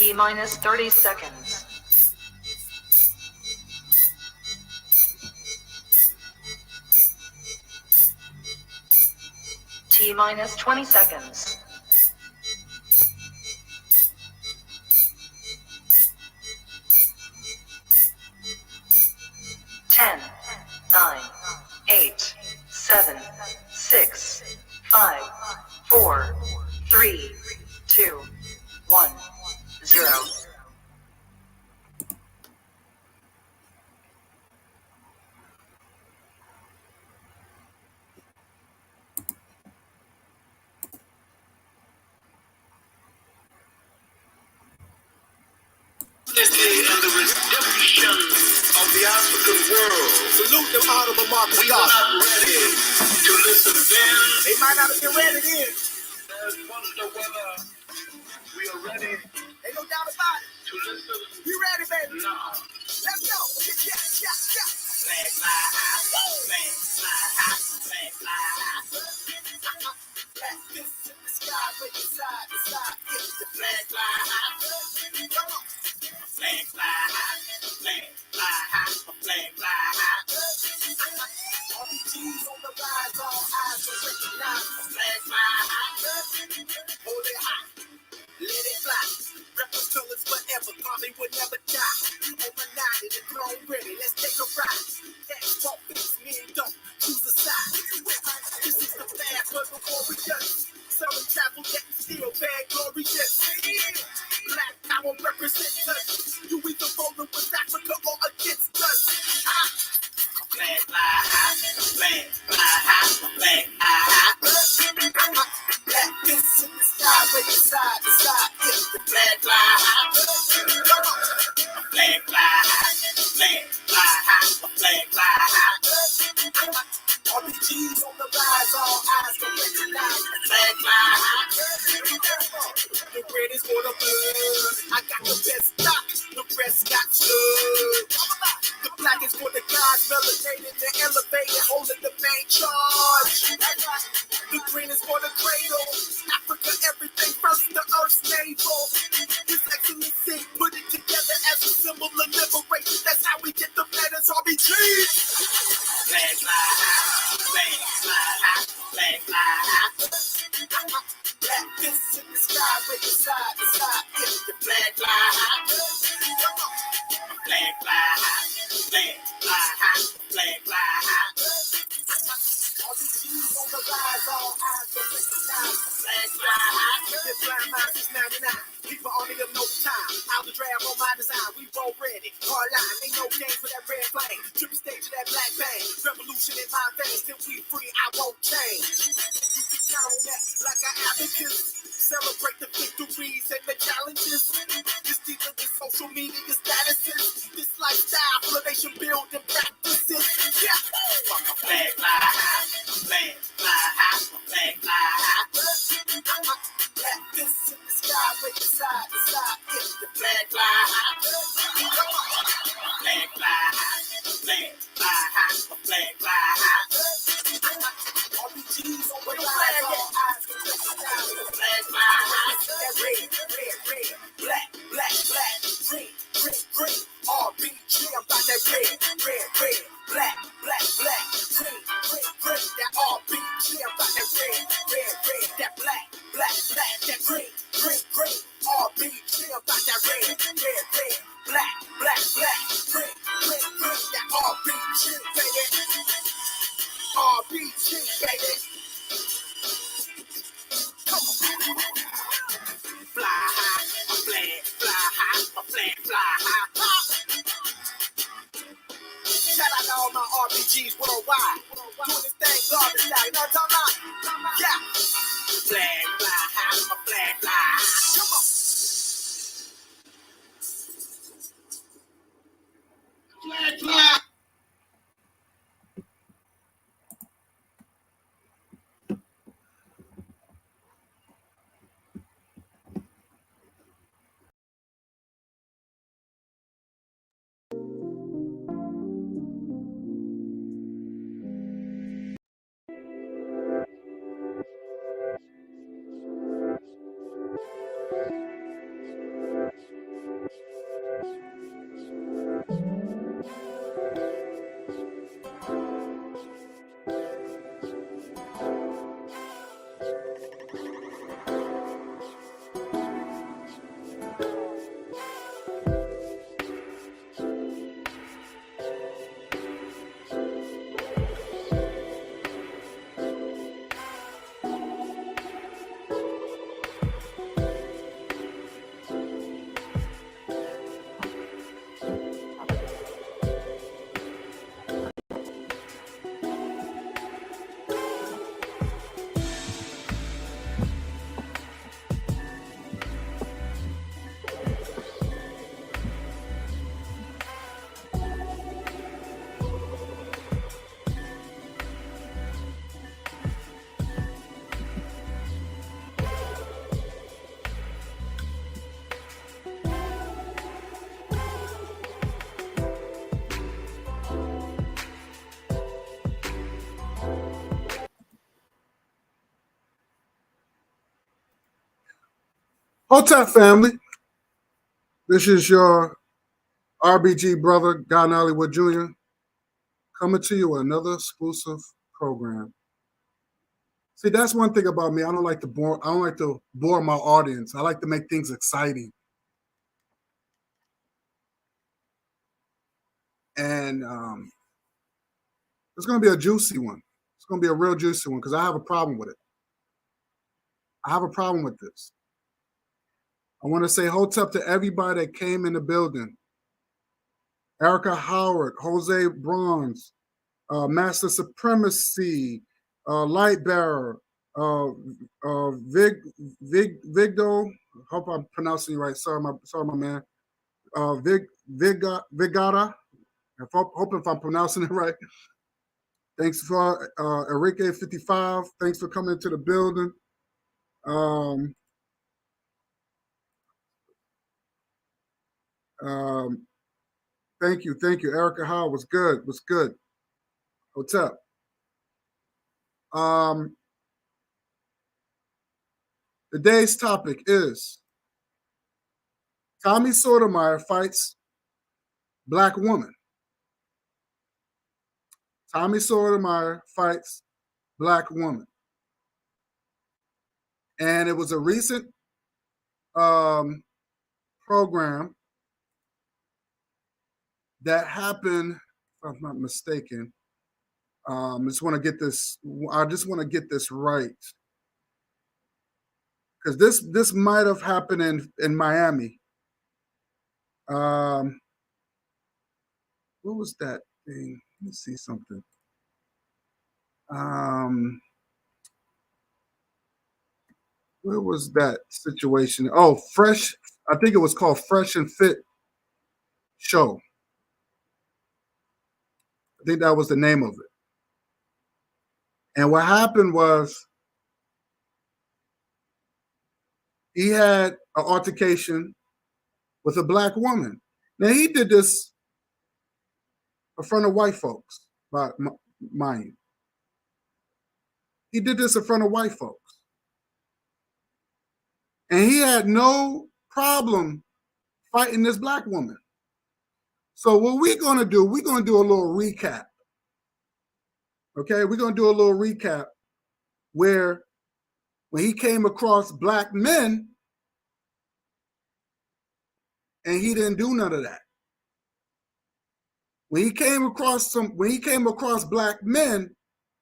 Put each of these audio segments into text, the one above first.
T minus 30 seconds. T minus 20 seconds. 10, 9, 8, 7, 6, 5, 4, 3, 2, 1, 0. And the redemption of the African world. Salute them honorable Marcus We Garvey. are not ready to listen then. They might not have been ready then. There's wonder whether we are ready Ain't no doubt about it. to listen We ready, baby. now. Let's go. Yeah. Flag fly high, flag fly high, flag fly high. Black fists in the sky, waving side to side. It's the Flag fly high, come on. flag fly high, flag fly high, flag fly high. RPGs on the rise, all eyes are recognized. Flag fly high, Hold it high, let it fly. Rebels colors forever, Garvey would never die. On my nine in the throne ready, let's take a ride. That's what fits me and don't choose a side. This is the fast but before we done. Southern travel yet still bad glorious. Black power represent us. You either rolling with Africa or against us. flag fly high, flag fly high, flag high. Black fists in the sky, waving side to side. It's the Flag fly high, come on. flag fly high, flag fly high, flag fly high. RPGs on the rise, all eyes are recognized. Flag fly high, The red is for the blood. I got the best stock. The rest got stood. The black is for the gods, melanated and elevated, holding the main charge. The green is for the cradle. Africa, everything first, the earth's navel. His Excellency put it together as a symbol of liberation. That's how we get the letters RBG. flag fly high, flag fly high, flag fly high. Black fists in the sky, waving side to side. It's the Flag fly high, flag fly high, flag fly high, flag fly high. RPGs on the rise, all eyes are recognized. Flag fly high, This blind mind since 99. People on them no time. Out the draft on my design. We roll ready. Hard line. Ain't no game for that red flame. Triple stage of that black bang. Revolution in my veins. Till we free, I won't change. You can count on that like an abacus. Celebrate the victories and the challenges. It's deeper than social media statuses. This lifestyle, elevation, building practices. Yeah. flag fly high, flag fly high, flag fly high. Black fists in the sky, waving side to side. It's the Flag fly high, flag fly high, flag fly high, flag fly high. RPGs on the rise, all eyes are recognized. Flag fly high, That red, black, green. RBG, I'm about that red, black, green. That RBG, I'm about that red, that black, that green. RBG, I'm about that red, black, green. That RBG, baby. RBG, baby. fly high, flag fly high, flag fly high. Shout out to all my RPGs worldwide. Doing this thing garbage style. You know what I'm talking about? Yeah. Flag fly high, flag fly high. Come on. Flag fly. Hotep family, this is your RBG brother, Guy Hollywood Jr., coming to you with another exclusive program. See, that's one thing about me. I don't like to bore my audience. I like to make things exciting. And it's going to be a juicy one. It's going to be a real juicy one because I have a problem with it. I have a problem with this. I want to say hotep to everybody that came in the building. Erica Howard, Jose Bronze, Master Supremacy, Light Bearer, Vigdo. Hope I'm pronouncing it right. Sorry, my man. Vigata. Hope if I'm pronouncing it right. Thanks for Enrique 55. Thanks for coming into the building. Thank you, Erica Howard was good. Hotep. Today's topic is Tommy Sotomayor fights Black woman. Tommy Sotomayor fights Black woman. And it was a recent program that happened, if I'm not mistaken. I just want to get this right. Because this might have happened in Miami. What was that thing? Let me see something. Where was that situation? Oh, Fresh. I think it was called Fresh and Fit Show. I think that was the name of it. And what happened was he had an altercation with a Black woman. Now, he did this in front of white folks, mind you. He did this in front of white folks. And he had no problem fighting this Black woman. So what we're going to do, we're going to do a little recap. Okay, we're going to do a little recap where when he came across Black men and he didn't do none of that. When he came across Black men,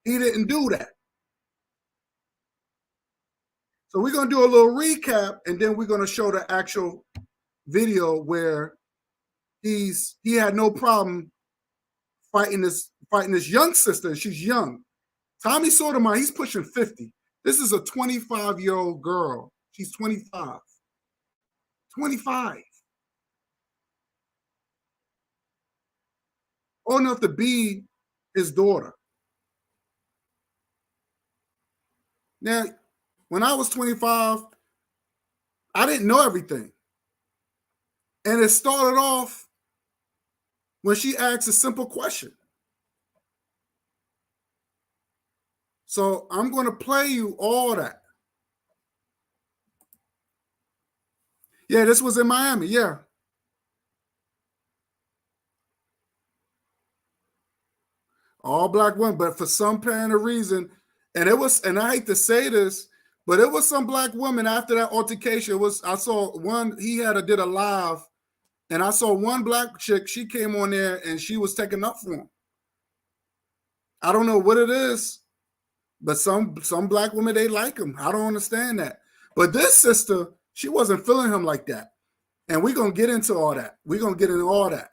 he didn't do that. So we're going to do a little recap, and then we're going to show the actual video where he had no problem fighting this young sister. She's young. Tommy Sotomayor, he's pushing 50. This is a 25-year-old girl. She's 25. 25. Old enough to be his daughter. Now, when I was 25, I didn't know everything. And it started off when she asked a simple question. So I'm going to play you all that. Yeah, this was in Miami, yeah. All Black women, but for some apparent reason, and I hate to say this, but it was some Black women after that altercation. I saw one, did a live, and I saw one Black chick, she came on there and she was taking up for him. I don't know what it is, but some Black women, they like him. I don't understand that. But this sister, she wasn't feeling him like that. And we're going to get into all that. We're going to get into all that.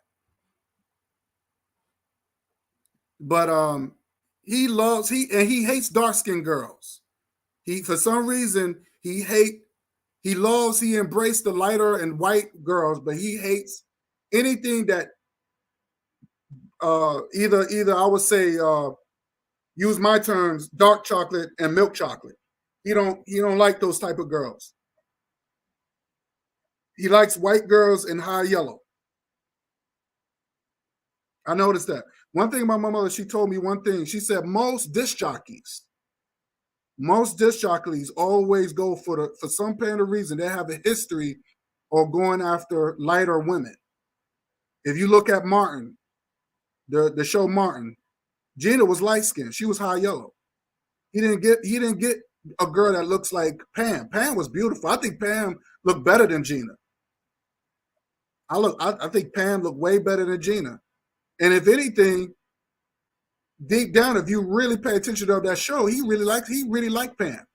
But he hates dark-skinned girls. For some reason, he embraced the lighter and white girls, but he hates anything that either I would say use my terms, dark chocolate and milk chocolate. He don't like those type of girls. He likes white girls and high yellow. I noticed that. One thing about my mother, she told me one thing. She said most disc jockeys Most disc jockeys always go for some kind of reason. They have a history of going after lighter women. If you look at Martin, the show Martin, Gina was light skinned. She was high yellow. He didn't get a girl that looks like Pam. Pam was beautiful. I think Pam looked better than Gina. I think Pam looked way better than Gina. And if anything, deep down, if you really pay attention to that show, he really liked Pam.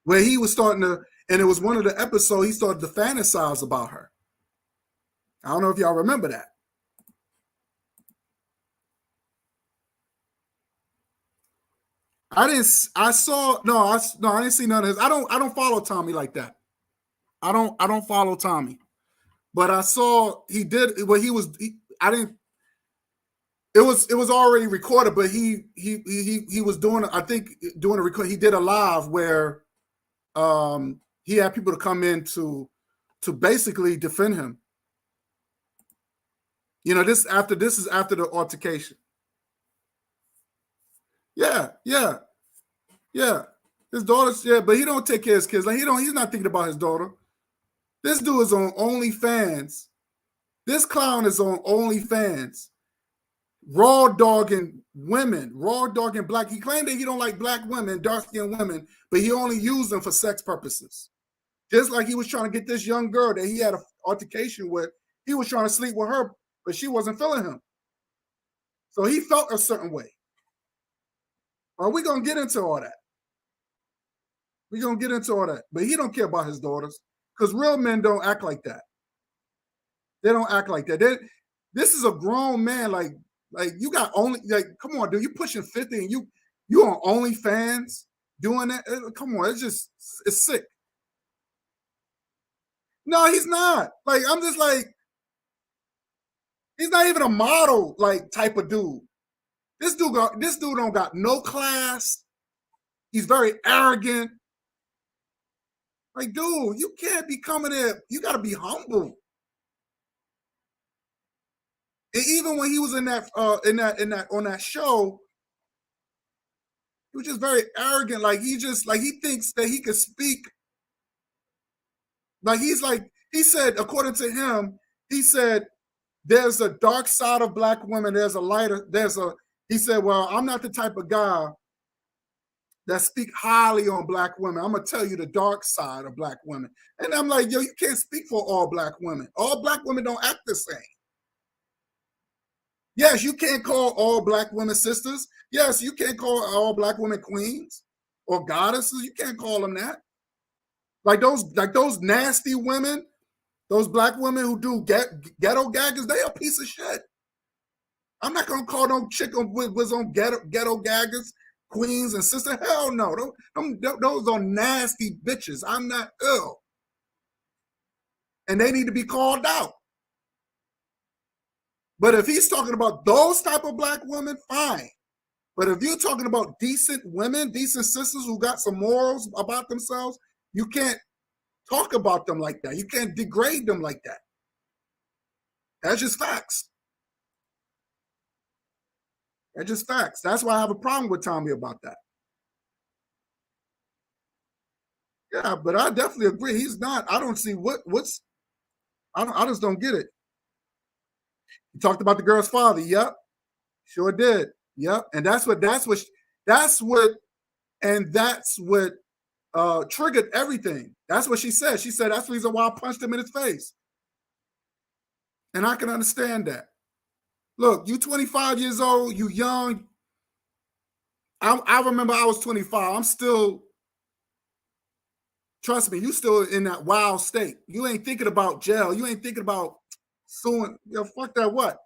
Where he was starting to, and it was one of the episodes he started to fantasize about her. I don't know if y'all remember that. I didn't see none of his. I don't follow Tommy like that. I don't follow Tommy. But I saw he did what he was. I didn't. It was already recorded, but he was doing. I think doing a record. He did a live where he had people to come in to basically defend him. You know, this is after the altercation. Yeah. His daughter's, but he don't take care of his kids. Like he's not thinking about his daughter. This dude is on OnlyFans. This clown is on OnlyFans. Raw dogging women, raw dogging black. He claimed that he don't like black women, dark-skinned women, but he only used them for sex purposes. Just like he was trying to get this young girl that he had an altercation with. He was trying to sleep with her, but she wasn't feeling him. So he felt a certain way. Well, we're going to get into all that. We're going to get into all that. But he don't care about his daughters because real men don't act like that. They don't act like that. This is a grown man. Like you got only, like, come on, dude. You pushing 50 and you on OnlyFans doing that? Come on. It's sick. No, he's not. Like, I'm just like, he's not even a model, like, type of dude. This dude don't got no class. He's very arrogant. Like, dude, you can't be coming there. You got to be humble. And even when he was on that show, he was just very arrogant. Like he thinks that he could speak. Like he said, according to him, he said, there's a dark side of black women. There's a lighter. He said, well, I'm not the type of guy that speak highly on black women. I'm going to tell you the dark side of black women. And I'm like, yo, you can't speak for all black women. All black women don't act the same. Yes, you can't call all black women sisters. Yes, you can't call all black women queens or goddesses. You can't call them that. Like those nasty women, those black women who do ghetto gaggers, they a piece of shit. I'm not gonna call no chick was on ghetto gaggers, queens and sisters. Hell no, those are nasty bitches. I'm not ill, and they need to be called out. But if he's talking about those type of black women, fine. But if you're talking about decent women, decent sisters who got some morals about themselves, you can't talk about them like that. You can't degrade them like that. That's just facts. That's just facts. That's why I have a problem with Tommy about that. Yeah, but I definitely agree. He's not. I don't see what's. I just don't get it. He talked about the girl's father. Yep, sure did. Yep, and that's what triggered everything. That's what she said. She said that's the reason why I punched him in his face. And I can understand that. Look, you 25 years old, you young. I remember I was 25. I'm still, trust me, you still in that wild state. You ain't thinking about jail. You ain't thinking about suing. Yo, fuck that what?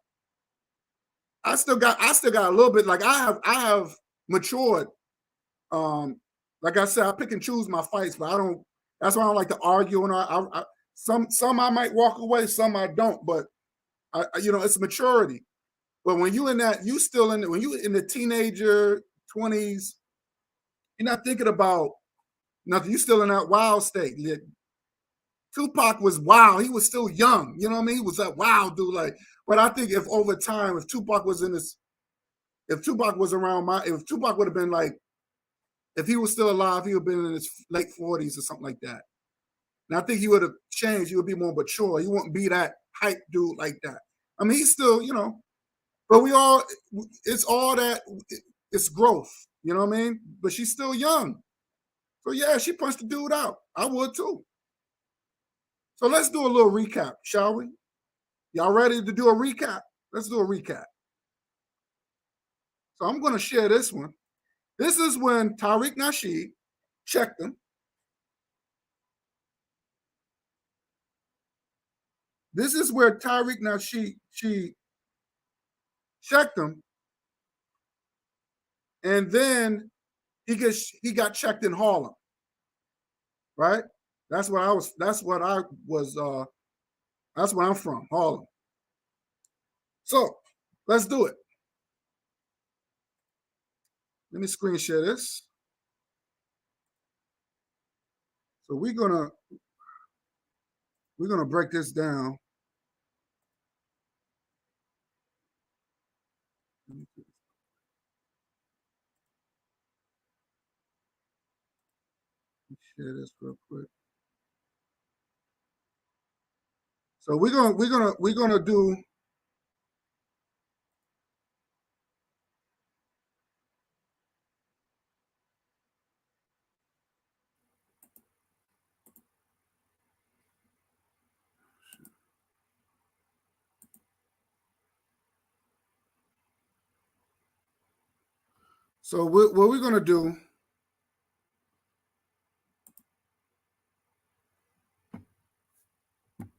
I still got a little bit, like I have matured. Like I said, I pick and choose my fights, but that's why I don't like to argue. And some I might walk away, some I don't, but it's maturity. But when you in that, when you in the teenager 20s, you're not thinking about nothing. You still in that wild state. Tupac was wild. He was still young. You know what I mean? He was that wild dude. Like, but I think if over time, if Tupac was around if Tupac would have been like if he was still alive, he would have been in his late 40s or something like that. And I think he would have changed. He would be more mature. He wouldn't be that hype dude like that. I mean, he's still, but it's all that, it's growth. You know what I mean? But she's still young. So yeah, she punched the dude out. I would too. So let's do a little recap, shall we? Y'all ready to do a recap? Let's do a recap. So I'm going to share this one. This is when Tariq Nasheed checked him. This is where Tariq Nasheed checked him. And then he got checked in Harlem. Right? That's where I'm from, Harlem. So let's do it. Let me screen share this. So we're gonna break this down. Share this real quick. So we're gonna do. So what we're gonna do.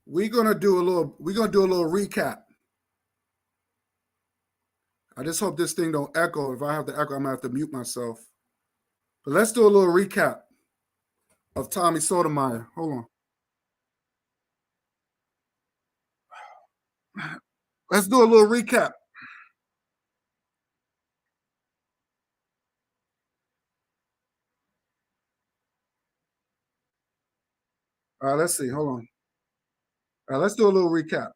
We're gonna do a little recap. I just hope this thing don't echo. If I have to echo, I'm gonna have to mute myself. But let's do a little recap of Tommy Sotomayor. Hold on. Let's do a little recap. All right, let's see. Hold on. All right, let's do a little recap.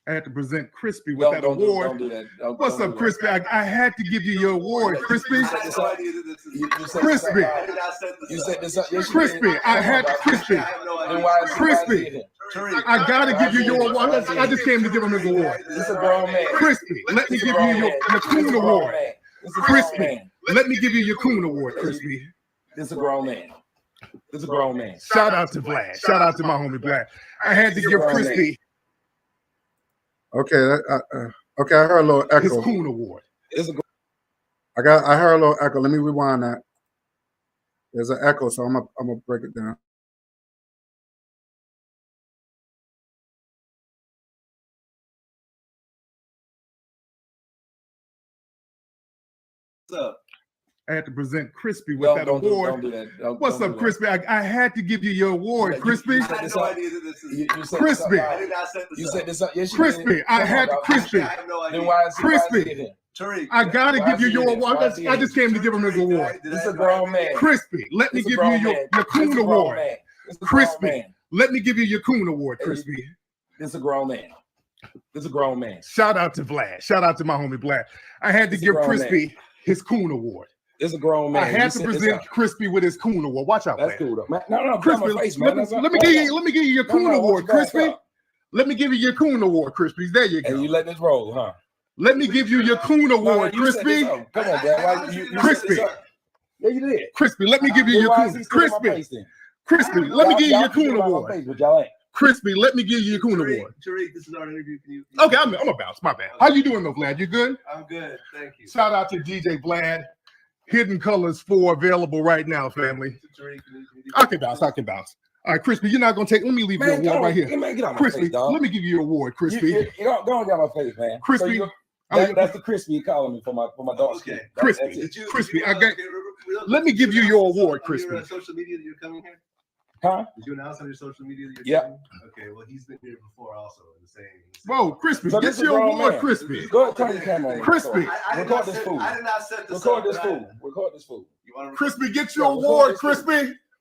I had to present Crispy with that award. Don't do that. What's up, Crispy? I had to give you your award, Crispy. Crispy. You set this up. Yes, Crispy. I had to, Crispy. Crispy. I gotta give you your award. I just came to give him his award. This is a grown man. Crispy, let me give you your Coon Award. Crispy, let me give you your Coon Award, Crispy. This is a grown man. This is a grown man. Shout out to Vlad. Shout out to my homie Vlad. I had to give Crispy. Okay, okay. I heard a little echo. His Coon Award. I heard a little echo. Let me rewind that. There's an echo, so I'm gonna break it down. What's up? I had to present Crispy with that award. Don't do that. What's up, Crispy? I had to give you your award, Crispy. You set this up. Crispy. I did not set this up. You set this up. Yes, you Crispy. did. I had to, Crispy. Then why is Crispy. I gotta give you your award. I just came to give him his award. This is a grown man. Crispy, let me give you your Coon Award. Crispy, let me give you your Coon Award, Crispy. This is a grown man. This is a grown man. Shout out to Vlad. Shout out to my homie Vlad. I had to give Crispy his Coon Award. This is a grown man. I had to present Crispy with his Coon Award. Watch out, That's Vlad. cool though. Man, no, Crispy, face, man. let me give you your Coon Award, Crispy. Let me give you your Coon Award, Crispy. There you go. And you let this roll, huh? Let me give you your Coon Award, Crispy. Come on, Dad. Crispy. Yeah, you did. Crispy, let me give you your Coon. Crispy. Crispy, let me give you your Coon Award. Crispy, let me give you your Coon Award. Tariq, this is our interview. Okay, I'm a bounce. My bad. How you doing, though, Vlad? You good? I'm good. Thank you. Shout out to DJ Vlad. Hidden Colors 4 available right now, family. I can bounce. All right, Crispy, you're not going to take. Let me leave your award right here. Man, get on my Crispy, face, dog. let me give you your award, Crispy. You don't get on my face, man. Crispy. So that's the Crispy you calling me for my dog skin. Okay. Crispy. Crispy, let me give you your award, Crispy. On social media that you're coming here? Huh? Did you announce on your social media that Yeah. coming? Okay, well, he's been here before also in the same. Whoa, Crispy, So get this is your grown award, man. Crispy. Go ahead, turn the camera on. Crispy. Record this fool. I did not set this Record up. this fool. Record this fool. You want to Crispy, get your award, Crispy.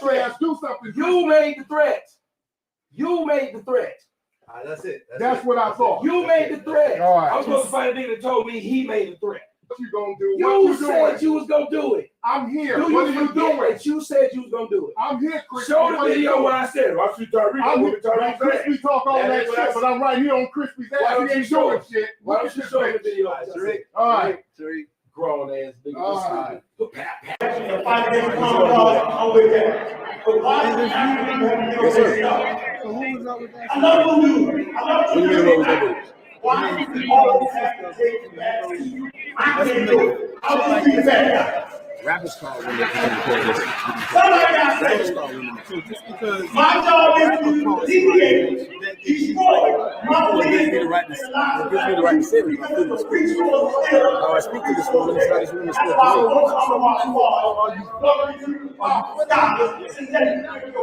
the bitch threat. ass do something. You made the threat. You made the threat. All right, that's it. That's what I thought. You made the threat. All right. I'm supposed to find a nigga that told me he made the threat. What you gonna do? You What you said doing? you was gonna do it. I'm here. Do What are you you forget doing? that you said you was gonna do it? I'm here, Chris. Show the What you video doing? where I said it. I see Tariq. I'm with Tariq Crispy talk all That that ain't what shit, I but I'm right here on Crispy's Why ass. don't He you ain't show doing us? shit. Why Look don't at you this show the bitch. video? All right, Tariq. All right. Tariq, grown ass nigga. Yes, sir. I love you. What do you mean, what was that? Rappers call women to Rappers call women to just because my job is to deviate, destroy my gives me the right to say it. How I speak to this woman is how this woman speaks to me.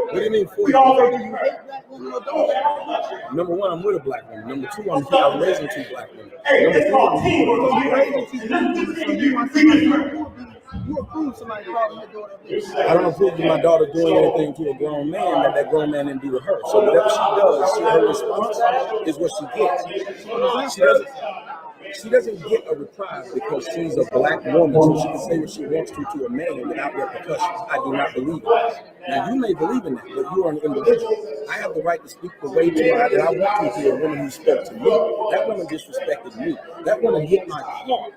What do you mean for you? Number one, I'm with a black woman. Number two, I'm raising two black women. Number three, you approve somebody calling your daughter. I don't approve of my daughter doing anything to a grown man that grown man didn't do to her. So whatever she does, her response is what she gets. She doesn't get a reprise because she's a black woman, so she can say what she wants to a man without repercussions. I do not believe it. Now, you may believe in that, but you are an individual. I have the right to speak the way that I want to a woman who spoke to me. That woman disrespected me. That woman hit my car.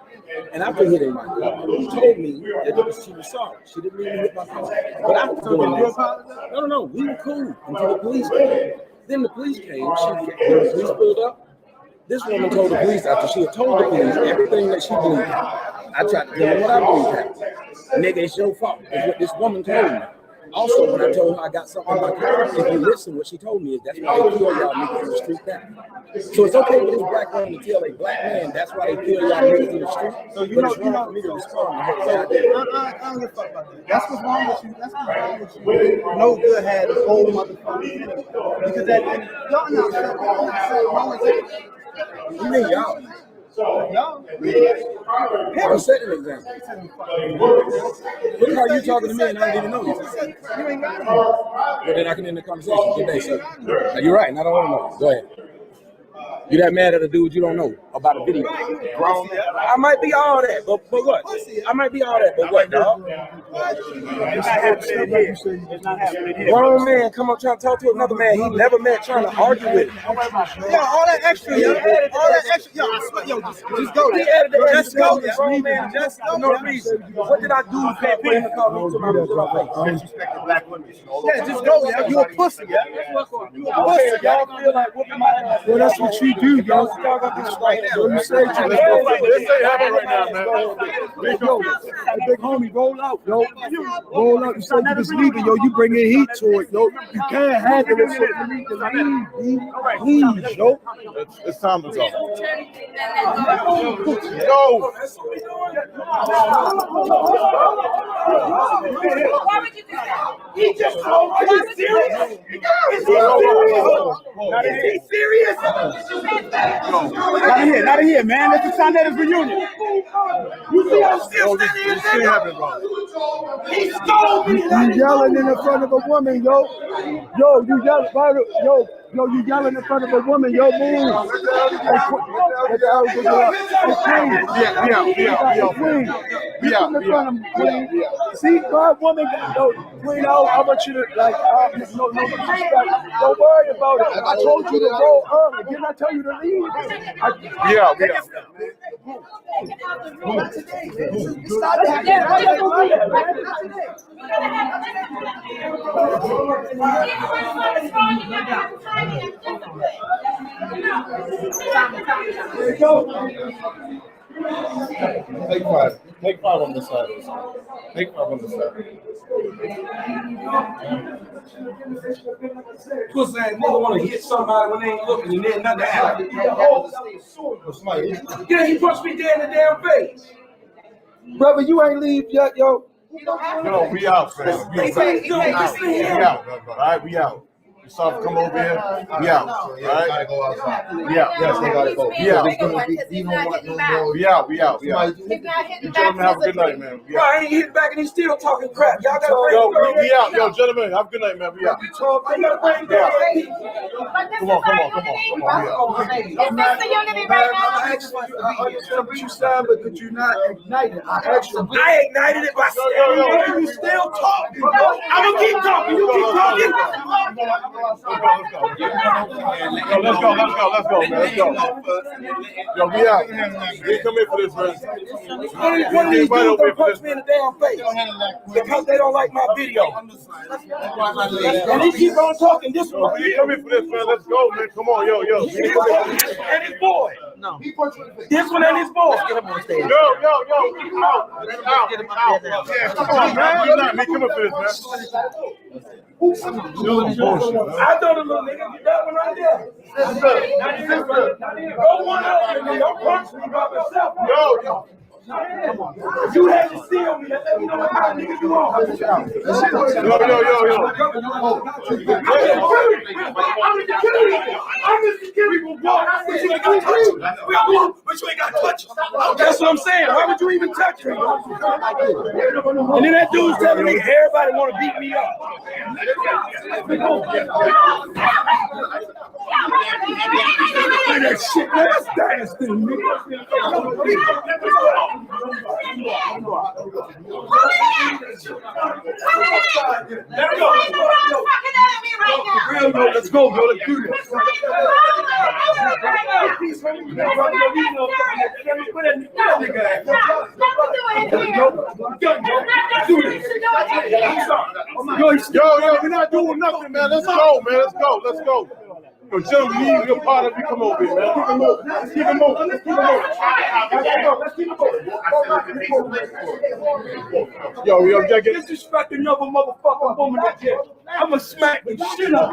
And after hitting my car, she told me that she was sorry. She didn't even hit my car. But after doing that, no, we were cool until the police came. Then the police came. When the police pulled up, this woman told the police after she had told the police everything that she believed. I tried to tell them what I believed happened. Nigga, it's your fault. It's what this woman told me. Also, when I told her I got something in my car, if you listen, what she told me is that's why they kill y'all niggas in the street now. So it's okay for this black woman to tell a black man that's why they kill y'all niggas in the street. So you know, for me to respond to her. I don't give a fuck about that. That's what's wrong with you. That's what's wrong with you. No good had a whole motherfucker. Because that y'all not saying you mean y'all? No. I'm setting an example. Look how you talking to me and I don't even know you. You ain't got it. Well, then I can end the conversation. Good day, sir. Now, you're right, and I don't want to know. Go ahead. You that mad at a dude you don't know about a video? Grown man. I might be all that, but what? I might be all that, but what, dog? It's not happening here. It's not happening here. Grown man come up trying to talk to another man he never met, trying to argue with him. Yo, all that extra, yo. All that extra, yo. I swear, yo, just go. He added the just go. Grown man, just for no reason. What did I do for him to call me to my face? Disrespecting black women. Yeah, just go, yo. You a pussy, yeah. You a pussy. Y'all feel like whooping my ass. Well, that's what you do, yo. Y'all gonna do this right now. You say let's say happy right now, man. Let's go. Hey, big homie, roll out, yo. Roll out. You said you was leaving, yo. You bringing heat to it, yo. You can't handle it. Please, yo. It's time to go. Yo. Why would you do that? He just told me. Is he serious? Is he serious? Not in here, man. Let's sign that as reunion. You see I'm still standing here? He stole me. You yelling in front of a woman, yo. Yo, you yelling, yo, you yelling in front of a woman, yo, move. See, my woman, yo, Queen, I want you to, like, no disrespect. Don't worry about it. I told you to roll early. Didn't I tell you to leave? Take five on this side. Take five on this side. Pussy ass nigga want to hit somebody when they ain't looking and then nothing happens. Yeah, he punched me dead in the damn face. Brother, you ain't leave yet, yo. Yo, we out, fam. We out. All right, we out. You saw him come over here. We out. All right. Gotta go outside. We out. Yes, they gotta go. We out. We out. You gentlemen have a good night, man. Bro, I ain't hitting back and he's still talking crap. Y'all gotta bring we out. Yo, gentlemen, have a good night, man. We out. Come on. We out. I understand what you said, but could you not ignite it? I ignited it by saying you still talking. I'm gonna keep talking. You keep talking. Let's go. Yo, we out. We come in for this, man. One of these dudes gonna punch me in the damn face because they don't like my video. And he keep on talking this one. We come in for this, man. Let's go, man. Come on, yo. And his boy. No. This one and his boy. Yo. Out. Yeah, come on, man. You're not me. Come in for this, man. I thought a little nigga, that one right there. Go one up and don't punch me by myself. Yo. You had to steal me. Let me know what kind of nigga you are. Yo. I'm the security. But you ain't got to touch me. That's what I'm saying. Why would you even touch me? And then that dude's telling me everybody want to beat me up. That shit, man, that's nasty, nigga. Let's go, bro. Let's do this. Yo, we're not doing nothing, man. Let's go. Yo, gentlemen, we need your part of you. Come over here, man. Keep him moving. Yo, get Disrespect another motherfucking woman that did. I'ma smack the shit out of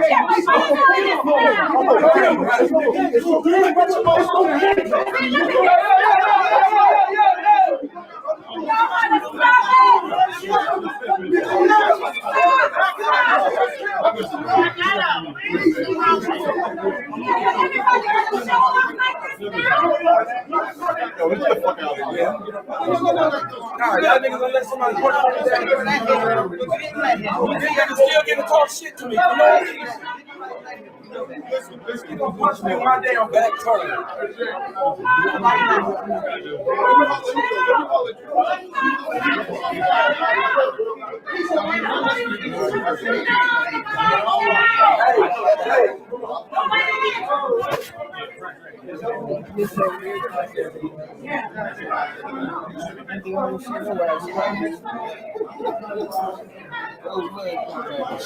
Yo, let's get the fuck out of here. Y'all niggas gonna let somebody punch me in the head. Still getting talk shit to me. You know? You gonna punch me in my damn back turn.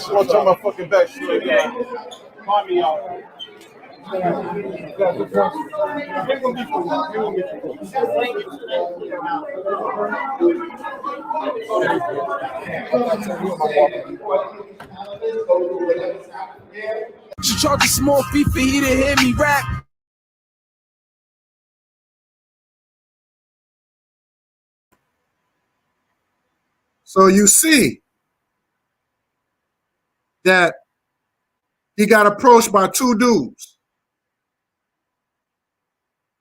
I'll turn my fucking back straight. Pardon me, y'all. She charged a small fee for he to hear me rap. So you see that he got approached by two dudes.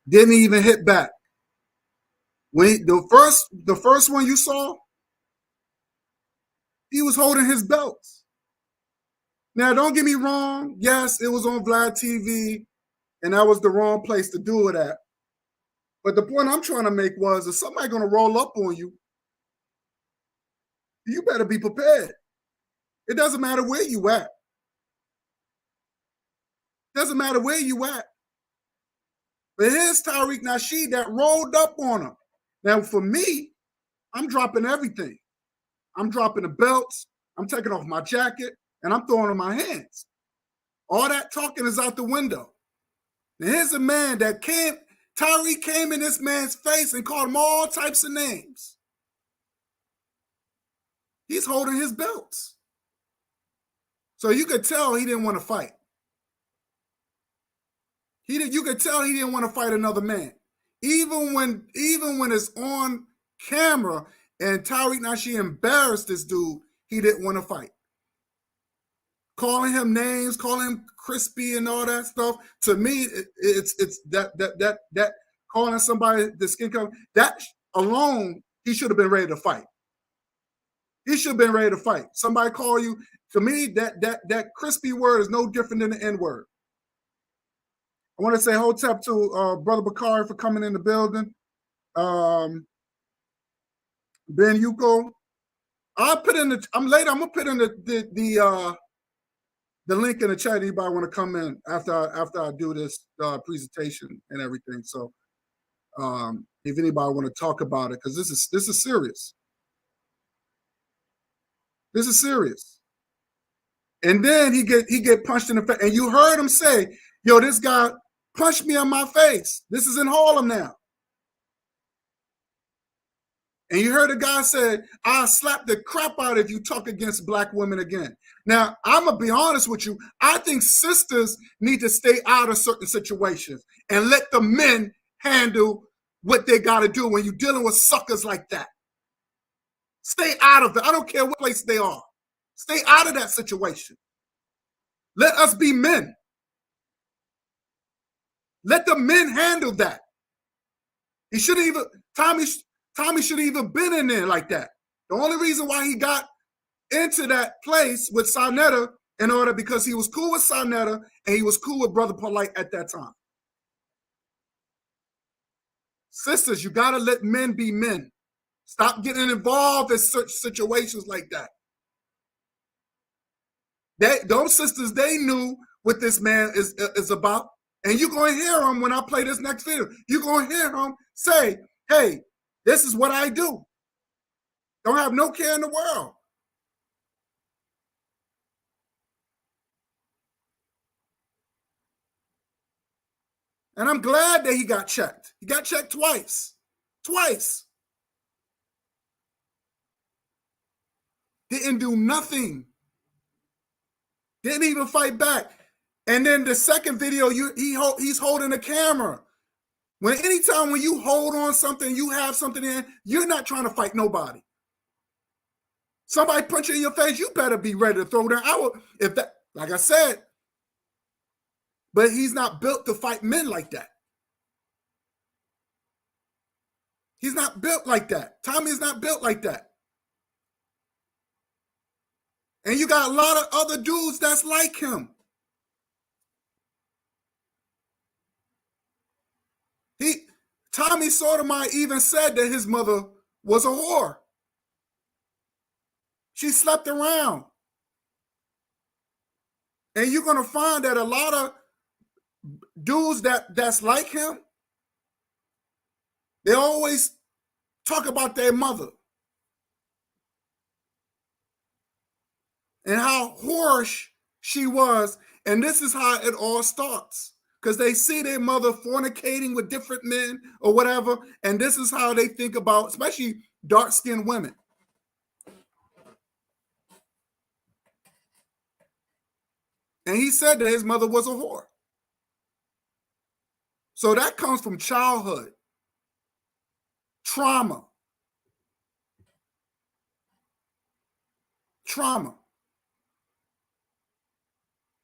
Didn't even hit back. When the first one you saw, he was holding his belts. Now, don't get me wrong. Yes, it was on Vlad TV, and that was the wrong place to do it at. But the point I'm trying to make was, if somebody going to roll up on you, you better be prepared. It doesn't matter where you at. Doesn't matter where you at. But here's Tariq Nasheed that rolled up on him. Now, for me, I'm dropping everything. I'm dropping the belts. I'm taking off my jacket, and I'm throwing in my hands. All that talking is out the window. Now, here's a man that came, Tariq came in this man's face and called him all types of names. He's holding his belts. So you could tell he didn't want to fight. You could tell he didn't want to fight another man. Even when it's on camera and Tariq Nasheed embarrassed this dude, he didn't want to fight. Calling him names, calling him crispy and all that stuff. To me, it's that calling somebody the skin color, that alone, he should have been ready to fight. He should have been ready to fight. Somebody call you, to me, that crispy word is no different than the N-word. I want to say hotep to Brother Bakari for coming in the building. Ben Yuko. I'm gonna put in the the link in the chat. Anybody want to come in after I do this presentation and everything? So if anybody want to talk about it, because this is serious. This is serious. And then he get punched in the face, and you heard him say, "Yo, this guy punched me in my face." This is in Harlem now. And you heard a guy say, "I'll slap the crap out if you talk against black women again." Now, I'm going to be honest with you. I think sisters need to stay out of certain situations and let the men handle what they got to do when you're dealing with suckers like that. Stay out of it. I don't care what place they are. Stay out of that situation. Let us be men. Let the men handle that. He shouldn't even, Tommy should have even been in there like that. The only reason why he got into that place with Sarnetta because he was cool with Sarnetta and he was cool with Brother Polite at that time. Sisters, you got to let men be men. Stop getting involved in such situations like that. Those sisters, they knew what this man is about. And you're going to hear him when I play this next video. You're going to hear him say, "Hey, this is what I do. Don't have no care in the world." And I'm glad that he got checked. He got checked twice. Twice. Didn't do nothing. Didn't even fight back. And then the second video, he's holding the camera. Anytime when you hold on something, you have something in, you're not trying to fight nobody. Somebody punch you in your face, you better be ready to throw down. Like I said, but he's not built to fight men like that. He's not built like that. Tommy's not built like that. And you got a lot of other dudes that's like him. Tommy Sotomayor even said that his mother was a whore. She slept around. And you're going to find that a lot of dudes that's like him, they always talk about their mother and how whorish she was. And this is how it all starts. Because they see their mother fornicating with different men or whatever. And this is how they think about, especially dark-skinned women. And he said that his mother was a whore. So that comes from childhood. Trauma.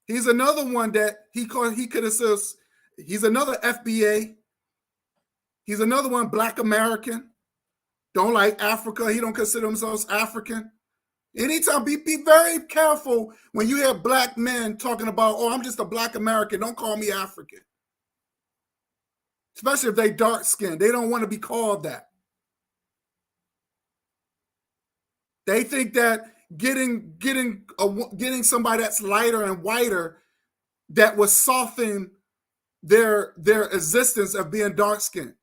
He's another one that he could assist. He's another FBA. He's another one, Black American. Don't like Africa. He don't consider himself African. Anytime, be very careful when you hear black men talking about, "Oh, I'm just a Black American. Don't call me African." Especially if they dark skinned. They don't want to be called that. They think that getting somebody that's lighter and whiter that will soften their existence of being dark skinned.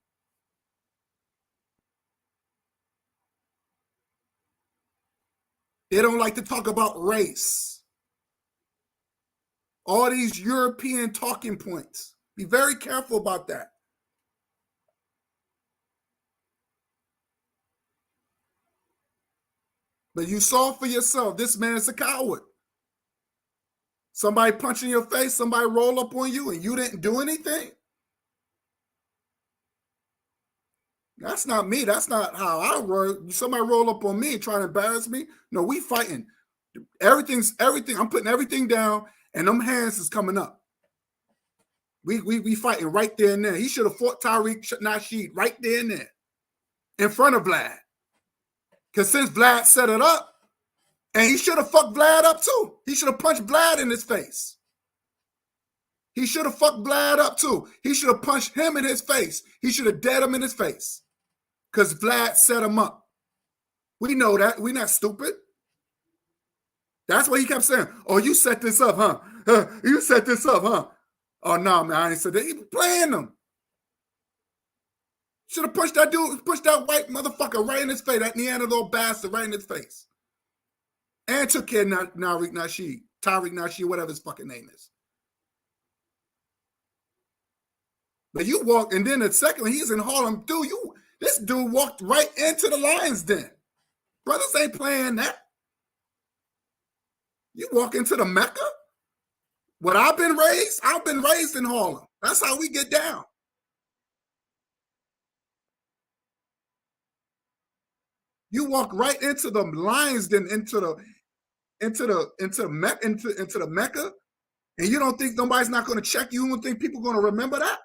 They don't like to talk about race. All these European talking points. Be very careful about that. But you saw for yourself, this man is a coward. Somebody punch in your face, somebody roll up on you, and you didn't do anything? That's not me. That's not how I roll. Somebody roll up on me and try to embarrass me. No, we fighting. Everything's everything. I'm putting everything down, and them hands is coming up. We fighting right there and there. He should have fought Tariq Nasheed right there and there in front of Vlad. Because since Vlad set it up, and he should have fucked Vlad up too. He should have punched Vlad in his face. He should have fucked Vlad up too. He should have punched him in his face. He should have dead him in his face. Because Vlad set him up. We know that. We're not stupid. That's what he kept saying. Oh, you set this up, huh? You set this up, huh? Oh no, man, I ain't said that. He was playing them. Should have pushed that dude, pushed that white motherfucker right in his face, that Neanderthal bastard right in his face. And took care of Tariq Nasheed, whatever his fucking name is. But you walk, and then the second he's in Harlem, dude, this dude walked right into the Lions Den. Brothers ain't playing that. You walk into the Mecca? What I've been raised in Harlem. That's how we get down. You walk right into the Lions Den, into the Mecca, and you don't think nobody's not going to check you? You don't think people are going to remember that?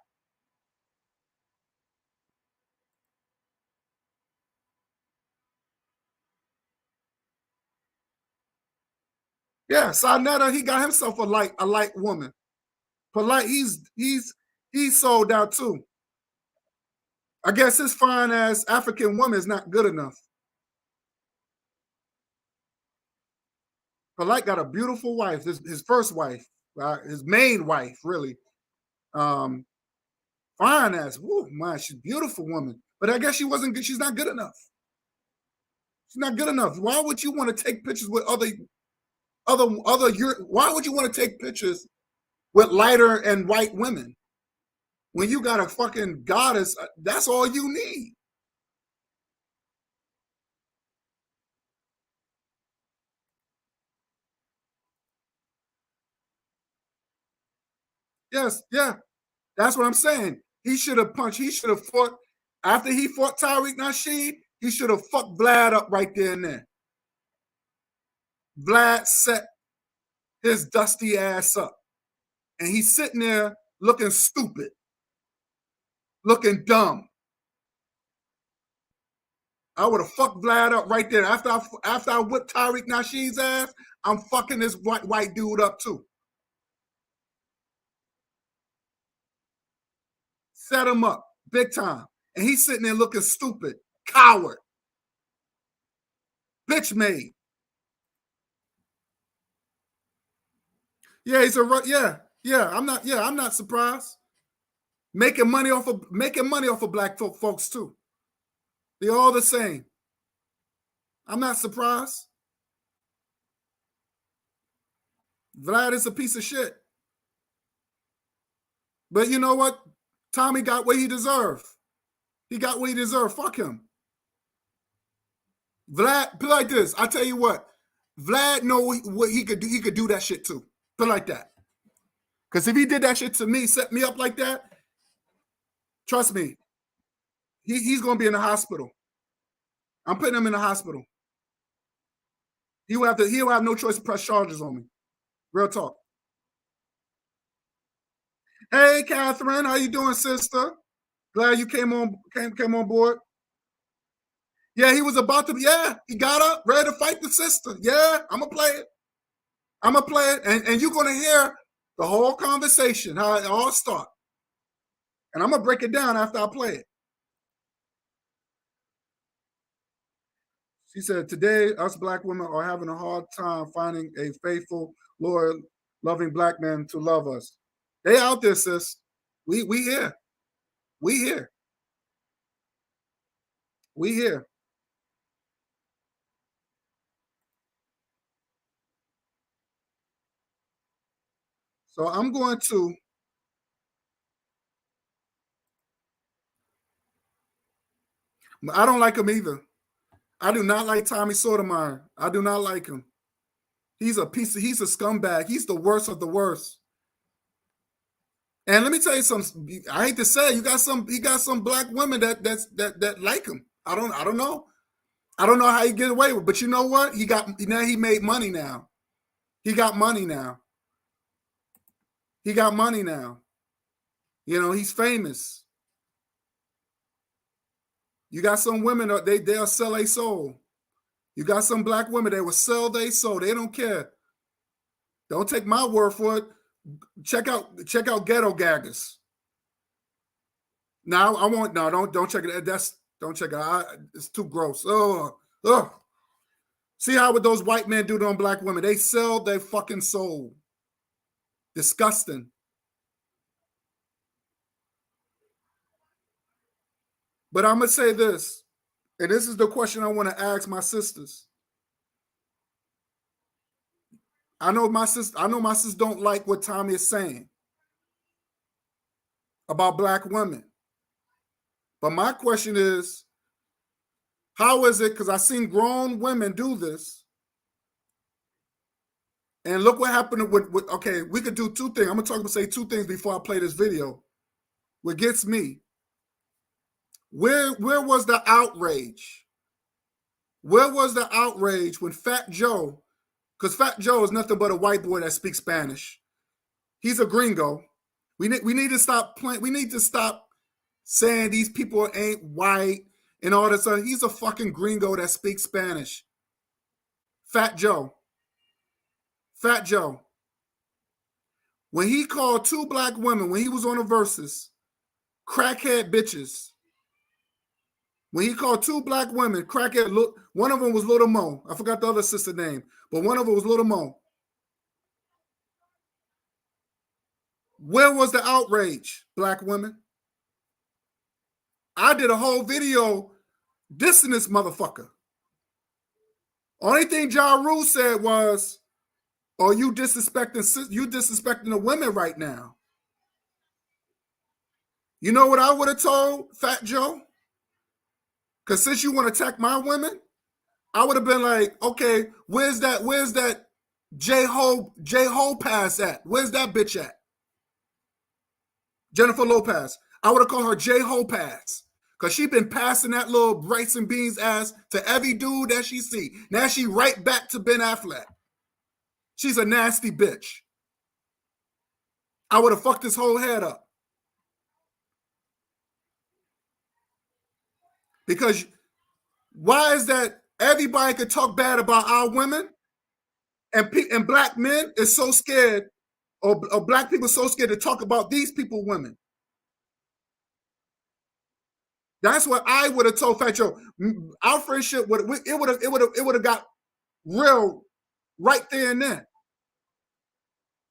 Yeah, Sarnetta, he got himself a light woman. Polite, he's sold out too. I guess his fine ass African woman is not good enough. Polite got a beautiful wife, his first wife, his main wife, really. Fine ass, woo, man, she's a beautiful woman. But I guess she wasn't good. She's not good enough. She's not good enough. Why would you want to take pictures with why would you want to take pictures with lighter and white women when you got a fucking goddess? That's all you need. Yes, yeah. That's what I'm saying. He should have punched. He should have fought. After he fought Tariq Nasheed, he should have fucked Vlad up right there and then. Vlad set his dusty ass up. And he's sitting there looking stupid, looking dumb. I would have fucked Vlad up right there. After I whipped Tariq Nasheed's ass, I'm fucking this white dude up too. Set him up big time. And he's sitting there looking stupid. Coward. Bitch made. Yeah, I'm not surprised. Making money off of black folks too. They're all the same. I'm not surprised. Vlad is a piece of shit. But you know what? Tommy got what he deserved. He got what he deserved. Fuck him. Vlad, put like this. I tell you what. Vlad know what he could do. He could do that shit too. Put like that. Because if he did that shit to me, set me up like that, trust me, he's going to be in the hospital. I'm putting him in the hospital. He'll have no choice to press charges on me. Real talk. Hey, Catherine, how you doing, sister? Glad you came on board. Yeah, he was about to. Yeah, he got up, ready to fight the sister. Yeah, I'm gonna play it. And you're gonna hear the whole conversation, how it all started. And I'm gonna break it down after I play it. She said, today, us black women are having a hard time finding a faithful, loyal, loving black man to love us. They out there, sis. We here. We here. We here. So I'm going to I don't like him either. I do not like Tommy Sotomayor. I do not like him. He's a scumbag. He's the worst of the worst. And let me tell you something. I hate to say, he got some black women that like him. I don't know. I don't know how he get away with it, but you know what? He made money now. He got money now. He got money now. You know, he's famous. You got some women, they'll sell a soul. You got some black women, they will sell their soul. They don't care. Don't take my word for it. Check out Ghetto Gaggers. Now don't check it. Don't check it out. It's too gross. Oh. See how what those white men do to black women? They sell their fucking soul. Disgusting. But I'm gonna say this, and this is the question I want to ask my sisters. I know my sisters don't like what Tommy is saying about black women. But my question is, how is it? Because I've seen grown women do this. And look what happened with okay, we could do two things. I'm gonna say two things before I play this video. What gets me? Where was the outrage? Where was the outrage when Fat Joe, because Fat Joe is nothing but a white boy that speaks Spanish. He's a gringo. We need to stop playing. We need to stop saying these people ain't white and all this other. He's a fucking gringo that speaks Spanish. Fat Joe. Fat Joe. When he called two black women, when he was on the Versus, crackhead bitches. When he called two black women, crackhead, one of them was Little Mo. I forgot the other sister name, but one of them was Little Mo. Where was the outrage, black women? I did a whole video dissing this motherfucker. Only thing Ja Rule said was, "Oh, you disrespecting the women right now." You know what I would have told Fat Joe? Because since you want to attack my women, I would have been like, okay, where's that J-Ho pass at? Where's that bitch at? Jennifer Lopez. I would have called her J-Ho pass. Because she been passing that little rice and beans ass to every dude that she see. Now she right back to Ben Affleck. She's a nasty bitch. I would have fucked his whole head up. Because why is that everybody could talk bad about our women and black men is so scared, or black people so scared to talk about these people women? That's what I would have told Fat Joe. Our friendship would have got real right there and then.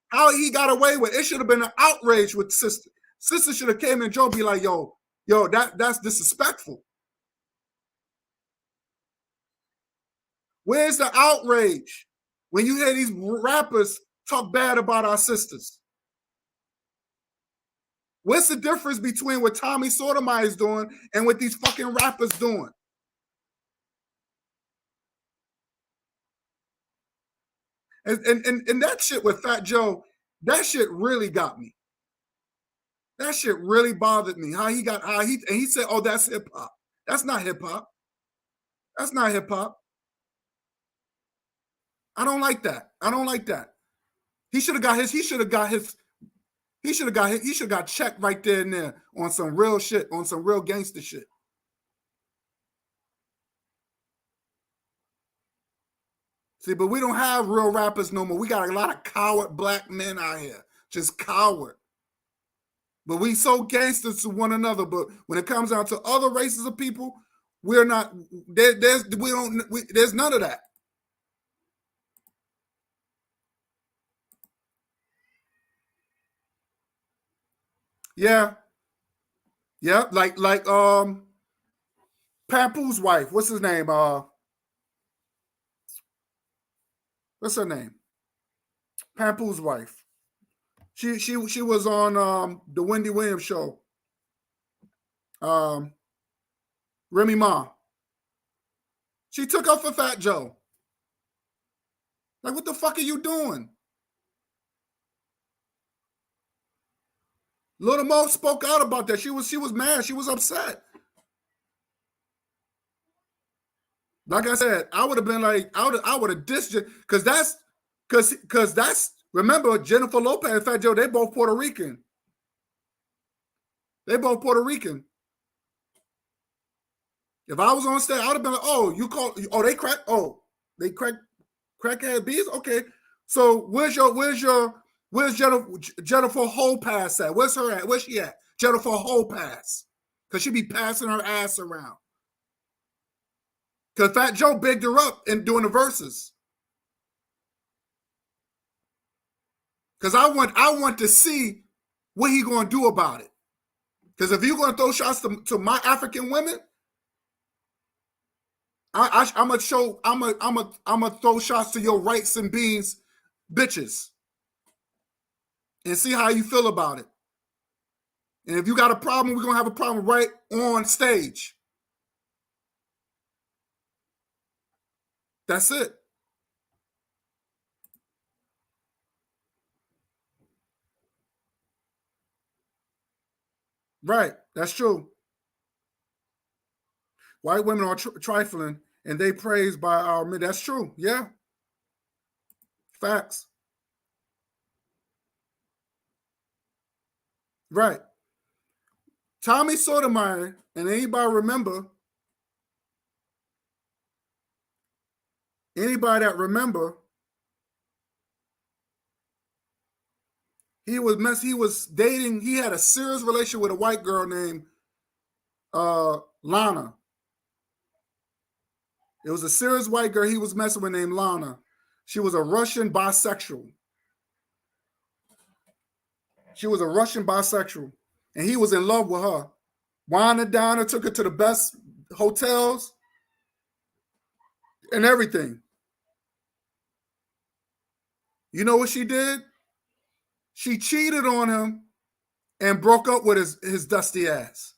How he got away with it should have been an outrage with sister. Sister should have came and Joe be like, yo, that's disrespectful. Where's the outrage when you hear these rappers talk bad about our sisters? What's the difference between what Tommy Sotomayor is doing and what these fucking rappers doing? And that shit with Fat Joe, that shit really got me. That shit really bothered me. He said, oh, that's hip hop. That's not hip hop. That's not hip hop. I don't like that. I don't like that. He should have got checked right there and there on some real shit, on some real gangster shit. See, but we don't have real rappers no more. We got a lot of coward black men out here, just coward. But we so gangsters to one another. But when it comes down to other races of people, we're not. There's none of that. Yeah, like Papoose wife. What's his name? What's her name? Papoose wife. She was on the Wendy Williams show. Remy Ma. She took up for Fat Joe. Like, what the fuck are you doing? Little Mo spoke out about that. She was mad. She was upset. Like I said, I would have been like, I would have dissed you because that's remember Jennifer Lopez and Fat Joe, they both Puerto Rican. They both Puerto Rican. If I was on stage, I would have been like, oh, they crackhead bees? Okay. So where's Jennifer Whole Pass at? Where's her at? Where's she at? Jennifer Whole Pass. Because she be passing her ass around. Because Fat Joe bigged her up in doing the verses. Because I want to see what he going to do about it. Because if you're going to throw shots to my African women, I'm gonna throw shots to your rights and beans, bitches, and see how you feel about it. And if you got a problem, we're gonna have a problem right on stage. That's it. Right. That's true. White women are trifling and they praised by our men. That's true. Yeah. Facts. Right. Tommy Sotomayor, and anybody that remember, he was dating, he had a serious relationship with a white girl named Lana. It was a serious white girl he was messing with named Lana. She was a Russian bisexual. And he was in love with her. Wine and diner, took her to the best hotels and everything. You know what she did? She cheated on him and broke up with his dusty ass.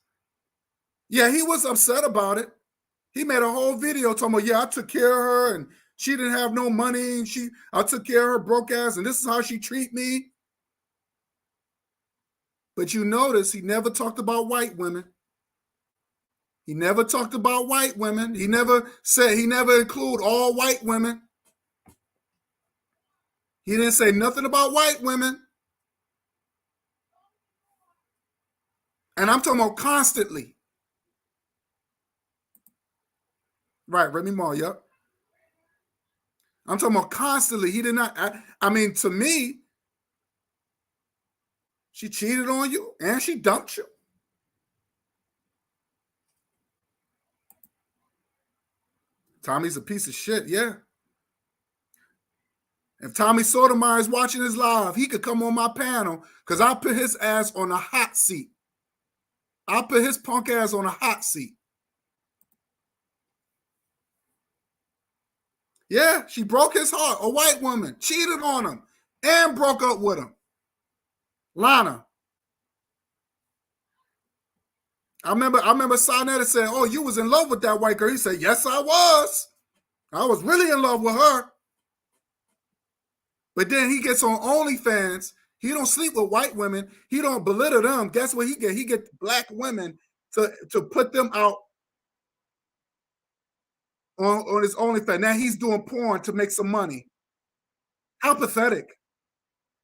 Yeah, he was upset about it. He made a whole video talking about, yeah, I took care of her and she didn't have no money. And I took care of her broke ass and this is how she treat me. But you notice he never talked about white women. He never talked about white women. He never include all white women. He didn't say nothing about white women. And I'm talking about constantly. Right, Remy Ma, yep. I'm talking about constantly. He did not, I mean, to me, she cheated on you and she dumped you. Tommy's a piece of shit, yeah. If Tommy Sotomayor is watching this live, he could come on my panel because I'll put his ass on a hot seat. I'll put his punk ass on a hot seat. Yeah, she broke his heart. A white woman cheated on him and broke up with him. Lana. I remember Sonetta saying, oh, you was in love with that white girl. He said, yes, I was. I was really in love with her. But then he gets on OnlyFans. He don't sleep with white women. He don't belittle them. Guess what he get? He gets black women to put them out on his OnlyFans. Now he's doing porn to make some money. How pathetic.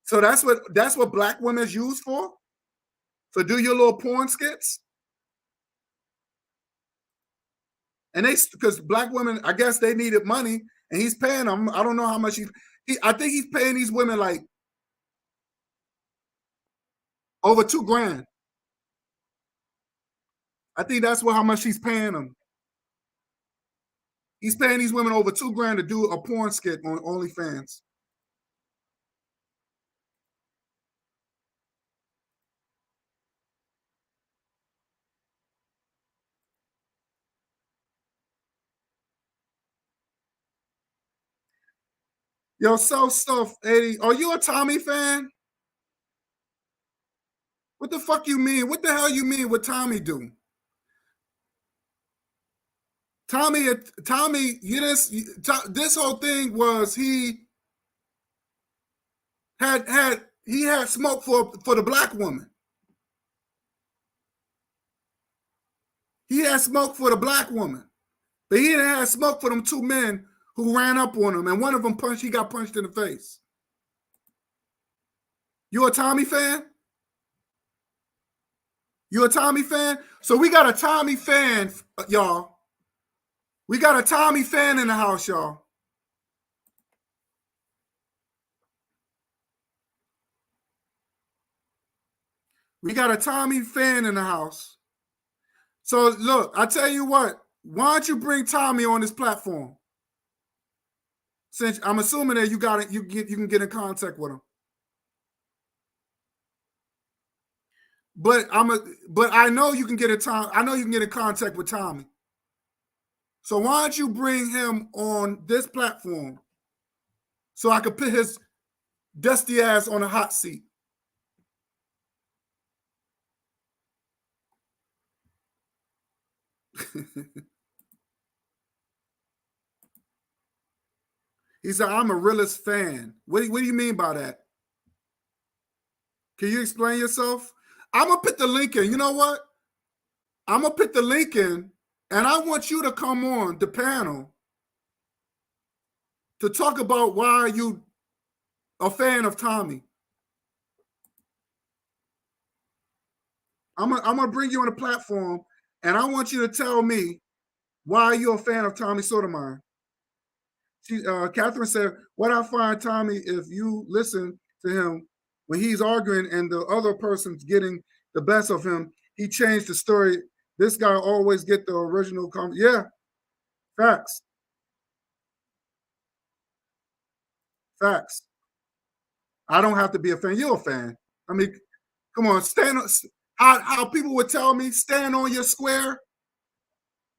So that's what black women is used for? So do your little porn skits? And because black women, I guess they needed money and he's paying them. I don't know how much I think he's paying these women like over $2,000. I think that's how much he's paying them. He's paying these women over $2,000 to do a porn skit on OnlyFans. Yo, so stuff, Eddie. Are you a Tommy fan? What the fuck you mean? What the hell you mean what Tommy do? Tommy, this whole thing was he had smoke for the black woman. He had smoke for the black woman, but he didn't have smoke for them two men who ran up on him, and one of them he got punched in the face. You a Tommy fan? You a Tommy fan? So we got a Tommy fan, y'all. We got a Tommy fan in the house, y'all. We got a Tommy fan in the house. So look, I tell you what, Why don't you bring Tommy on this platform? Since I'm assuming that you got it, you can get in contact with him. But I know you can get I know you can get in contact with Tommy. So why don't you bring him on this platform so I could put his dusty ass on a hot seat? He said, I'm a realist fan. What do you mean by that? Can you explain yourself? I'm going to put the link in. You know what? I'm going to put the link in, and I want you to come on the panel to talk about why you a fan of Tommy. I'm gonna bring you on the platform, and I want you to tell me why you're a fan of Tommy Sotomayor. Catherine said, what I find Tommy, if you listen to him when he's arguing and the other person's getting the best of him, he changed the story. This guy always get the original comment. Yeah, facts. Facts. I don't have to be a fan. You're a fan. I mean, come on, stand on how people would tell me, stand on your square.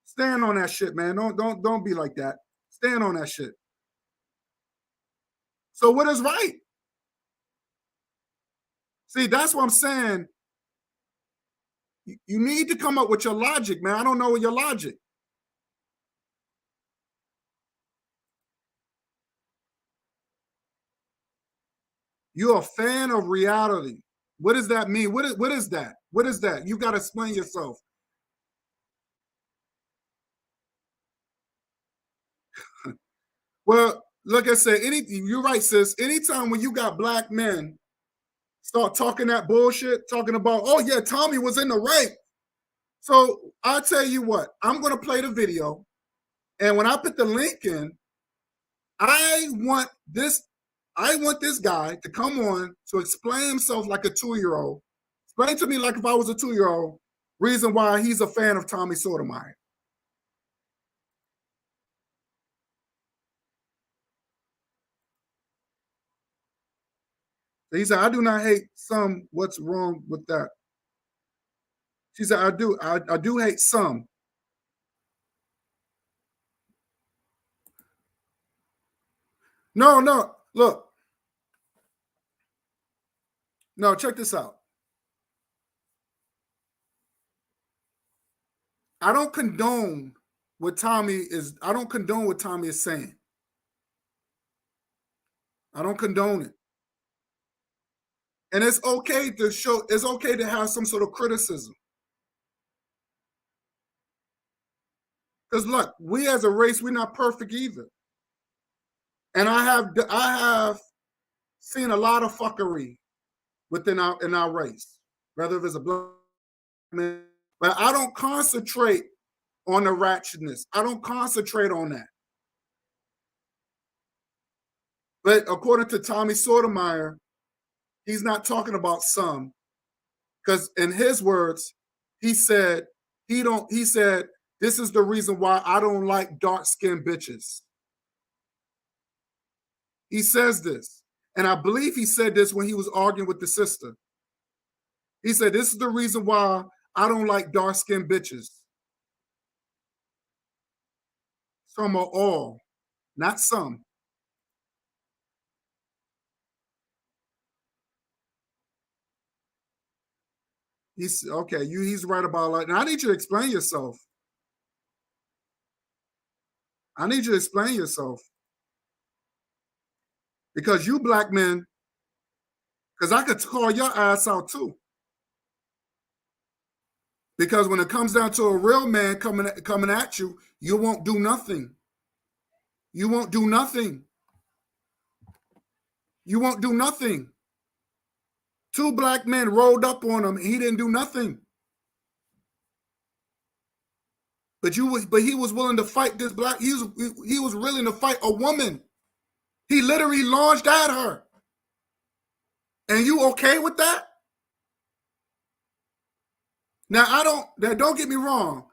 Stand on that shit, man. Don't be like that. Stand on that shit. So what is right? See, that's what I'm saying. You need to come up with your logic, man. I don't know your logic. You're a fan of reality. What does that mean? What is that? What is that? You got to explain yourself. Well, like I said, you're right, sis. Anytime when you got black men start talking that bullshit, talking about, oh yeah, Tommy was in the right. So I'll tell you what, I'm going to play the video. And when I put the link in, I want this guy to come on to explain himself like a 2-year-old. Explain to me like if I was a 2-year-old, reason why he's a fan of Tommy Sotomayor. So he said, I do not hate some. What's wrong with that? She said, I do hate some. No, look. No, check this out. I don't condone what Tommy is saying. I don't condone it. And it's okay to have some sort of criticism. Because look, we as a race, we're not perfect either. And I have seen a lot of fuckery in our race, whether it's a black man. But I don't concentrate on the ratchetness. I don't concentrate on that. But according to Tommy Sotomayor, he's not talking about some, because in his words, he said this is the reason why I don't like dark-skinned bitches. He says this, and I believe he said this when he was arguing with the sister. He said, this is the reason why I don't like dark-skinned bitches. Some are all, not some. He's okay. He's right about that. Now I need you to explain yourself. I need you to explain yourself. Because you black men, because I could call your ass out too. Because when it comes down to a real man coming at you, you won't do nothing. You won't do nothing. You won't do nothing. 2 black men rolled up on him, and he didn't do nothing. But he was willing to fight this black. He was willing to fight a woman. He literally launched at her. And you okay with that? Now don't get me wrong.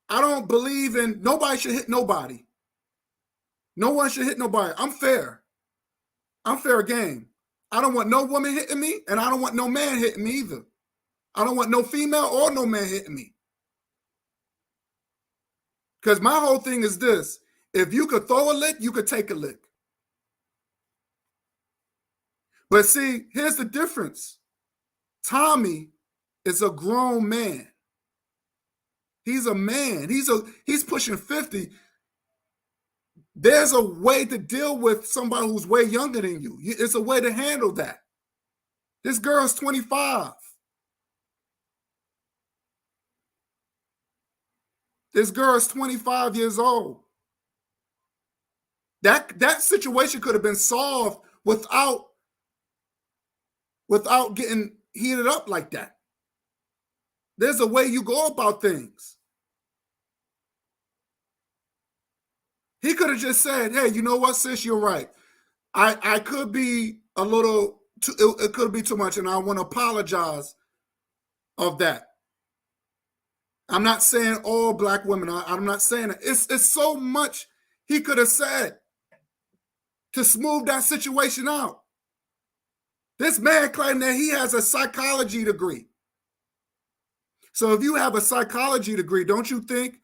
I don't believe in nobody should hit nobody. No one should hit nobody. I'm fair. I'm fair game. I don't want no woman hitting me, and I don't want no man hitting me either. I don't want no female or no man hitting me. Because my whole thing is this. If you could throw a lick, you could take a lick. But see, here's the difference. Tommy is a grown man. He's a man. He's pushing 50. There's a way to deal with somebody who's way younger than you. It's a way to handle that. This girl's 25. This girl's 25 years old. That situation could have been solved without getting heated up like that. There's a way you go about things. He could have just said, hey, you know what, sis, you're right. I could be a little, it could be too much, and I want to apologize of that. I'm not saying all black women, I'm not saying it. It's so much he could have said to smooth that situation out. This man claimed that he has a psychology degree. So if you have a psychology degree, don't you think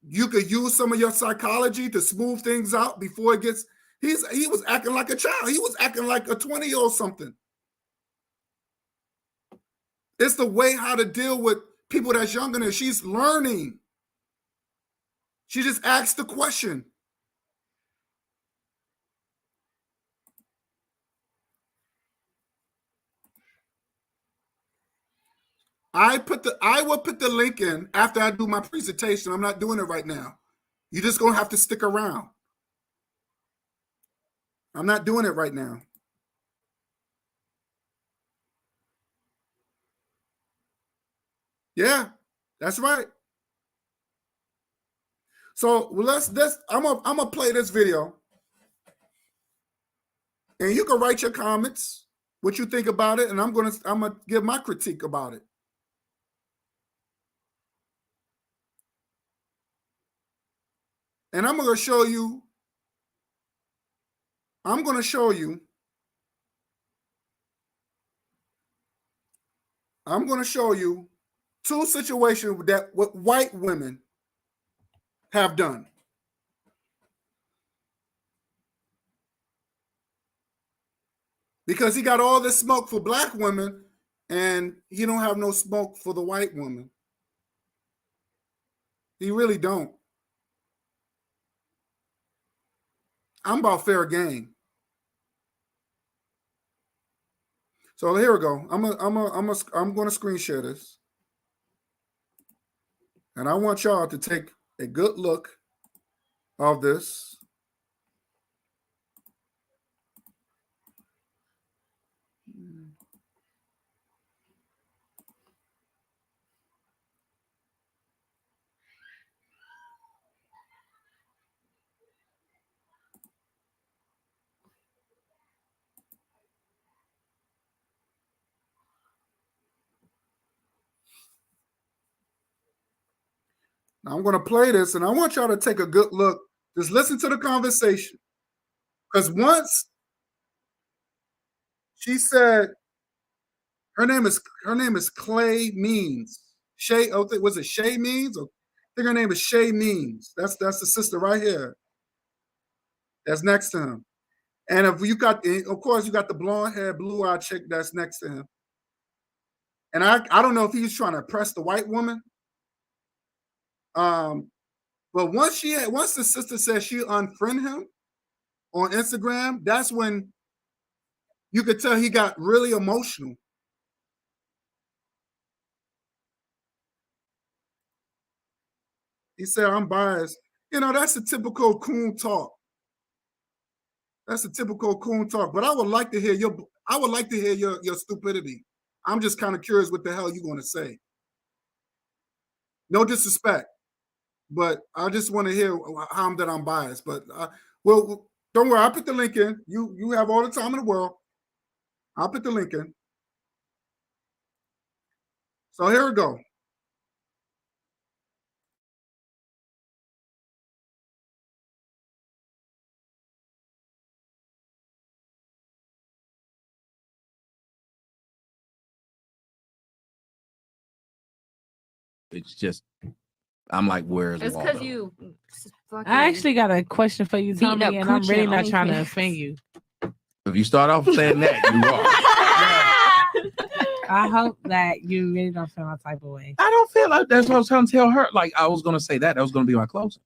you could use some of your psychology to smooth things out before it gets, he was acting like a child. He was acting like a 20-year-old something. It's the way how to deal with people that's younger than her. She's learning. She just asked the question. I will put the link in after I do my presentation. I'm not doing it right now. You're just gonna have to stick around. I'm not doing it right now. Yeah, that's right. So I'm gonna play this video, and you can write your comments, what you think about it, and I'm gonna give my critique about it. And I'm gonna show you two situations that what white women have done. Because he got all this smoke for black women and he don't have no smoke for the white woman. He really don't. I'm about fair game. So here we go. I'm gonna screen share this. And I want y'all to take a good look of this. Now I'm going to play this, and I want y'all to take a good look. Just listen to the conversation. Because once she said, her name is Clay Means. Shay, was it Shay Means? I think her name is Shay Means. That's the sister right here. That's next to him. And if you got, of course, you got the blonde hair, blue-eyed chick that's next to him. And I don't know if he's trying to impress the white woman. But once the sister said she unfriended him on Instagram, that's when you could tell he got really emotional. He said, I'm biased. You know, that's a typical coon talk. That's a typical coon talk. But I would like to hear your stupidity. I'm just kind of curious what the hell you're going to say. No disrespect, but I just want to hear how that I'm biased. But well, don't worry. I'll put the link in. You have all the time in the world. I'll put the link in. So here we go. It's just, I'm like, where's It's Waldo? because you. I actually got a question for you, Beating Tommy, up and I'm really coochie not on trying to OnlyFans. offend you. If you start off saying that, you are. I hope that you really don't feel my type of way. I don't feel like that's what I was trying to tell her. Like, I was going to say that. That was going to be my closing.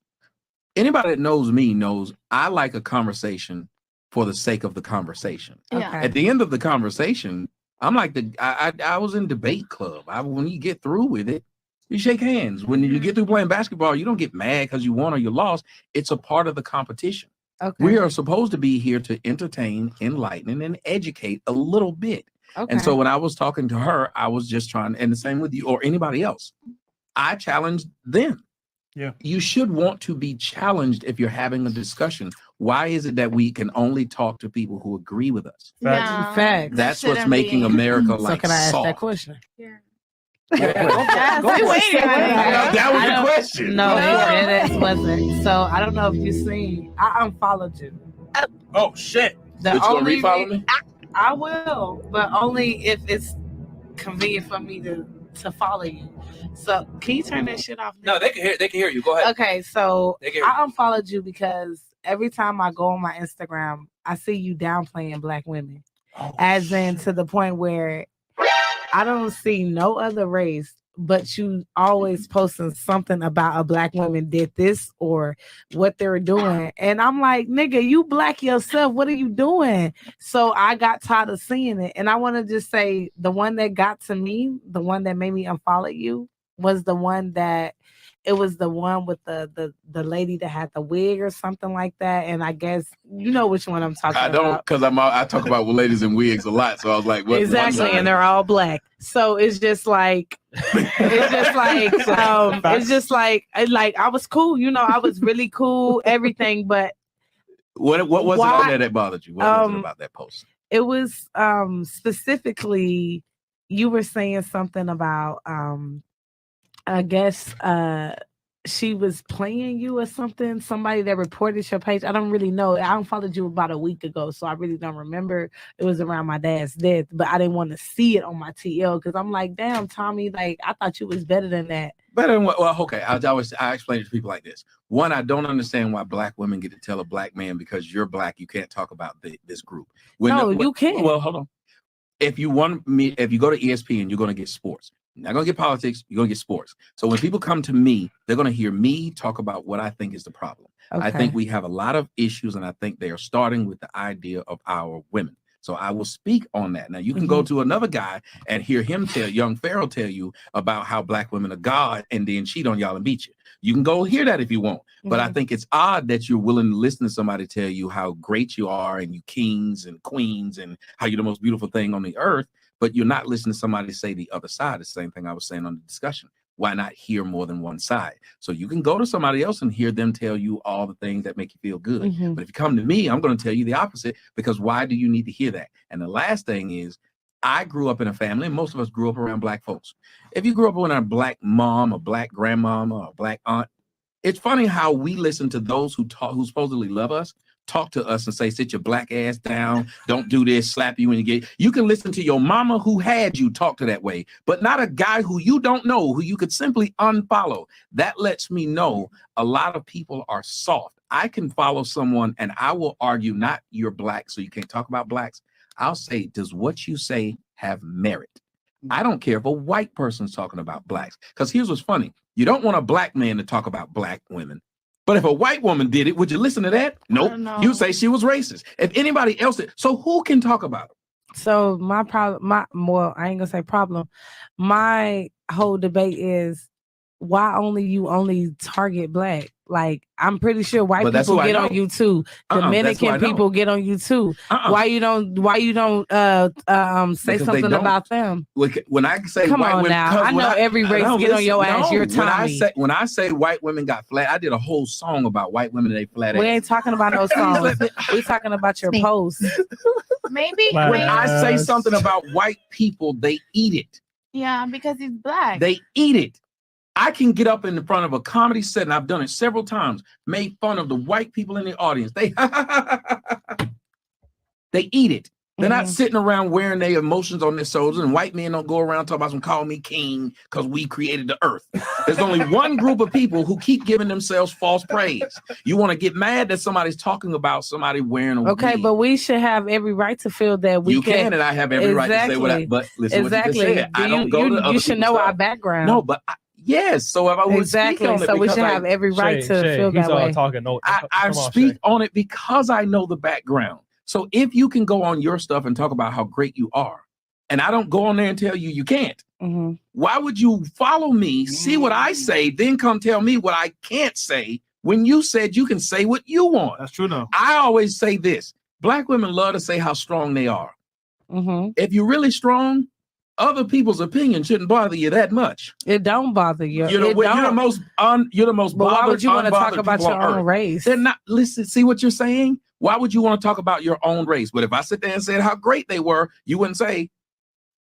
Anybody that knows me knows I like a conversation for the sake of the conversation. Yeah. Okay. At the end of the conversation, I'm like I was in debate club. When you get through with it, you shake hands. When you get through playing basketball, you don't get mad because you won or you lost. It's a part of the competition. Okay. We are supposed to be here to entertain, enlighten, and educate a little bit. Okay. And so when I was talking to her, I was just trying, and the same with you or anybody else. I challenged them. Yeah. You should want to be challenged if you're having a discussion. Why is it that we can only talk to people who agree with us? Yeah. Facts. That's what's making America So like can I ask soft. that question? Yeah. That was your question. No, Go for it. it wasn't. So I don't know if you seen. I unfollowed you. Oh shit! The But you gonna only refollow me? I will, but only if it's convenient for me to follow you. So can you turn that shit off? No, they can hear. They can hear you. Go ahead. Okay, so They can hear you. I unfollowed you because every time I go on my Instagram, I see you downplaying black women, as in to the point where I don't see no other race, but you always posting something about a black woman did this or what they're doing. And I'm like, nigga, you black yourself. What are you doing? So I got tired of seeing it. And I want to just say the one that got to me, the one that made me unfollow you was the one that it was the one with the lady that had the wig or something like that. And I guess you know which one I'm talking I don't, about. because I talk about ladies in wigs a lot. So I was like, what? Exactly, and they're all black. So it's just like I was cool, you know, I was really cool, everything, but What was it on there that bothered you? What was it about that post? it was specifically you were saying something about I guess she was playing you or something. Somebody that reported your page. I don't really know. I unfollowed you about a week ago, so I really don't remember. It was around my dad's death, but I didn't want to see it on my TL because I'm like, damn, Tommy, like I thought you was better than that. Better than what? Well, okay. I explain it to people like this. One, I don't understand why black women get to tell a black man because you're black, you can't talk about this group. You can't. Well, hold on. If you go to ESPN, you're going to get sports. You're not going to get politics. You're going to get sports. So when people come to me, they're going to hear me talk about what I think is the problem. Okay. I think we have a lot of issues, and I think they are starting with the idea of our women. So I will speak on that. Now, you can go to another guy and hear him young Pharaoh tell you about how black women are God and then cheat on y'all and beat you. You can go hear that if you want. But I think it's odd that you're willing to listen to somebody tell you how great you are and you kings and queens and how you're the most beautiful thing on the earth. But you're not listening to somebody say the other side. The same thing I was saying on the discussion. Why not hear more than one side? So you can go to somebody else and hear them tell you all the things that make you feel good. But if you come to me, I'm going to tell you the opposite, because why do you need to hear that? And the last thing is, I grew up in a family, and most of us grew up around black folks. If you grew up with a black mom, a black grandmama, or a black aunt, it's funny how we listen to those who supposedly love us, talk to us and say, sit your black ass down, don't do this, slap you when you get. You can listen to your mama who had you talk to that way, but not a guy who you don't know, who you could simply unfollow. That lets me know a lot of people are soft. I can follow someone and I will argue, not you're black, so you can't talk about blacks. I'll say, does what you say have merit? I don't care if a white person's talking about blacks, because here's what's funny. You don't want a black man to talk about black women. But if a white woman did it, would you listen to that? Nope. You say she was racist. If anybody else did, so who can talk about it? So my problem, I ain't gonna say problem. My whole debate is why you only target black. Like, I'm pretty sure white people get on you too. Dominican people get on you too. Why you don't say something about them? When I say come white on women, now, I know every race get on your ass. You're Tommy. When I say white women got flat, I did a whole song about white women and they flat ass. We ain't talking about no songs. We talking about your post. Maybe when I say something about white people, they eat it. Yeah, because he's black. They eat it. I can get up in front of a comedy set, and I've done it several times, made fun of the white people in the audience. They eat it. They're not sitting around wearing their emotions on their shoulders, and white men don't go around talking about some call me king because we created the earth. There's only one group of people who keep giving themselves false praise. You want to get mad that somebody's talking about somebody wearing a wig. But we should have every right to feel that we can, and I have every right to say what I, but listen what you just said. I don't go to other you should know stuff. our background. No, but yes. So if I would speak on it, so we should have every right to feel that way. I speak on it because I know the background. So if you can go on your stuff and talk about how great you are, and I don't go on there and tell you can't, why would you follow me, see what I say, then come tell me what I can't say when you said you can say what you want? That's true, though. I always say this. Black women love to say how strong they are. If you're really strong, other people's opinion shouldn't bother you that much. It don't bother you. You're the most bothered. But why would you want to talk about your own race? They're not. Listen, see what you're saying? Why would you want to talk about your own race? But if I sit there and said how great they were, you wouldn't say,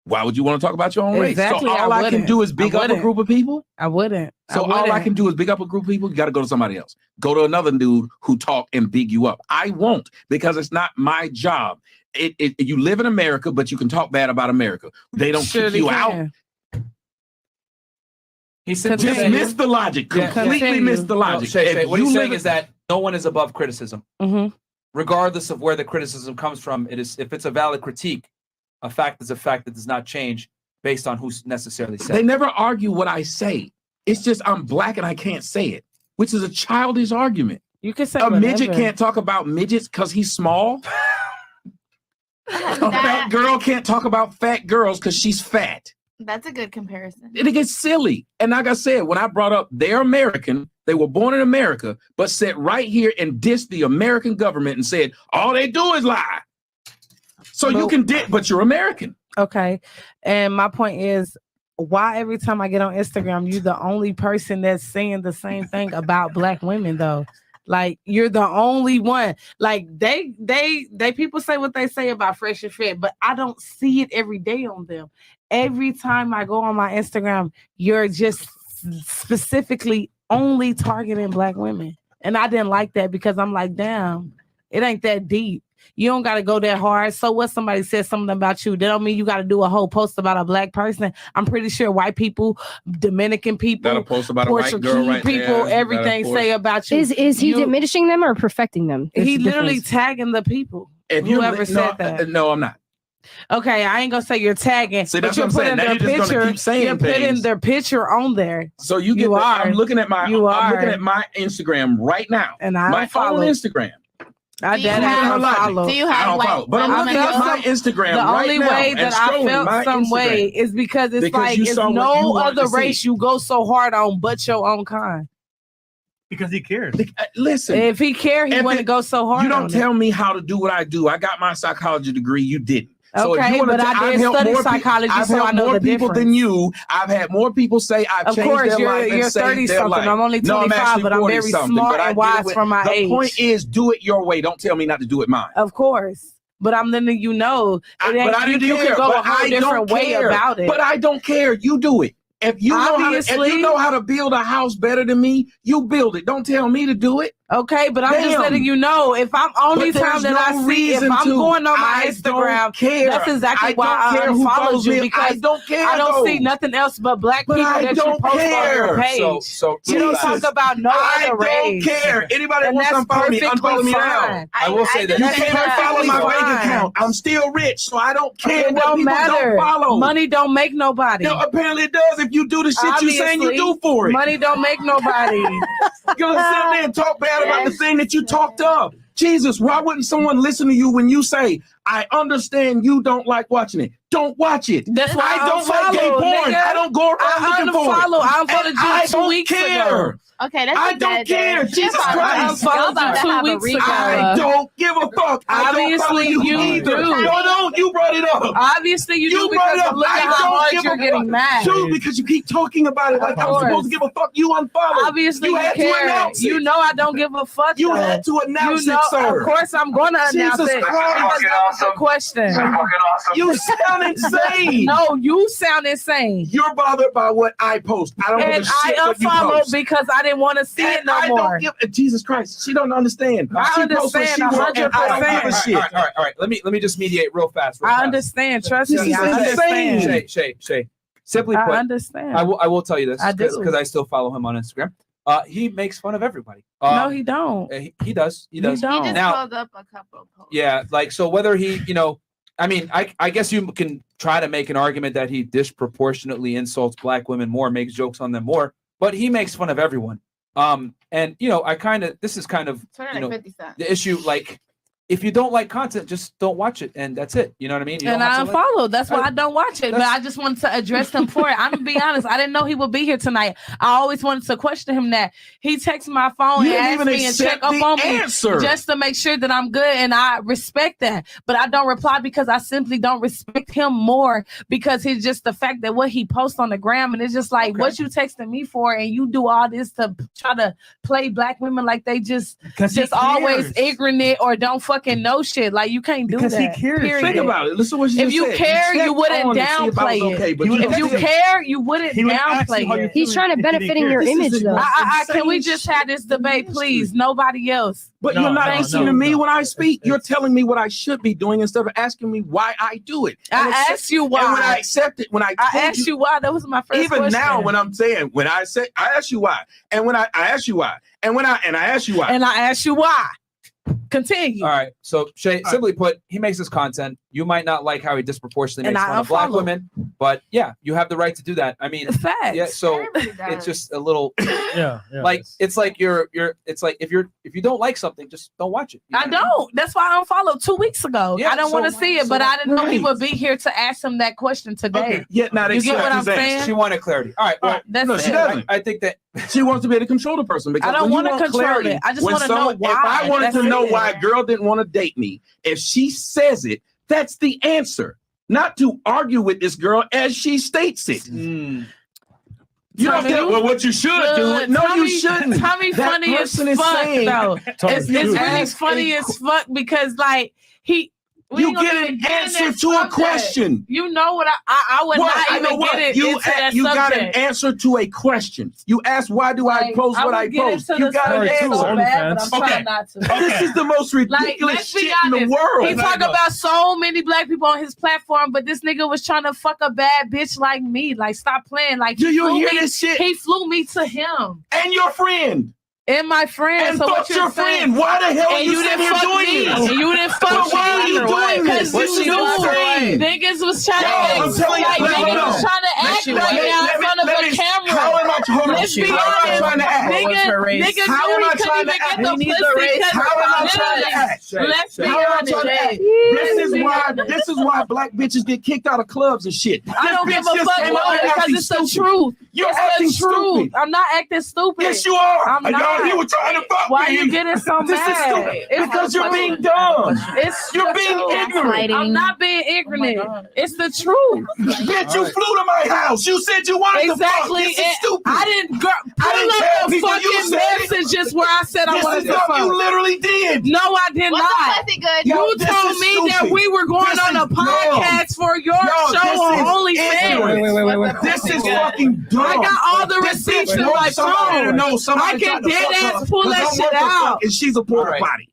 why would you want to talk about your own race? So all I can do is big up a group of people? I wouldn't. So all I can do is big up a group of people? You got to go to somebody else. Go to another dude who talk and big you up. I won't, because it's not my job. You live in America, but you can talk bad about America. They don't kick you out. He said, just missed the logic. Completely missed the logic. Shay, what he's saying is that no one is above criticism. Regardless of where the criticism comes from, if it's a valid critique, a fact is a fact that does not change based on who's necessarily said. They never argue what I say. It's just I'm black and I can't say it, which is a childish argument. You can say a midget can't talk about midgets because he's small. A fat girl can't talk about fat girls because she's fat. That's a good comparison. It gets silly. And like I said, when I brought up they're American, they were born in America, but sat right here and dissed the American government and said, all they do is lie. So you can but you're American. Okay. And my point is, why every time I get on Instagram, you're the only person that's saying the same thing about black women, though? Like, you're the only one. Like, they people say what they say about Fresh and Fit, but I don't see it every day on them. Every time I go on my Instagram, you're just specifically only targeting black women. And I didn't like that, because I'm like, damn, it ain't that deep. You don't got to go that hard. So what, somebody says something about you, that don't mean you got to do a whole post about a black person. I'm pretty sure white people, Dominican people, got a post about Portuguese a white girl right people, there. everything say about you. Is he diminishing them or perfecting them? He literally tagging the people. If whoever said that. No, I'm not. Okay, I ain't gonna say you're tagging, See, but that's you're what I'm saying. putting Now their you're just gonna picture. keep saying You're putting things. their picture on there. So you get. I'm looking at my. You I'm are. looking at my Instagram right now. And I my follow own Instagram. I follow. Do you have white? But I'm looking at my Instagram The right only now way that I felt some way is because it's like it's no other race you go so hard on but your own kind. Because he cares. Listen, if he cared, he wouldn't go so hard. You don't tell me how to do what I do. I got my psychology degree. You didn't. So Okay, but I did study psychology, I've so I helped know more the people difference. than you. I've had more people say I've Of changed course, their you're- life and you're saved 30 their something. life. I'm only No, 25, actually but I'm 40 very something, smart but I and did wise it. for my the age. point is, do it your way. Don't tell me not to do it mine. Of course. But I'm letting you know, But I you didn't can care. go But a whole I different don't way care. about it. But I don't care. You do it. If you know how to build a house better than me, you build it. Don't tell me to do it. Okay, but I'm just letting you know, if I'm only But time there's that I no see, if reason I'm to. going on my I Instagram, don't care. that's exactly I why don't I care who unfollowed follows you, me. because I don't care, I don't see though. nothing else but black But people I that you don't post on your care. page. So you don't Jesus. talk about no I other race. don't care. Anybody And wants to that's unfollow me, perfectly unfollow me now. fine. I will say that You That's can't follow perfectly my bank fine. account. I'm still rich, so I don't care It what don't people matter. don't follow. Money don't make nobody. No, apparently it does if you do the shit you saying you Obviously, do for it. Money don't make nobody. You're gonna sit there and talk bad about the thing that you talked up. Jesus, why wouldn't someone listen to you when you say, I understand you don't like watching it? Don't watch it. That's why I don't like gay unfollow, porn. nigga. I don't go around I looking for it. unfollow. I unfollowed And you I 2 don't weeks care. ago. Okay, that's I don't care. Jesus Christ. I unfollowed you 2 weeks ago. I don't give a fuck. I don't follow Obviously, you you either. do. No, don't. You brought it up. Obviously, you do, brought because it up. look I at how don't hard give you're a getting fuck. mad. Dude, because you keep talking about it like I'm course. supposed to give a fuck. You unfollow. Obviously, you had to care. announce it. You know I don't give a fuck. You though. had to announce you know, it, sir. Of course, I'm going to announce Jesus it. Christ. Because that was the question. You sound insane. No, you sound insane. You're bothered by what I post. I don't give a And shit I what you unfollowed post. because I didn't want to see it no I more. don't give Jesus Christ. She don't understand. I She posts what understand she wants, and I don't give a 100%. shit. All right. Let me just mediate real fast. I understand. Trust This me. is I understand. Shay. Simply I put, understand. I will tell you this I do. because I still follow him on Instagram. He makes fun of everybody. No, he don't. He does. He does. He don't. He just Now, pulled up a couple of posts. yeah, like so whether he, I mean, I guess you can try to make an argument that he disproportionately insults black women more, makes jokes on them more, but he makes fun of everyone. And this is kind of the issue. Like, if you don't like content, just don't watch it, and that's it. You know what I mean? You And don't I have to unfollowed. That's why I don't watch it. But I just wanted to address him for it. I'm gonna be honest. I didn't know he would be here tonight. I always wanted to question him that. He texted my phone You and didn't asked even me and accept check up the on answer. me just to make sure that I'm good. And I respect that. But I don't reply because I simply don't respect him more because it's just the fact that what he posts on the gram, and it's just like what you texting me for, and you do all this to try to play black women like they just always ignorant or don't fucking know shit. Like, you can't do Because that. he cares. Period. Think about it. Listen to what she If just you said. care, you checked wouldn't on to see if I was downplay okay, it. but If you care, you wouldn't downplay it. He's trying to benefit in your image, though. Can we just have this debate, please? Nobody else. But you're not listening to me when I speak. You're telling me what I should be doing instead of asking me why I do it. I asked you why. And when I accept it, when I asked you why, that was my first even question. now, when I'm saying, when I say, I ask you why, and when I ask you why, and when I ask you why, and I ask you why. Continue. All right. So Shay, simply put, he makes his content. You might not like how he disproportionately And makes I fun of black unfollow. women, but yeah, you have the right to do that. I mean, facts. yeah. So Everybody does. it's just a little, Yeah. like it's like it's like if you don't like something, just don't watch it. You know I what mean? don't. That's why I unfollowed 2 weeks ago. Yeah, I don't want to so- see it, so but that- I didn't know he right. would be here to ask him that question today. okay, yet not You get accept what I'm his answer. saying? She wanted clarity. All right. Well, That's No, it. she doesn't. I think that She wants to be able to control the person. Because I don't when you wanna want control clarity, it. I just when wanna know someone- why. If I wanted That's to know it. why a girl didn't want to date me, if she says it, that's the answer. Not to argue with this girl as she states it. You don't Tommy, get well. What you should do? No, Tommy, you shouldn't. Tommy That funny as person is fuck, saying- though. Tommy, It's you really ask funny a as fuck because, like, we You ain't gonna get even an get in answer that to a subject. question. You know what? I would What? not I know even what? get it You into that you got an subject. answer to a question. You asked why do I Like, post what would I get post? into You the got an subject answer. so bad, but I'm Okay. trying not to. This is the most Like, ridiculous let's be shit in honest. the world. He talk about so many black people on his platform, but this nigga was trying to fuck a bad bitch like me. Like, stop playing. Like, Do he you flew hear me- this shit? He flew me to him And your friend. and my friend. And so fuck what you're your saying? friend. Why the hell are And you you sitting didn't here fuck doing me. this? And you didn't fuck But why are me. you doing this? Because This is you your friend. niggas was trying Yo, to I'm act telling you, like hold niggas on. was trying to act Let right me- now in let me- front of let a me- camera. How am I hold on. Let's be How am I honest. trying to act? Nigga How am I knew he trying to couldn't even act? get the pussy. How am I trying to act? Let's be How am I honest. trying to act? This is why black bitches get kicked out of clubs and shit. I don't This give bitch a just fuck came out what, here because acting it's the stupid. truth. You're It's acting the truth. stupid. I'm not acting stupid. Yes, you are. I'm not. You were trying to fuck Why me. you getting so This is mad? stupid. It's Because the you're being truth. dumb. You're the being truth. ignorant. I'm not being ignorant. It's the truth. Bitch, you flew to my house. You said you wanted Exactly. to fuck. This is stupid. I didn't pull I didn't tell up the people you fucking said it. messages where I said I This wanted is to not- fuck. You literally did. No, I did What's not. the pussy good? Yo, You this told is me that stupid. we were going This on a is podcast for your No, show this on is OnlyFans. ignorant. This is fucking dumb. I got all the This receipts bitch in knows my somebody to phone. know somebody I can tried to dead fuck ass her pull 'cause that I'm shit worth the out. fuck And she's a porta potty.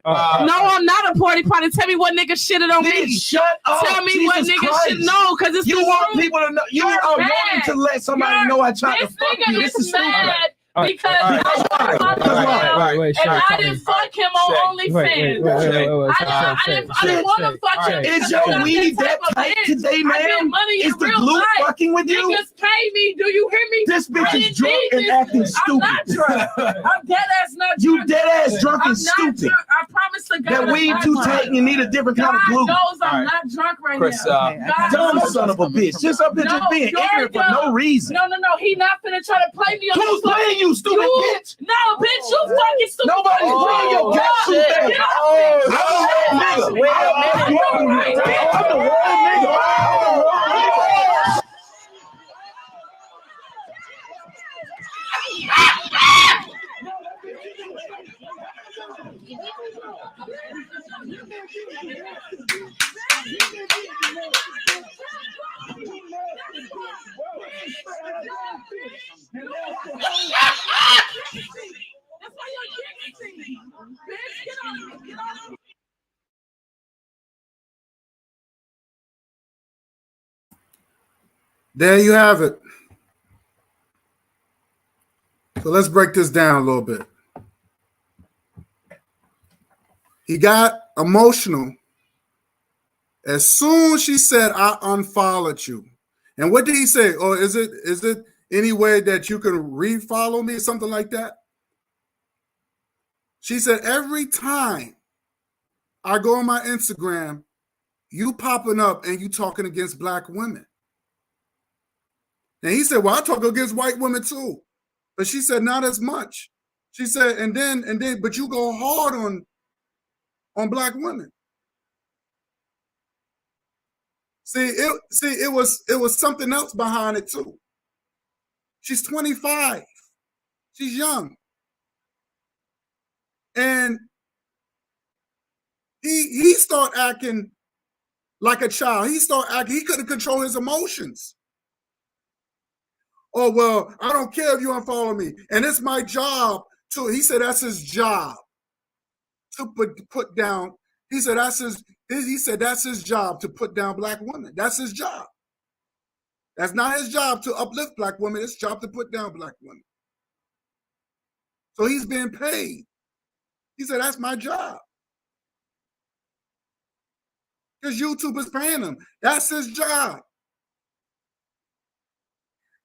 No, I'm not a porty potty. Tell me what nigga shitted on me. Bitch, shut up. Tell me what Jesus nigga Christ. should know, because it's You the want truth. people to know. You You're are mad. wanting to let somebody know I tried to This fuck nigga you. This is is mad stupid. because I fucked him and I didn't fuck him on OnlyFans. I didn't want to fuck him. Is your weed that tight today, man? Is the glue fucking with you? Niggas pay me. Do you hear me? This bitch I is didn't drunk need and this. acting I'm stupid. not drunk. I'm dead ass not drunk. You dead ass drunk and I'm not stupid. drunk. I promise to God. That I'm weed not too drunk. tight and you need a different kind of glue. God knows I'm not drunk right Chris, now. God Dumb knows. son of a bitch. Just up there just being you're ignorant for dumb. no reason. No. He not finna try to play me on Who's this playing you, stupid bitch? No, bitch, you fucking stupid. Nobody's playing your Yeah, cat shit. shit. Get off Oh, me. I'm the real nigga. Wait a minute. I'm the real nigga. I'm the real nigga. There you have it. So let's break this down a little bit. He got emotional as soon as she said, I unfollowed you. And what did he say? Oh, is it any way that you can refollow me? Something like that? She said, every time I go on my Instagram, you popping up and you talking against black women. And he said, well, I talk against white women too. But she said, not as much. She said, and then, but you go hard on black women. It was something else behind it too. She's 25. She's young. And he started acting like a child. He couldn't control his emotions. Oh, well, I don't care if you unfollow me. And it's my job to, he said that's his job to put down. He said that's his job to put down black women. That's his job. That's not his job to uplift black women. It's his job to put down black women. So he's being paid. He said, that's my job. Because YouTube is paying him. That's his job.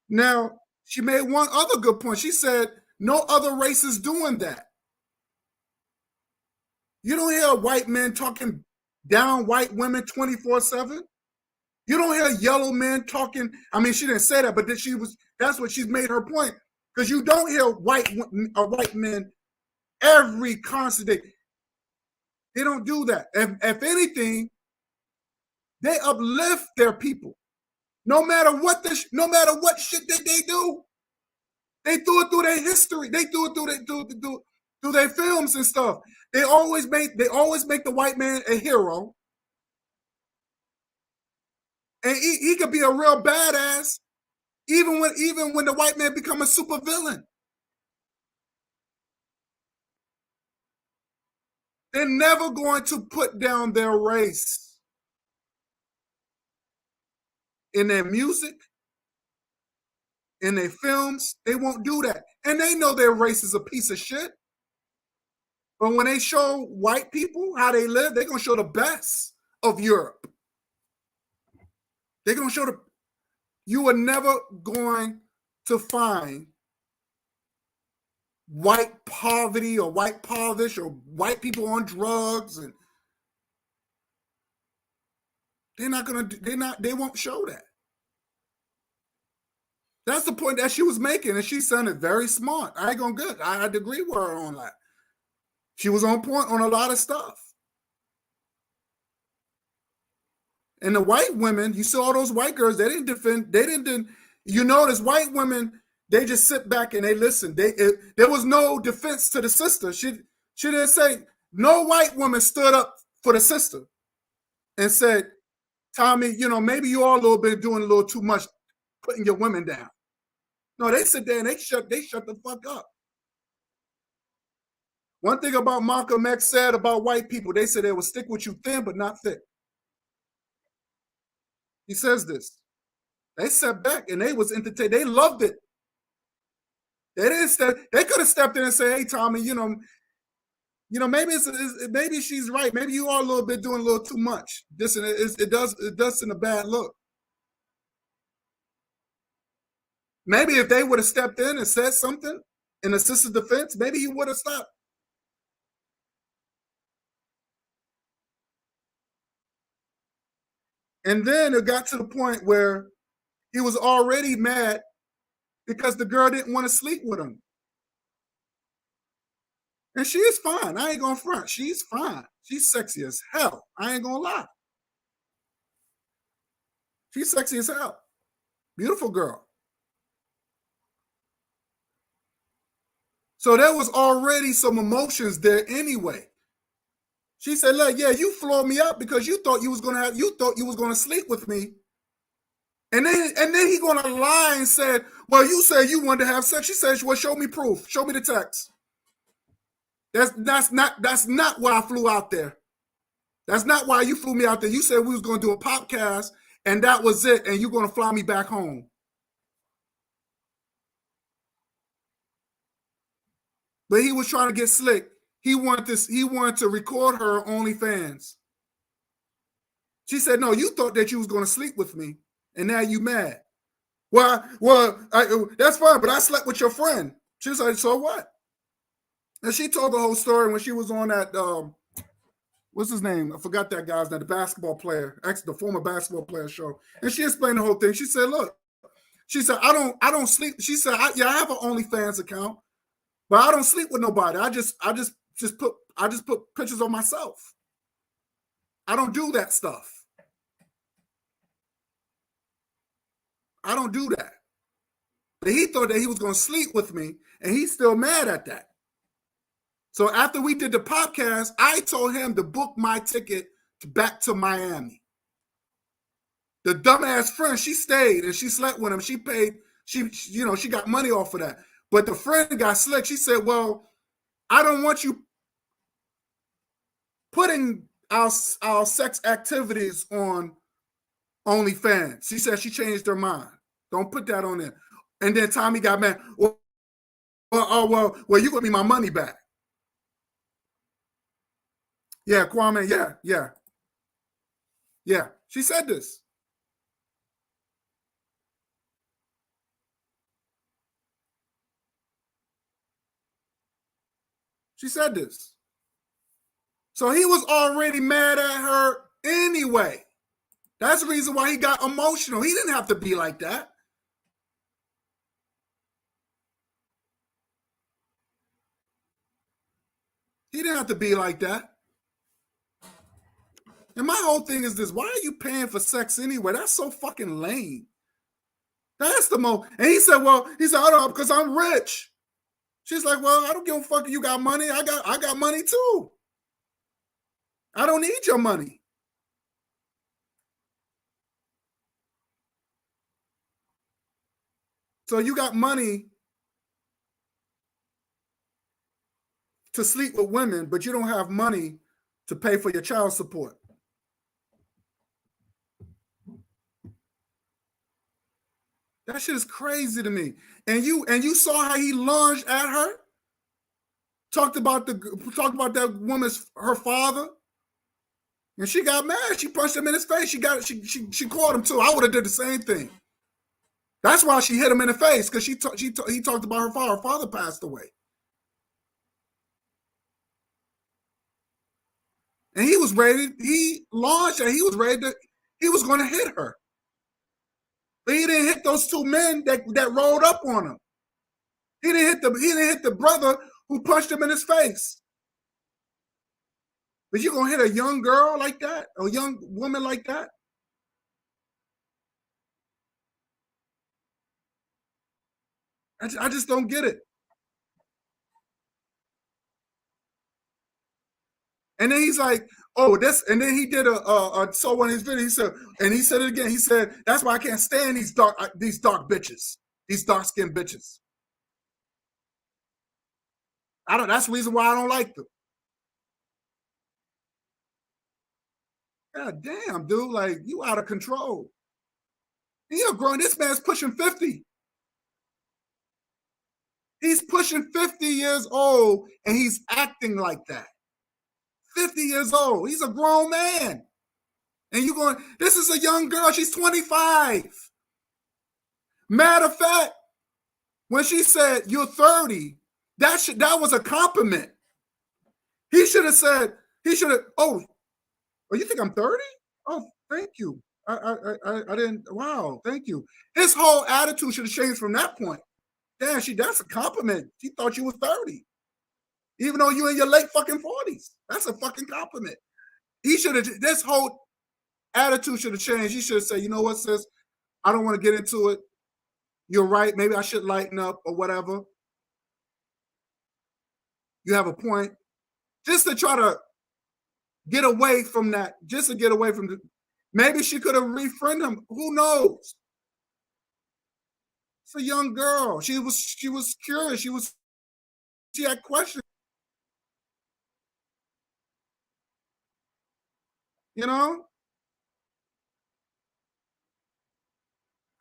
Now, she made one other good point. She said, no other race is doing that. You don't hear white men talking down white women 24/7. You don't hear yellow men talking. I mean, she didn't say that, but that's what she's made her point. Because you don't hear white men every constant day. They don't do that. If anything, they uplift their people. No matter what shit that they do. They do it through their history. They do it through their films and stuff. They always make the white man a hero. And he could be a real badass even when the white man become a super villain. They're never going to put down their race in their music, in their films. They won't do that. And they know their race is a piece of shit. But when they show white people how they live, they're going to show the best of Europe. They're going to show you are never going to find white poverty or white impoverished or white people on drugs, and they won't show that. That's the point that she was making, and she sounded very smart. I ain't gonna good. I agree with her on that. She was on point on a lot of stuff. And the white women, you saw all those white girls, they didn't defend, you notice white women, they just sit back and they listen. There was no defense to the sister. She didn't say, no white woman stood up for the sister and said, Tommy, maybe you are doing a little too much putting your women down. No, they sit there and they shut the fuck up. One thing about Malcolm X said about white people, they said they will stick with you thin but not thick. He says this. They sat back and they was entertained. They loved it. They didn't step. They could have stepped in and said, "Hey, Tommy, maybe she's right. Maybe you are doing a little too much. This and it does in a bad look." Maybe if they would have stepped in and said something in assisted defense, maybe he would have stopped. And then it got to the point where he was already mad because the girl didn't want to sleep with him. And she is fine. I ain't gonna front. She's fine. She's sexy as hell. I ain't gonna lie. She's sexy as hell. Beautiful girl. So there was already some emotions there anyway. She said, look, yeah, you floored me up because you thought you was gonna sleep with me. And then he gonna lie and said, well, you said you wanted to have sex. She said, well, show me proof. Show me the text. That's not why I flew out there. That's not why you flew me out there. You said we was going to do a podcast, and that was it, and you're going to fly me back home. But he was trying to get slick. He wanted to record her OnlyFans. She said, no, you thought that you was going to sleep with me, and now you mad. Well, that's fine, but I slept with your friend. She was like, so what? And she told the whole story when she was on that, what's his name? I forgot that guy's name, the basketball player, the former basketball player show. And she explained the whole thing. She said, look, she said, I don't sleep. She said, I have an OnlyFans account, but I don't sleep with nobody. I just put pictures of myself. I don't do that stuff. I don't do that. But he thought that he was going to sleep with me, and he's still mad at that. So after we did the podcast, I told him to book my ticket back to Miami. The dumbass friend, she stayed and she slept with him. She paid, she got money off of that. But the friend got slick. She said, well, I don't want you putting our sex activities on OnlyFans. She said she changed her mind. Don't put that on there. And then Tommy got mad. Well, you gonna be my money back. Yeah, Kwame, yeah. She said this. She said this. So he was already mad at her anyway. That's the reason why he got emotional. He didn't have to be like that. He didn't have to be like that. And my whole thing is this: why are you paying for sex anyway? That's so fucking lame. That's the most. And he said, I don't know, because I'm rich. She's like, well, I don't give a fuck if you got money. I got money too. I don't need your money. So you got money to sleep with women, but you don't have money to pay for your child support. That shit is crazy to me. And you saw how he lunged at her. Talked about that woman's her father, and she got mad. She punched him in his face. She caught him too. I would have did the same thing. That's why she hit him in the face, because he talked about her father. Her father passed away, and he was ready. He launched, and he was ready to. He was going to hit her. But he didn't hit those two men that rolled up on him. He didn't hit the brother who punched him in his face. But you're gonna hit a young girl like that, a young woman like that? I just don't get it. And then he's like, oh, this, and then he did so on his video, he said it again. He said, that's why I can't stand these dark bitches, these dark-skinned bitches. That's the reason why I don't like them. God damn, dude, like, you out of control. And you're growing, this man's pushing 50. He's pushing 50 years old and he's acting like that. 50 years old. He's a grown man. And you're going, this is a young girl. She's 25. Matter of fact, when she said, you're 30, that was a compliment. He should have said, oh, you think I'm 30? Oh, thank you. I didn't, wow, thank you. His whole attitude should have changed from that point. Damn, that's a compliment. She thought you was 30. Even though you're in your late fucking 40s. That's a fucking compliment. He should have, this whole attitude should have changed. He should have said, you know what, sis? I don't want to get into it. You're right. Maybe I should lighten up or whatever. You have a point. Just to try to get away from that. Just to get away from maybe she could have refriended him. Who knows? It's a young girl. She was curious. She had questions. You know?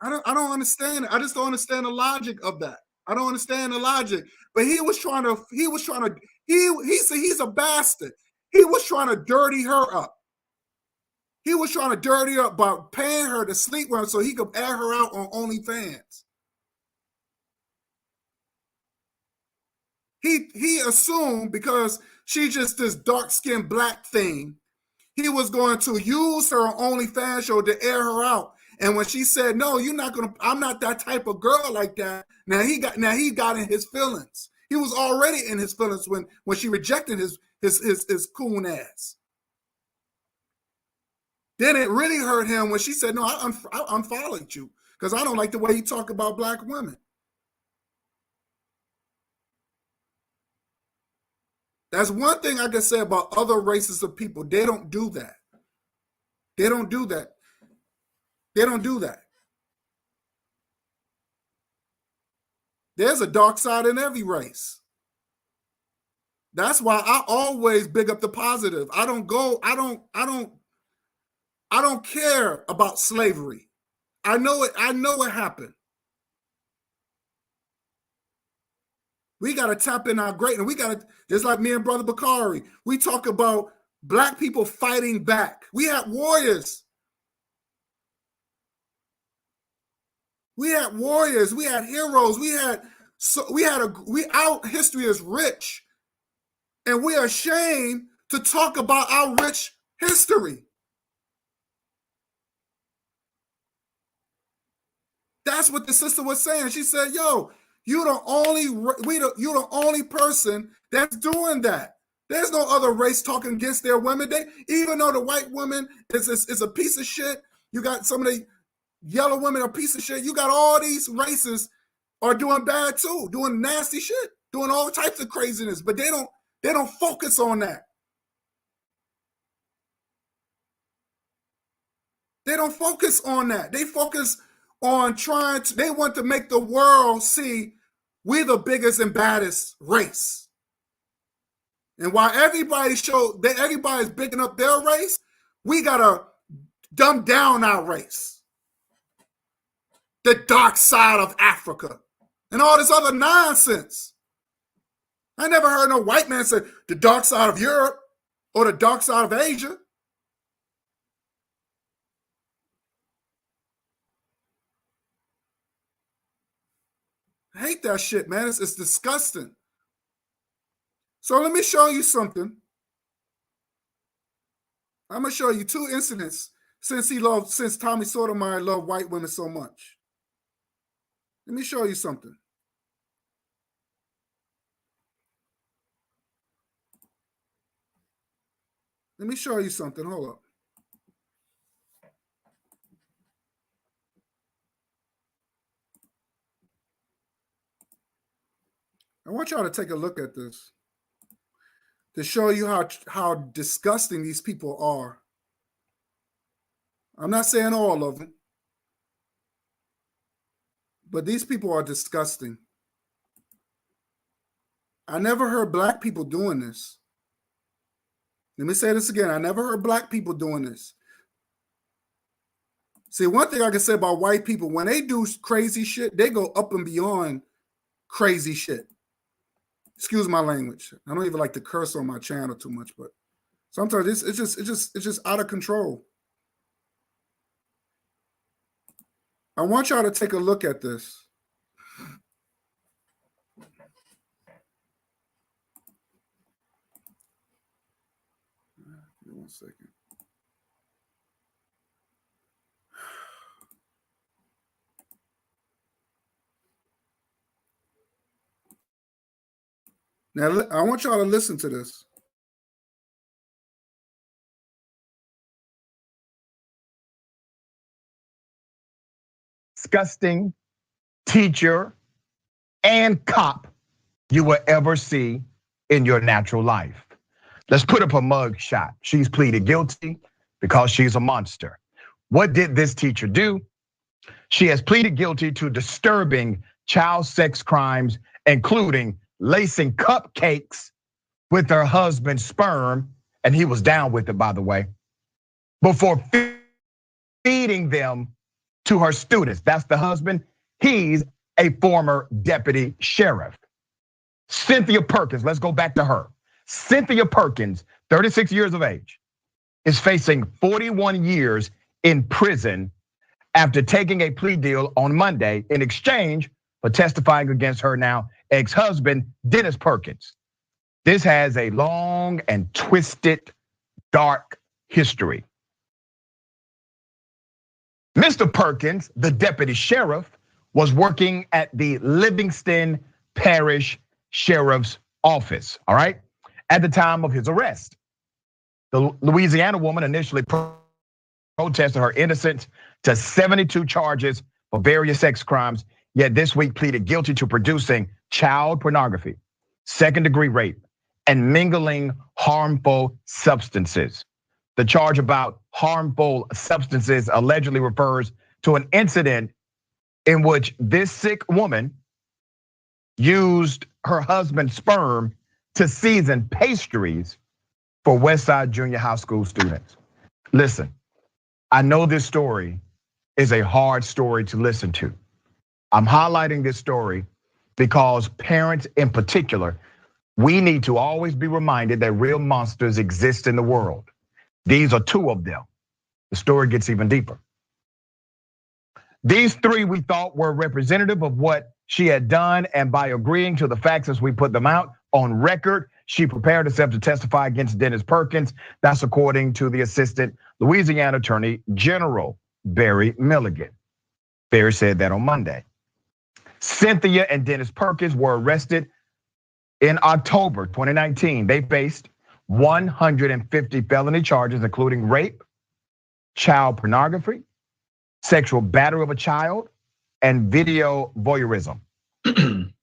I don't understand it. I just don't understand the logic of that. I don't understand the logic. But he's a bastard. He was trying to dirty her up. He was trying to dirty her up by paying her to sleep with him so he could air her out on OnlyFans. He assumed because she's just this dark-skinned black thing, he was going to use her OnlyFans show to air her out. And when she said, "No, you're not gonna," I'm not that type of girl like that. Now he got in his feelings. He was already in his feelings when she rejected his coon ass. Then it really hurt him when she said, "No, I unfollowed you because I don't like the way you talk about black women." That's one thing I can say about other races of people. They don't do that. They don't do that. They don't do that. There's a dark side in every race. That's why I always big up the positive. I don't care about slavery. I know it happened. We got to tap in our greatness. We got to, just like me and Brother Bakari, we talk about black people fighting back. We had warriors. We had warriors. We had heroes. Our history is rich, and we are ashamed to talk about our rich history. That's what the sister was saying. She said, "Yo, you're the only person that's doing that. There's no other race talking against their women. Even though the white woman is a piece of shit, you got some of the yellow women are a piece of shit. You got all these races are doing bad too, doing nasty shit, doing all types of craziness, but they don't focus on that. They don't focus on that. They focus on they want to make the world see we're the biggest and baddest race. And while everybody's bigging up their race, we gotta dumb down our race. The dark side of Africa and all this other nonsense. I never heard no white man say the dark side of Europe or the dark side of Asia. I hate that shit, man. It's disgusting. So let me show you something. I'm gonna show you two incidents since Tommy Sotomayor loved white women so much. Let me show you something. Let me show you something. Hold up. I want y'all to take a look at this to show you how disgusting these people are. I'm not saying all of them, but these people are disgusting. I never heard black people doing this. Let me say this again. I never heard black people doing this. See, one thing I can say about white people, when they do crazy shit, they go up and beyond crazy shit. Excuse my language. I don't even like to curse on my channel too much, but sometimes it's just out of control. I want y'all to take a look at this. Give me 1 second. Now, I want y'all to listen to this. Disgusting teacher and cop you will ever see in your natural life. Let's put up a mug shot. She's pleaded guilty because she's a monster. What did this teacher do? She has pleaded guilty to disturbing child sex crimes, including lacing cupcakes with her husband's sperm, and he was down with it, by the way, before feeding them to her students. That's the husband. He's a former deputy sheriff. Cynthia Perkins, let's go back to her. Cynthia Perkins, 36 years of age, is facing 41 years in prison after taking a plea deal on Monday in exchange for testifying against her now ex-husband, Dennis Perkins. This has a long and twisted, dark history. Mr. Perkins, the deputy sheriff, was working at the Livingston Parish Sheriff's Office, all right, at the time of his arrest. The Louisiana woman initially protested her innocence to 72 charges for various sex crimes, yet this week pleaded guilty to producing child pornography, second-degree rape, and mingling harmful substances. The charge about harmful substances allegedly refers to an incident in which this sick woman used her husband's sperm to season pastries for Westside Junior High School students. Listen, I know this story is a hard story to listen to. I'm highlighting this story because parents in particular, we need to always be reminded that real monsters exist in the world. These are two of them. The story gets even deeper. These three we thought were representative of what she had done, and by agreeing to the facts as we put them out on record, she prepared herself to testify against Dennis Perkins. That's according to the Assistant Louisiana Attorney General, Barry Milligan. Barry said that on Monday. Cynthia and Dennis Perkins were arrested in October 2019. They faced 150 felony charges, including rape, child pornography, sexual battery of a child, and video voyeurism.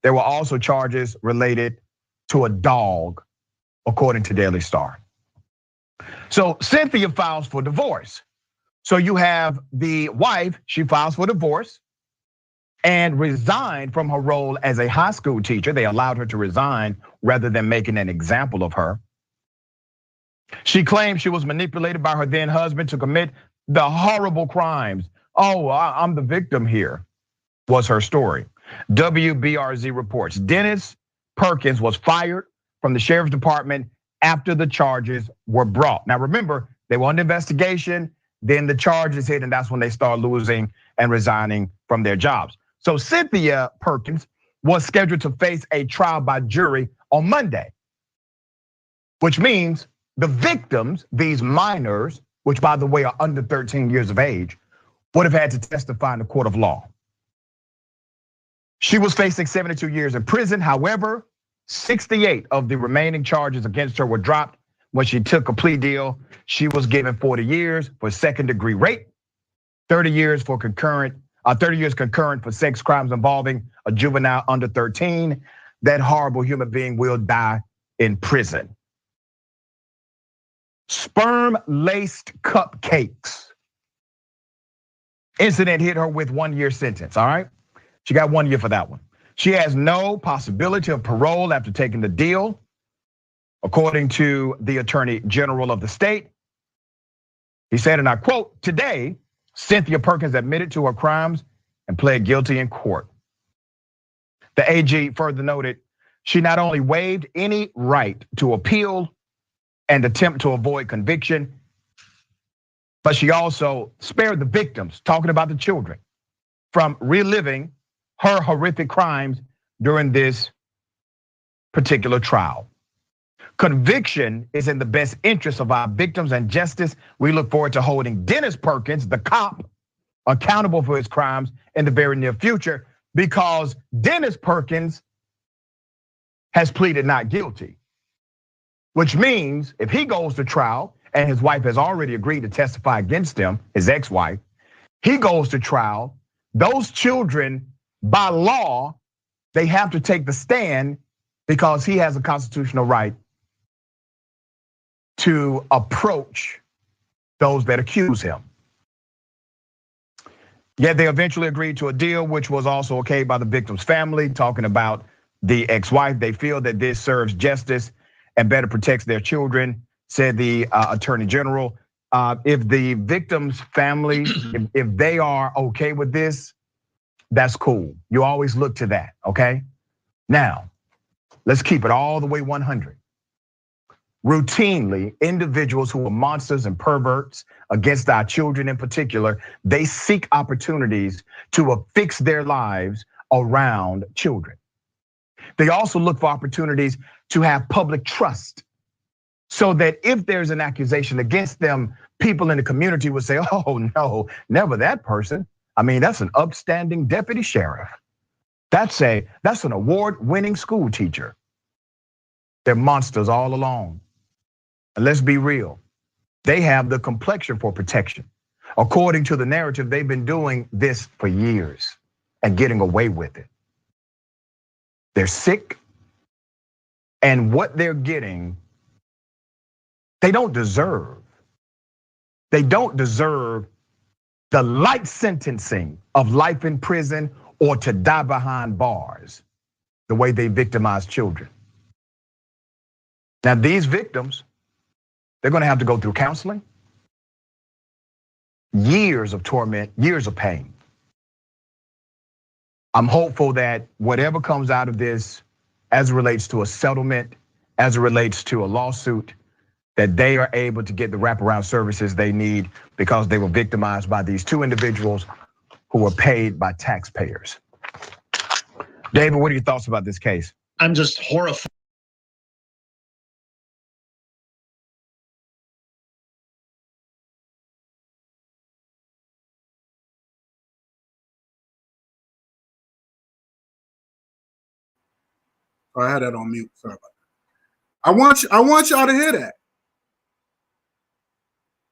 There were also charges related to a dog, according to Daily Star. So Cynthia files for divorce. So you have the wife, she files for divorce and resigned from her role as a high school teacher. They allowed her to resign rather than making an example of her. She claimed she was manipulated by her then husband to commit the horrible crimes. Oh, I'm the victim here, was her story. WBRZ reports Dennis Perkins was fired from the sheriff's department after the charges were brought. Now remember, they were under investigation, then the charges hit, and that's when they started losing and resigning from their jobs. So Cynthia Perkins was scheduled to face a trial by jury on Monday, which means the victims, these minors, which by the way are under 13 years of age, would have had to testify in the court of law. She was facing 72 years in prison. However, 68 of the remaining charges against her were dropped when she took a plea deal. She was given 40 years for second-degree rape, 30 years for concurrent, 30 years concurrent for sex crimes involving a juvenile under 13. That horrible human being will die in prison. Sperm-laced cupcakes. Incident hit her with 1 year sentence, all right? She got 1 year for that one. She has no possibility of parole after taking the deal, according to the Attorney General of the state. He said, and I quote, "Today, Cynthia Perkins admitted to her crimes and pled guilty in court." The AG further noted, she not only waived any right to appeal and attempt to avoid conviction, but she also spared the victims, talking about the children, from reliving her horrific crimes during this particular trial. Conviction is in the best interest of our victims and justice. We look forward to holding Dennis Perkins, the cop, accountable for his crimes in the very near future, because Dennis Perkins has pleaded not guilty. Which means if he goes to trial, and his wife has already agreed to testify against him, his ex-wife, he goes to trial, those children, by law, they have to take the stand because he has a constitutional right to approach those that accuse him. Yet they eventually agreed to a deal, which was also okayed by the victim's family, talking about the ex-wife. They feel that this serves justice and better protects their children, said the attorney general. If the victim's family, if they are okay with this, that's cool. You always look to that, okay? Now, let's keep it all the way 100. Routinely, individuals who are monsters and perverts against our children in particular, they seek opportunities to affix their lives around children. They also look for opportunities to have public trust so that if there's an accusation against them, people in the community would say, oh no, never that person. I mean, that's an upstanding deputy sheriff. That's an award-winning school teacher. They're monsters all along. And let's be real, they have the complexion for protection. According to the narrative, they've been doing this for years and getting away with it. They're sick, and what they're getting, they don't deserve. They don't deserve the light sentencing of life in prison or to die behind bars, the way they victimize children. Now, these victims, they're gonna have to go through counseling, years of torment, years of pain. I'm hopeful that whatever comes out of this, as it relates to a settlement, as it relates to a lawsuit, that they are able to get the wraparound services they need because they were victimized by these two individuals who were paid by taxpayers. David, what are your thoughts about this case? I'm just horrified. Oh, I had that on mute. Sorry about that. I want y'all to hear that.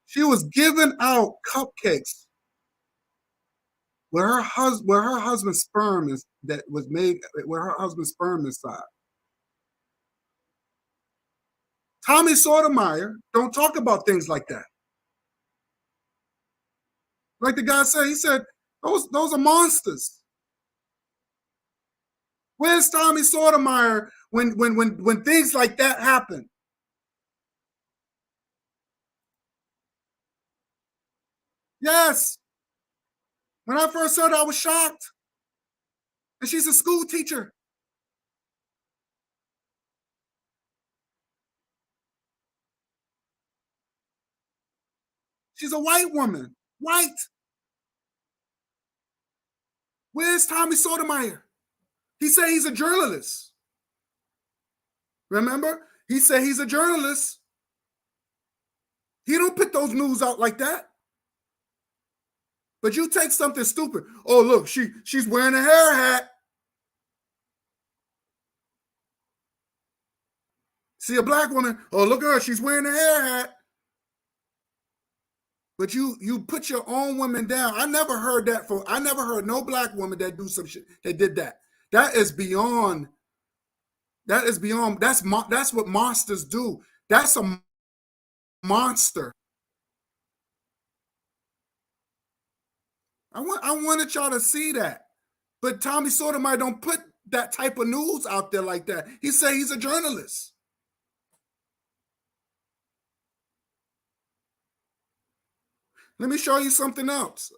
She was giving out cupcakes where her husband's sperm is that was made where her husband's sperm inside. Tommy Sotomayor don't talk about things like that. Like the guy said, he said, those are monsters. Where's Tommy Sotomayor when things like that happen? Yes. When I first heard it, I was shocked. And she's a school teacher. She's a white woman. White. Where's Tommy Sotomayor? He said he's a journalist. Remember? He said he's a journalist. He don't put those news out like that. But you take something stupid. Oh, look, she's wearing a hair hat. See a black woman. Oh, look at her. She's wearing a hair hat. But you put your own women down. I never heard no black woman that do some shit that did that. That is beyond. That's what monsters do. That's a monster. I wanted y'all to see that. But Tommy Sotomayor don't put that type of news out there like that. He said he's a journalist. Let me show you something else.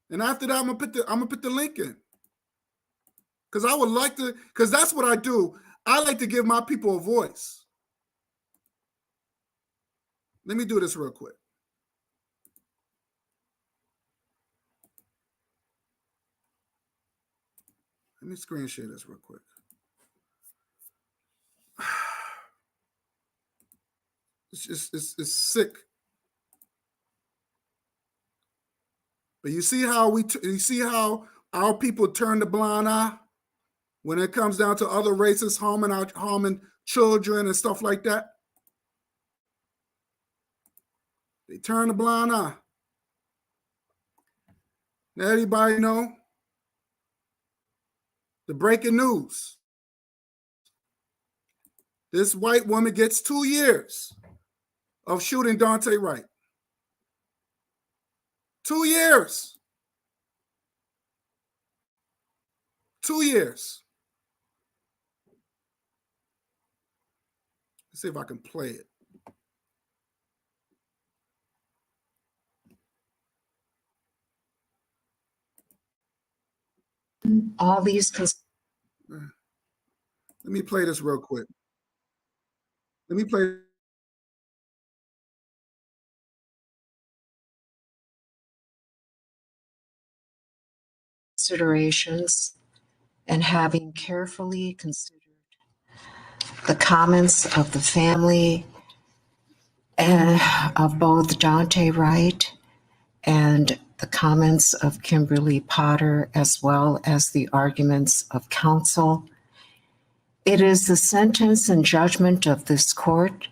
And after that, I'm gonna put the link in. Because I would like to, because that's what I do. I like to give my people a voice. Let me do this real quick. Let me screen share this real quick. It's sick. But you see how our people turn the blind eye when it comes down to other races harming children and stuff like that. They turn the blind eye. Now everybody know the breaking news. This white woman gets 2 years of shooting Dante Wright. 2 years. 2 years. Let's see if I can play it. All these Let me play this real quick. Let me play. considerations and having carefully considered the comments of the family and of both Dante Wright and the comments of Kimberly Potter, as well as the arguments of counsel, it is the sentence and judgment of this court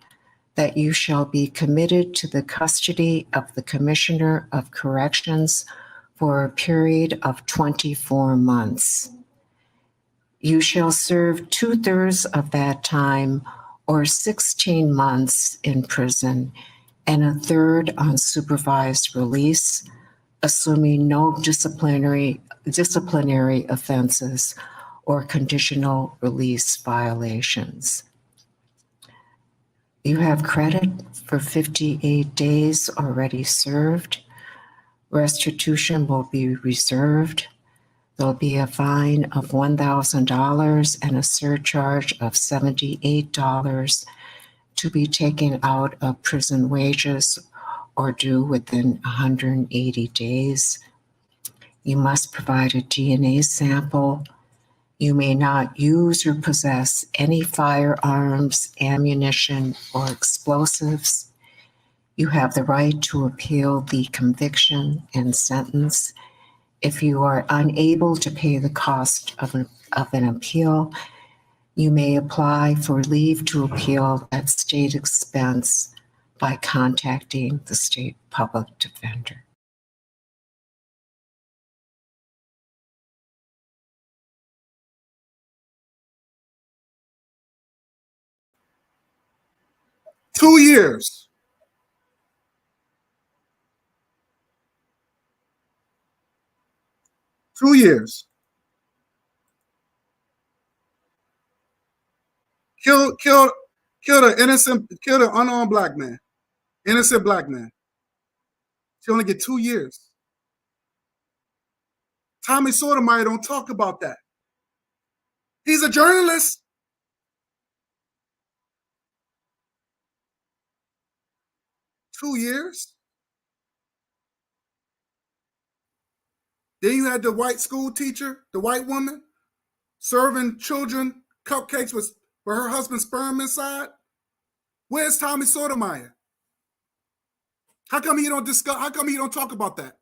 that you shall be committed to the custody of the Commissioner of Corrections for a period of 24 months. You shall serve 2/3 of that time, or 16 months in prison, and 1/3 on supervised release, assuming no disciplinary offenses or conditional release violations. You have credit for 58 days already served. Restitution will be reserved. There'll be a fine of $1,000 and a surcharge of $78 to be taken out of prison wages or due within 180 days. You must provide a DNA sample. You may not use or possess any firearms, ammunition, or explosives. You have the right to appeal the conviction and sentence. If you are unable to pay the cost of an appeal, you may apply for leave to appeal at state expense by contacting the state public defender. Two years. Two years. Killed an innocent, killed an unarmed black man. Innocent black man. She only get 2 years. Tommy Sotomayor don't talk about that. He's a journalist. Two years. Then you had the white school teacher, the white woman, serving children cupcakes with her husband's sperm inside. Where's Tommy Sotomayor? How come he don't discuss? How come he don't talk about that?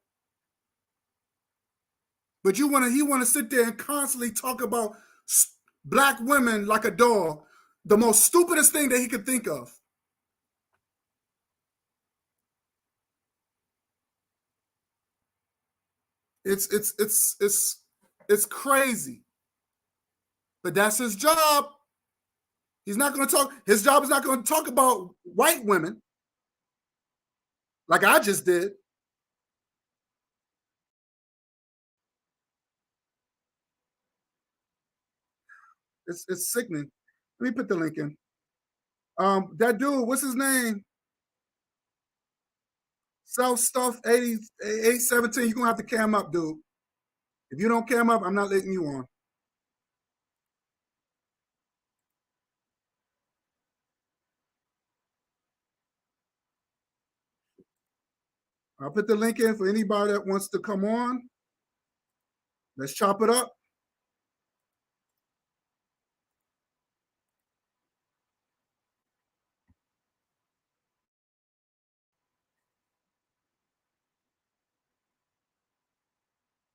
But he want to sit there and constantly talk about black women like a dog. The most stupidest thing that he could think of. It's crazy. But that's his job. He's not going to talk. His job is not going to talk about white women like I just did. It's sickening. Let me put the link in. That dude, what's his name? Self Stuff 817. You're gonna have to cam up, dude. If you don't cam up, I'm not letting you on. I'll put the link in for anybody that wants to come on. Let's chop it up.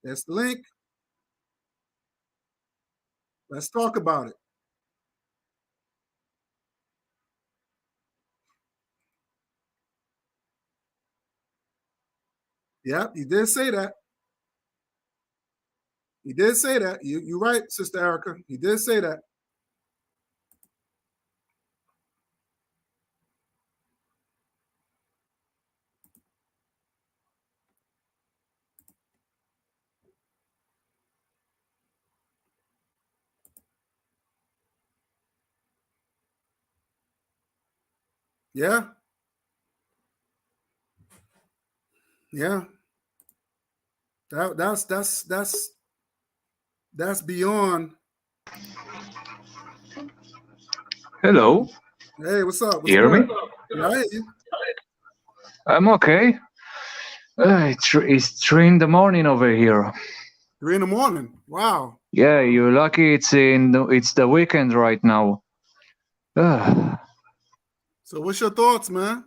That's the link. Let's talk about it. Yeah, you did say that. He did say that. You're right, Sister Erica. He did say that. Yeah. Yeah. That's beyond. Hello. Hey, what's up? What's Hear me? good? Yeah, I hear you. I'm okay. It's 3 in the morning over here. 3 in the morning. Wow. Yeah, you're lucky. It's the weekend right now. Uh, So what's your thoughts, man?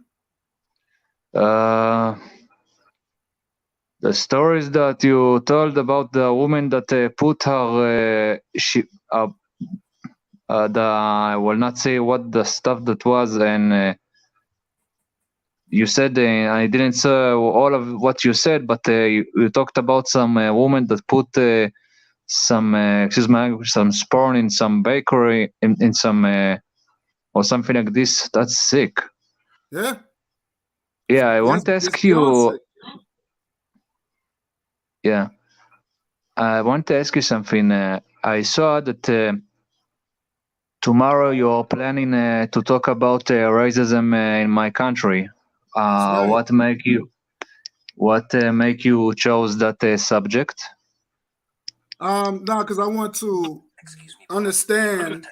the stories that you told about the woman that put her I will not say what the stuff that was, and you said I didn't say all of what you said, but you talked about some woman that put some some sperm in some bakery in some or something like this. That's sick. Yeah. Yeah, I want to It's ask beyond you. sick. Yeah, I want to ask you something. I saw that tomorrow you're planning to talk about racism in my country. Right. What make you chose that subject? No, because I want to understand.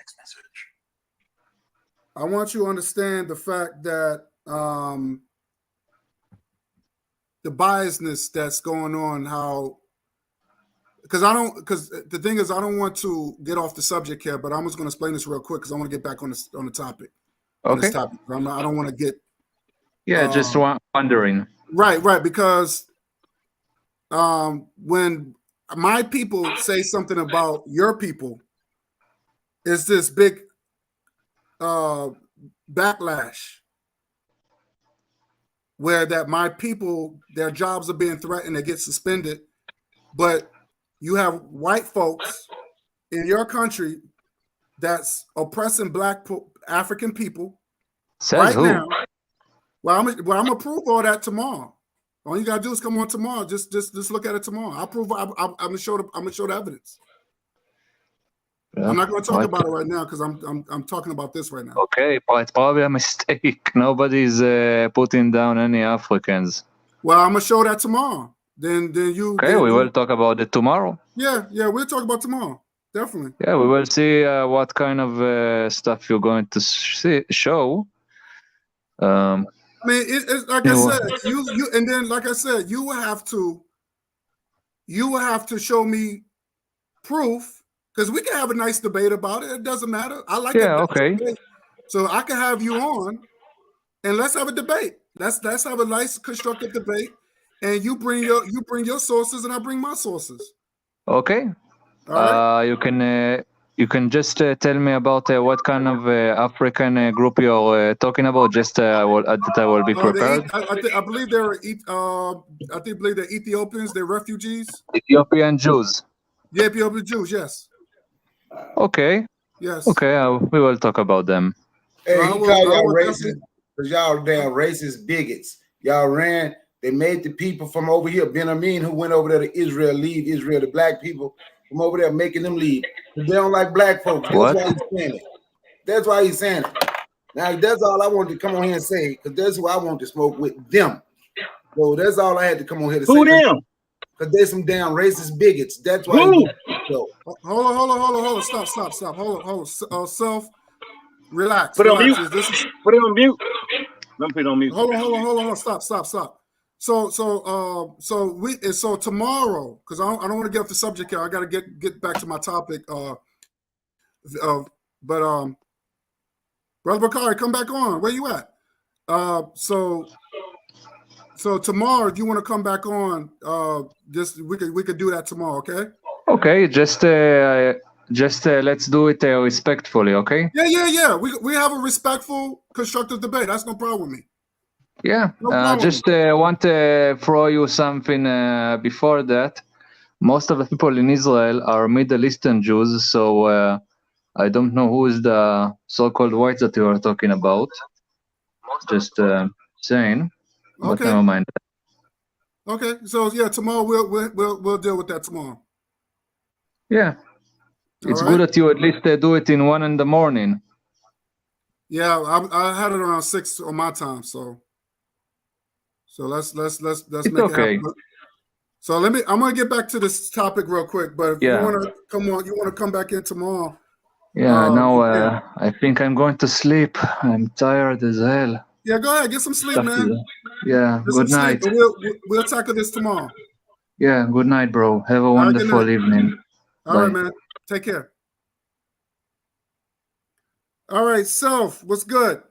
I want you to understand the fact that the biasness that's going on, how because the thing is I don't want to get off the subject here, but I'm just going to explain this real quick because I want to get back on the topic. Okay. On this topic. I don't want to get just wondering. Right, because when my people say something about your people, it's this big backlash where that my people, their jobs are being threatened, they get suspended, but you have white folks in your country that's oppressing black African people. Says right who? now. Well, I'm gonna prove all that tomorrow. All you gotta do is come on tomorrow. Just look at it tomorrow. I'll prove. I'm gonna show the evidence. Yeah, I'm not gonna talk about it right now because I'm talking about this right now. Okay, but it's probably a mistake. Nobody's putting down any Africans. Well, I'm gonna show that tomorrow. Then you. Okay, we will talk about it tomorrow. Yeah, we'll talk about tomorrow. Definitely. Yeah, we will see what kind of stuff you're going to show. I mean, it's like I said, you, and then like I said, you will have to show me proof because we can have a nice debate about it. It doesn't matter. I like that. Okay. Debate. So I can have you on, and let's have a debate. Let's have a nice constructive debate, and you bring your sources, and I bring my sources. Okay. You can just tell me about what kind of African group you're talking about. Just that I will be prepared. I believe they're Ethiopians. They're refugees. Ethiopian Jews. Yeah, Ethiopian Jews. Yes. Okay. Yes. Okay, we will talk about them. Hey, he called y'all racist because y'all damn racist bigots. Y'all ran. They made the people from over here, Benjamin, who went over there to Israel, leave Israel. The black people from over there, making them leave. They don't like black folks. That's why he's saying it. That's why he's saying it. Now, that's all I wanted to come on here and say, because that's who I want to smoke with, them. So that's all I had to come on here to say. Who them? Because there's some damn racist bigots. That's why. Hold on. Stop. Hold on. Self, relax. Put it on mute. Put it on mute. Let me put it on mute. Hold on. Stop. So tomorrow, because I don't want to get off the subject here. I got to get back to my topic. But Brother Bakari, come back on. Where you at? So tomorrow, if you want to come back on, we could do that tomorrow. Okay. Okay. Just let's do it respectfully. Okay. Yeah. We have a respectful, constructive debate. That's no problem with me. Yeah, just want to throw you something before that. Most of the people in Israel are Middle Eastern Jews, so I don't know who is the so-called whites that you are talking about. Just saying, but never mind. Okay, so yeah, tomorrow we'll deal with that tomorrow. Yeah, it's good that you at least do it in 1 in the morning. Yeah, I had it around 6 on my time, so let's It's make it okay. happen. So I'm gonna get back to this topic real quick, but if you Yeah. want to come back in tomorrow. Yeah, now you can. I think I'm going to sleep. I'm tired as hell. Yeah, go ahead, get some sleep, man. Yeah, Get some good sleep, night. and we'll tackle this tomorrow. Yeah, good night, bro. Have a All right, good wonderful night. evening. All right, Bye. man. Take care. All right, Self, what's good?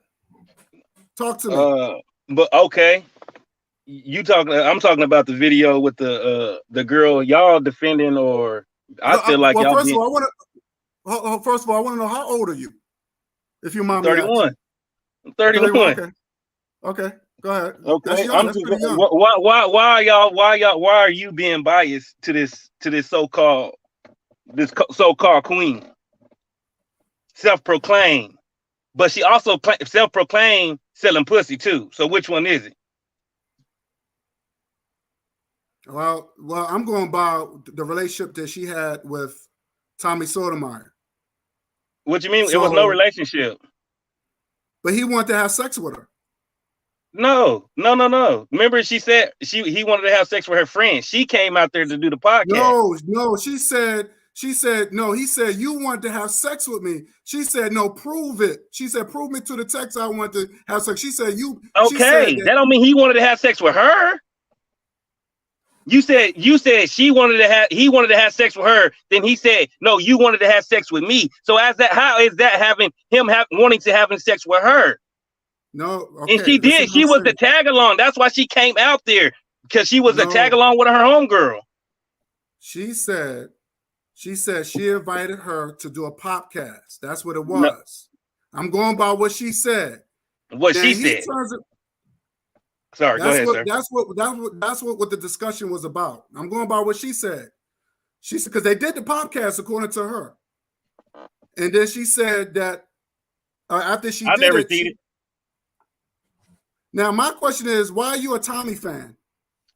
Talk to me. But okay. I'm talking about the video with the girl y'all defending, or I feel like Well, y'all first of being all, I want to know, how old are you? If you mind me 31. asking. I'm 31. Okay. Okay. Go ahead. Okay. That's young. That's pretty young. Why are you being biased to this so-called queen? Self-proclaimed. But she also self-proclaimed selling pussy too. So which one is it? Well, I'm going by the relationship that she had with Tommy Sotomayor. What you mean? It was no relationship. But he wanted to have sex with her. No. Remember, she said he wanted to have sex with her friend. She came out there to do the podcast. No. She said no. He said, you want to have sex with me. She said, no, prove it. She said, prove me to the text I want to have sex. She said, you. Okay, she said that don't mean he wanted to have sex with her. You said he wanted to have sex with her. Then he said, no, you wanted to have sex with me. So how is that wanting to having sex with her? No, okay. And she did. She was the tag along. That's why she came out there, because she was a tag along with her homegirl. She said she invited her to do a podcast. That's what it was. No. I'm going by what she said. What she said. Sorry, go ahead, sir. That's what the discussion was about. I'm going by what she said. She said, because they did the podcast according to her, and then she said that after she did it. Now my question is, why are you a Tommy fan?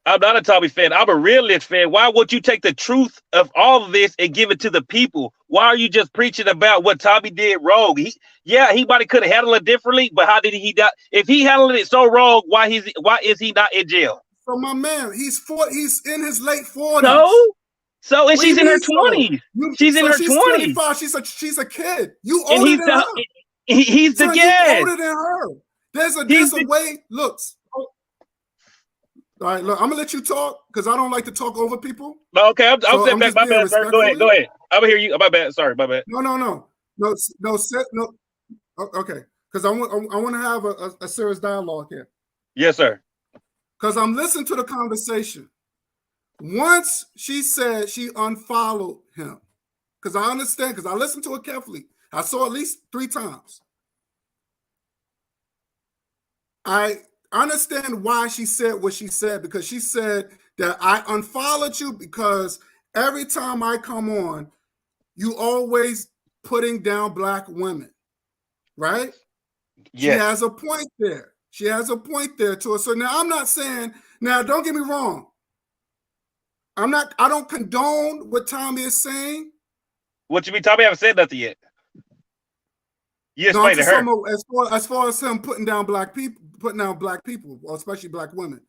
I'm not a Tommy fan. I'm a realist fan. Why would you take the truth of all of this and give it to the people? Why are you just preaching about what Tommy did wrong? He might have could have handled it differently, but how did he die? If he handled it so wrong, why is he not in jail? So my man, he's in his late 40s. So and she's in her 20s. She's in her 20s. 25. She's a kid. You older than her. He's the guest. You older than her. There's a way. Looks. All right, look, I'm gonna let you talk because I don't like to talk over people. Okay, I'll sit back. My bad, sir. Go ahead. I'm gonna hear you. My bad. Sorry, my bad. No. Okay, because I want to have a serious dialogue here. Yes, sir. Because I'm listening to the conversation. Once she said she unfollowed him, because I understand, because I listened to it carefully. I saw at least 3 times. I understand why she said what she said, because she said that I unfollowed you because every time I come on, you always putting down black women, right? Yes. She has a point there. She has a point there to it. So now I'm not saying, now don't get me wrong. I don't condone what Tommy is saying. What you mean? Tommy haven't said nothing yet. You explain to her. As far as him putting down black people, or especially black women.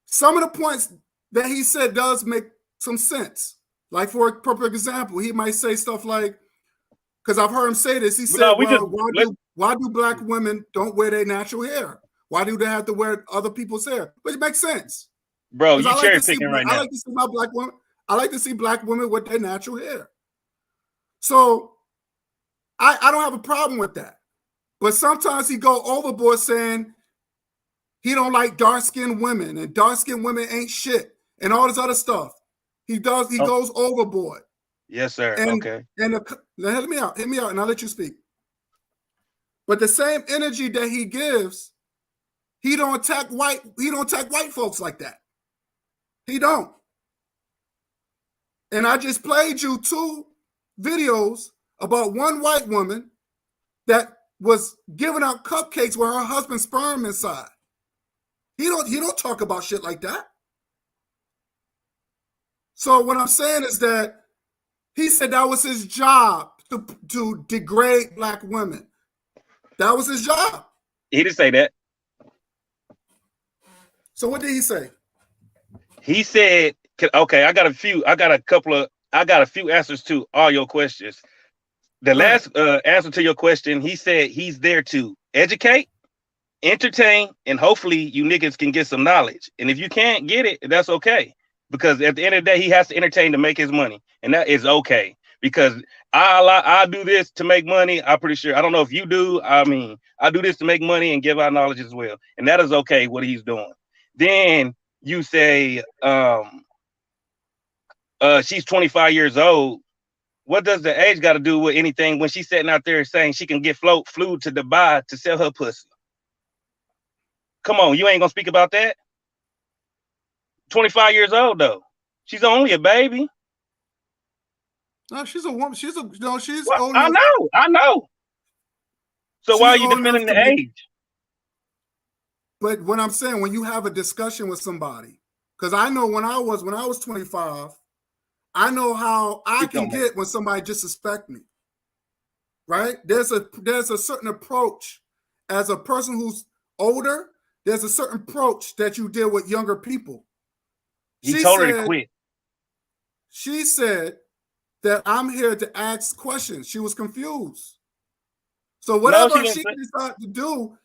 Some of the points that he said does make some sense. Like, for a perfect example, he might say stuff like, because I've heard him say this, he said, why do black women don't wear their natural hair? Why do they have to wear other people's hair? Which makes sense. Bro, you cherry picking right now. I like to see my black women. I like to see black women with their natural hair. So I don't have a problem with that. But sometimes he go overboard saying he don't like dark-skinned women and dark-skinned women ain't shit and all this other stuff. He goes overboard. Yes, sir. Okay. And now hit me out, and I'll let you speak. But the same energy that he gives, he don't attack white folks like that. He don't. And I just played you 2 videos about one white woman that was giving out cupcakes with her husband's sperm inside. He don't talk about shit like that. So what I'm saying is that he said that was his job to degrade black women. That was his job. He didn't say that. So what did he say? He said, okay, I got a few answers to all your questions. The last answer to your question, he said he's there to educate, entertain, and hopefully you niggas can get some knowledge. And if you can't get it, that's okay. Because at the end of the day, he has to entertain to make his money. And that is okay. Because I do this to make money. I'm pretty sure. I don't know if you do. I mean, I do this to make money and give out knowledge as well. And that is okay, what he's doing. Then you say she's 25 years old. What does the age got to do with anything when she's sitting out there saying she can get flew to Dubai to sell her pussy? Come on, you ain't gonna speak about that? 25 years old though. She's only a baby. No, she's a woman. She's old enough. I know. So why are you defending the age? But what I'm saying, when you have a discussion with somebody, because I know when I was 25, I know how I can get when somebody disrespect me. Right? There's a certain approach as a person who's older. There's a certain approach that you deal with younger people. He told her to quit. She said that I'm here to ask questions. She was confused. So whatever she decided to do,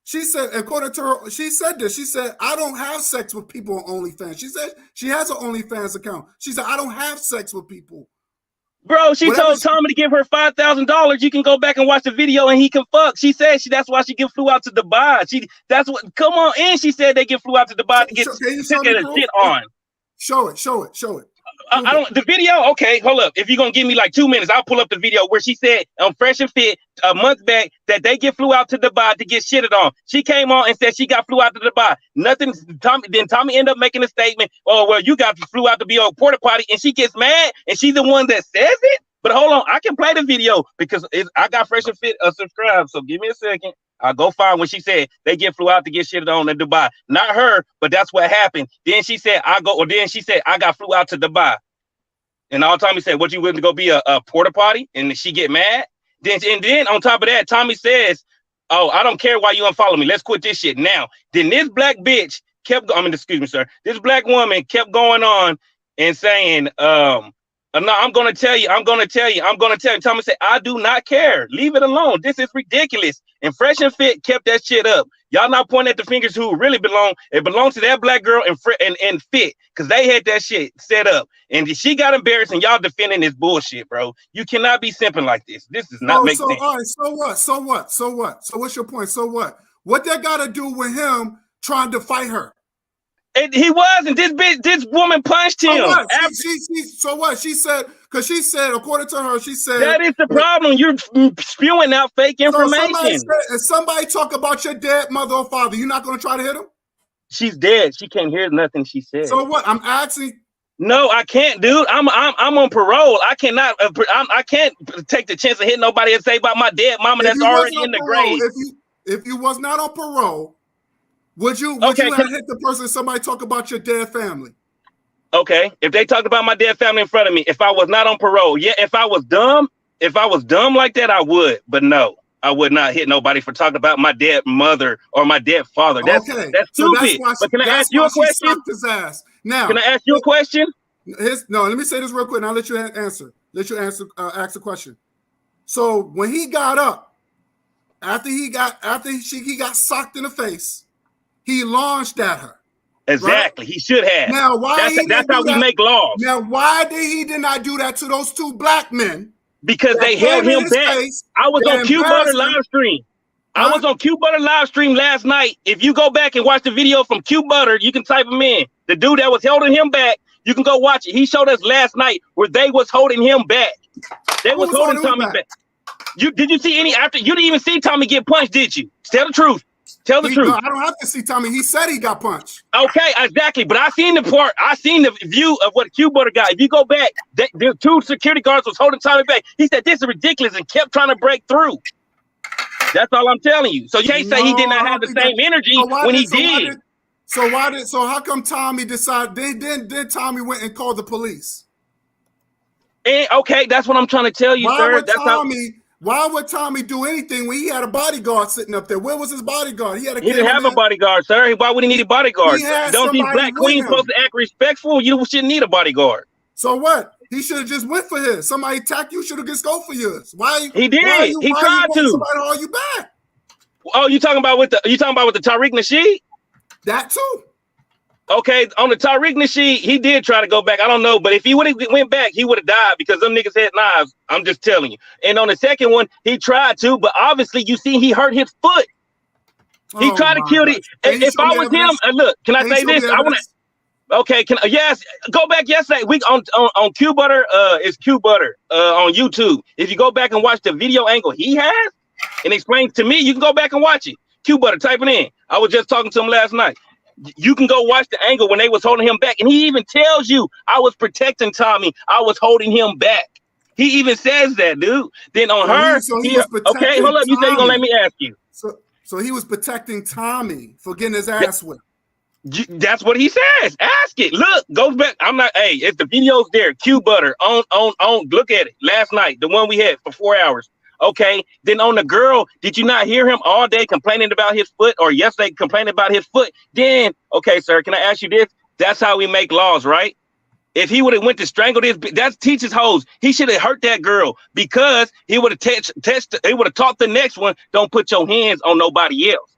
she said, according to her, she said this. She said, I don't have sex with people on OnlyFans. She said she has an OnlyFans account. She said, I don't have sex with people. Bro, she told Tommy to give her $5,000. You can go back and watch the video and he can fuck. She said that's why she flew out to Dubai. Come on. And she said they flew out to Dubai to get shit on. Show it. I don't. The video. Okay, hold up. If you're gonna give me like 2 minutes, I'll pull up the video where she said on Fresh and Fit a month back that they flew out to Dubai to get shitted on. She came on and said she flew out to Dubai. Nothing. Tommy ended up making a statement. Oh well, you flew out to be on porta potty, and she gets mad, and she's the one that says it. But hold on, I can play the video because I got Fresh and Fit subscribed. So give me a second. I'll go find when she said they flew out to get shitted on in Dubai. Not her, but that's what happened. Then she said I got flew out to Dubai. And all Tommy said, what, you willing to go be a porta potty? And she get mad. Then on top of that, Tommy says, oh, I don't care why you unfollow me. Let's quit this shit now. Then this black bitch excuse me, sir. This black woman kept going on and saying, no, I'm going to tell you. Tommy said, I do not care. Leave it alone. This is ridiculous. And Fresh and Fit kept that shit up. Y'all not pointing at the fingers who it really belong. It belongs to that black girl and Fit because they had that shit set up. And she got embarrassed and y'all defending this bullshit, bro. You cannot be simping like this. This does not make sense. All right, so what? So what's your point? So what? What that got to do with him trying to fight her? And he was, and this woman punched him. So what? She said, because she said, according to her, she said that is the problem. You're spewing out fake information. If somebody talk about your dead mother or father, you're not going to try to hit him? She's dead. She can't hear nothing she said. So what? I'm asking. No, I can't, dude. I'm on parole. I cannot. I can't take the chance of hitting nobody and say about my dead mama that's already in the grave. If you was not on parole. Would you have hit the person if somebody talk about your dead family? Okay, if they talked about my dead family in front of me, if I was not on parole, yeah, if I was dumb like that, I would. But no, I would not hit nobody for talking about my dead mother or my dead father. That's stupid. So but can I ask you a question? His ass. Now, can I ask you a question? No, let me say this real quick and I'll let you answer. Ask the question. So when he got up, after he got socked in the face, he launched at her. Exactly. Right? He should have. Now, that's how we make laws. Now, why did not do that to those two black men? Because they held him back. I was on Q Butter live stream. I was on Q Butter live stream last night. If you go back and watch the video from Q Butter, you can type him in. The dude that was holding him back, you can go watch it. He showed us last night where they was holding him back. They was holding Tommy back. Did you see any after? You didn't even see Tommy get punched, did you? Tell the truth. Tell the truth. No, I don't have to see Tommy. He said he got punched. Okay, exactly. But I seen the view of what Q Butter got. If you go back, the two security guards was holding Tommy back. He said, this is ridiculous and kept trying to break through. That's all I'm telling you. So you can't say he did not have the same energy when he did. So how come Tommy decided, then Tommy went and called the police? And okay, that's what I'm trying to tell you, sir. Why would Tommy do anything when he had a bodyguard sitting up there? Where was his bodyguard? He had a He didn't have a cameraman. bodyguard, sir. Why would he need a bodyguard? He had Don't these somebody black with queens him. supposed to act respectful? You shouldn't need a bodyguard. So what? He should have just went for his. Somebody attacked you, should have just go for yours. Why? He did. Why He why tried you want to. somebody to hold you back? Oh, you talking about with the Tariq Nasheed? That too. Okay, on the Tariq Nasheed, he did try to go back. I don't know, but if he would have went back, he would have died because them niggas had knives. I'm just telling you. And on the second one, he tried to, but obviously you see he hurt his foot. He tried to kill the. If I was him, look, can I say this? I want to. Okay, yes, go back yesterday. We on Q Butter. It's Q Butter on YouTube. If you go back and watch the video angle he has and explains to me, you can go back and watch it. Q Butter, type it in. I was just talking to him last night. You can go watch the angle when they was holding him back, and he even tells you, "I was protecting Tommy. I was holding him back." He even says that, dude. Then on her, okay, hold up. You say you're gonna let me ask you. So he was protecting Tommy for getting his ass whipped. That's what he says. Ask it. Look, goes back. I'm not. Hey, if the video's there, Q Butter on. Look at it. Last night, the one we had for 4 hours. Okay. Then on the girl, did you not hear him all day complaining about his foot, or yesterday complaining about his foot? Then, okay, sir, can I ask you this? That's how we make laws, right? If he would have went to strangle this, that teaches hoes. He should have hurt that girl because he would have he would have taught the next one. Don't put your hands on nobody else.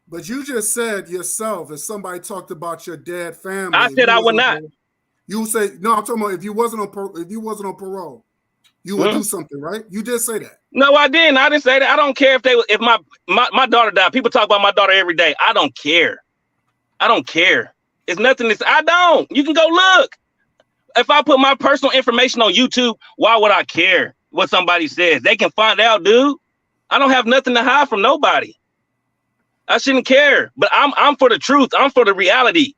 But you just said yourself, if somebody talked about your dead family, I said I would not. You would say no. I'm talking about if you wasn't on parole, you would do something, right? You did say that. No, I didn't. I didn't say that. I don't care if my daughter died. People talk about my daughter every day. I don't care. I don't care. It's nothing. I don't. You can go look. If I put my personal information on YouTube, why would I care what somebody says? They can find out, dude. I don't have nothing to hide from nobody. I shouldn't care, but I'm for the truth. I'm for the reality.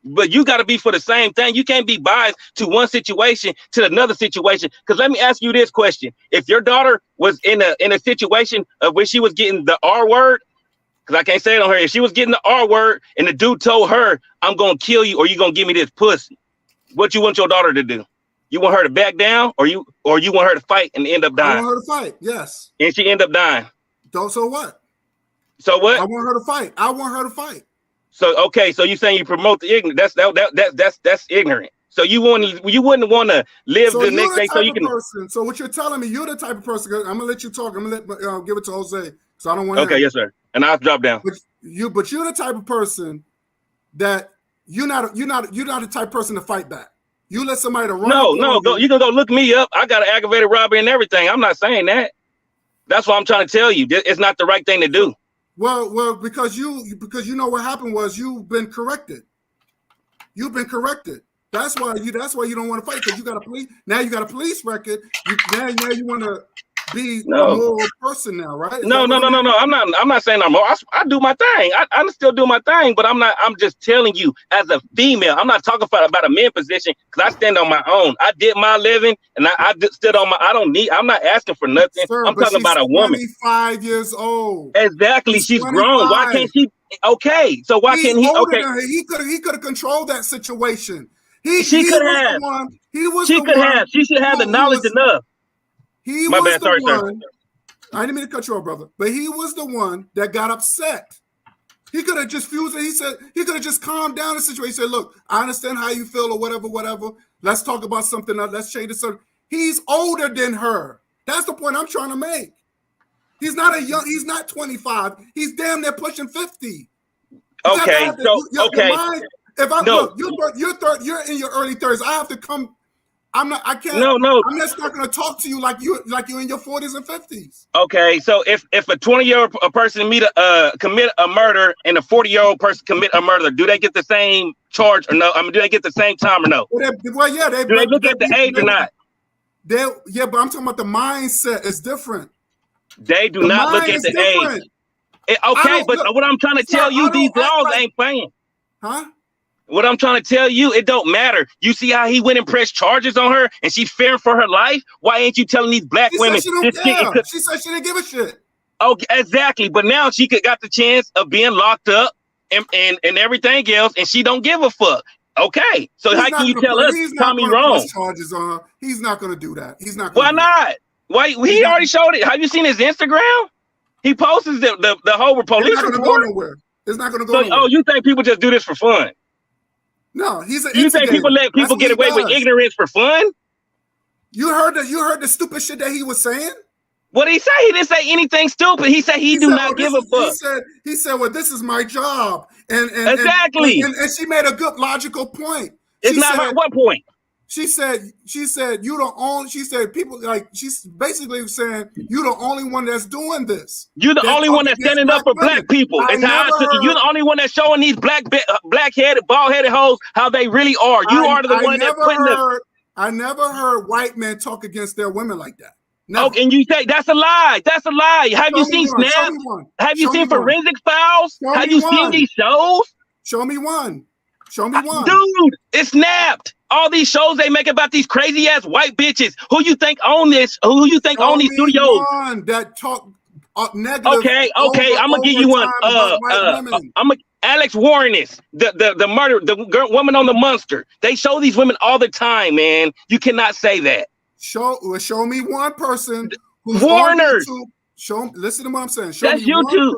But you got to be for the same thing. You can't be biased to one situation to another situation. Because let me ask you this question: if your daughter was in a situation of where she was getting the R word, because I can't say it on her, if she was getting the R word and the dude told her, "I'm gonna kill you," or "You gonna give me this pussy," what you want your daughter to do? You want her to back down, or you want her to fight and end up dying? I want her to fight. Yes. And she end up dying. So what? So what? I want her to fight. I want her to fight. So okay, so you saying you promote the ignorant? That's ignorant. So you wouldn't want to live the next day so you can. So what you're telling me, you're the type of person. I'm gonna let you talk. I'm gonna give it to Jose. So I don't want. Okay, yes, sir. And I'll drop down. But you're the type of person that you're not the type of person to fight back. You let somebody to run. No. You can go look me up. I got an aggravated robbery and everything. I'm not saying that. That's what I'm trying to tell you. It's not the right thing to do. Well, because you know what happened was you've been corrected. You've been corrected. That's why you don't want to fight, because you got a police. Now you got a police record. Now you want to be a moral person now, right? No. I'm not saying I'm. I do my thing. I still do my thing, but I'm not. I'm just telling you, as a female, I'm not talking about a man position, because I stand on my own. I did my living, and I stood on my. I'm not asking for nothing. Sir, I'm talking about a woman. 25 years old. Exactly. She's grown. Why can't she? Okay. So why can't he? Okay. He could have controlled that situation. She could have. She could have. She should have the knowledge enough. He was the one. I didn't mean to cut you off, brother, but he was the one that got upset. He could have just fused it. He said he could have just calmed down the situation. He said, "Look, I understand how you feel, or whatever. Let's talk about something else. Let's change it." He's older than her. That's the point I'm trying to make. He's not He's not 25. He's damn near pushing 50. Okay. Look, you're in your early 30s. I have to come. I can't. No. I'm just not going to talk to you like you're in your 40s and 50s. Okay, so if a 20-year-old person commit a murder and a 40-year-old person commit a murder, do they get the same charge or no? I mean, do they get the same time or no? Do they look at the age or not? But I'm talking about the mindset is different. They do not look at the age. Okay, but what I'm trying to tell you, these laws ain't playing. Huh? What I'm trying to tell you, it don't matter. You see how he went and pressed charges on her and she's fearing for her life? Why ain't you telling these black women? She said she didn't give a shit. Okay, exactly. But now she got the chance of being locked up and everything else, and she don't give a fuck. Okay, so how can you tell us Tommy wrong? Charges on her. He's not going to do that. He's not. Why not? Wait, he already showed it. Have you seen his Instagram? He posts the whole It's police not going to go report. nowhere. It's not going to go So, nowhere. oh, you think people just do this for fun? No, he's an You think instigator. people let people That's what get he away with does. ignorance for fun? You heard the stupid shit that he was saying? What did he say? He didn't say anything stupid. He said he do said, not give a fuck. He said, well, this is my job. And Exactly. And she made a good logical point. It's not her. What point? She said you the only. She said people like she's basically saying you the only one that's doing this. You're the only one that's standing up for black people. It's how I took it. You're the only one that's showing these black-headed, bald-headed hoes how they really are. You are the one that's putting them. I never heard white men talk against their women like that. Never. Oh, and you say that's a lie. That's a lie. Have you seen Show Snaps? me one. Have you Show seen me one. Forensic Files? Show Have me you one. seen these shows? Show me one. Show me one. Dude, it's Snapped. All these shows they make about these crazy ass white bitches. Who you think own this? Who you think own these studios? One that talk negative. Okay. I'm gonna give you one. Alex Warren is the murder, the woman on the Monster. They show these women all the time, man. You cannot say that. Show me one person who's Warners. on YouTube. Listen to what I'm saying. That's YouTube.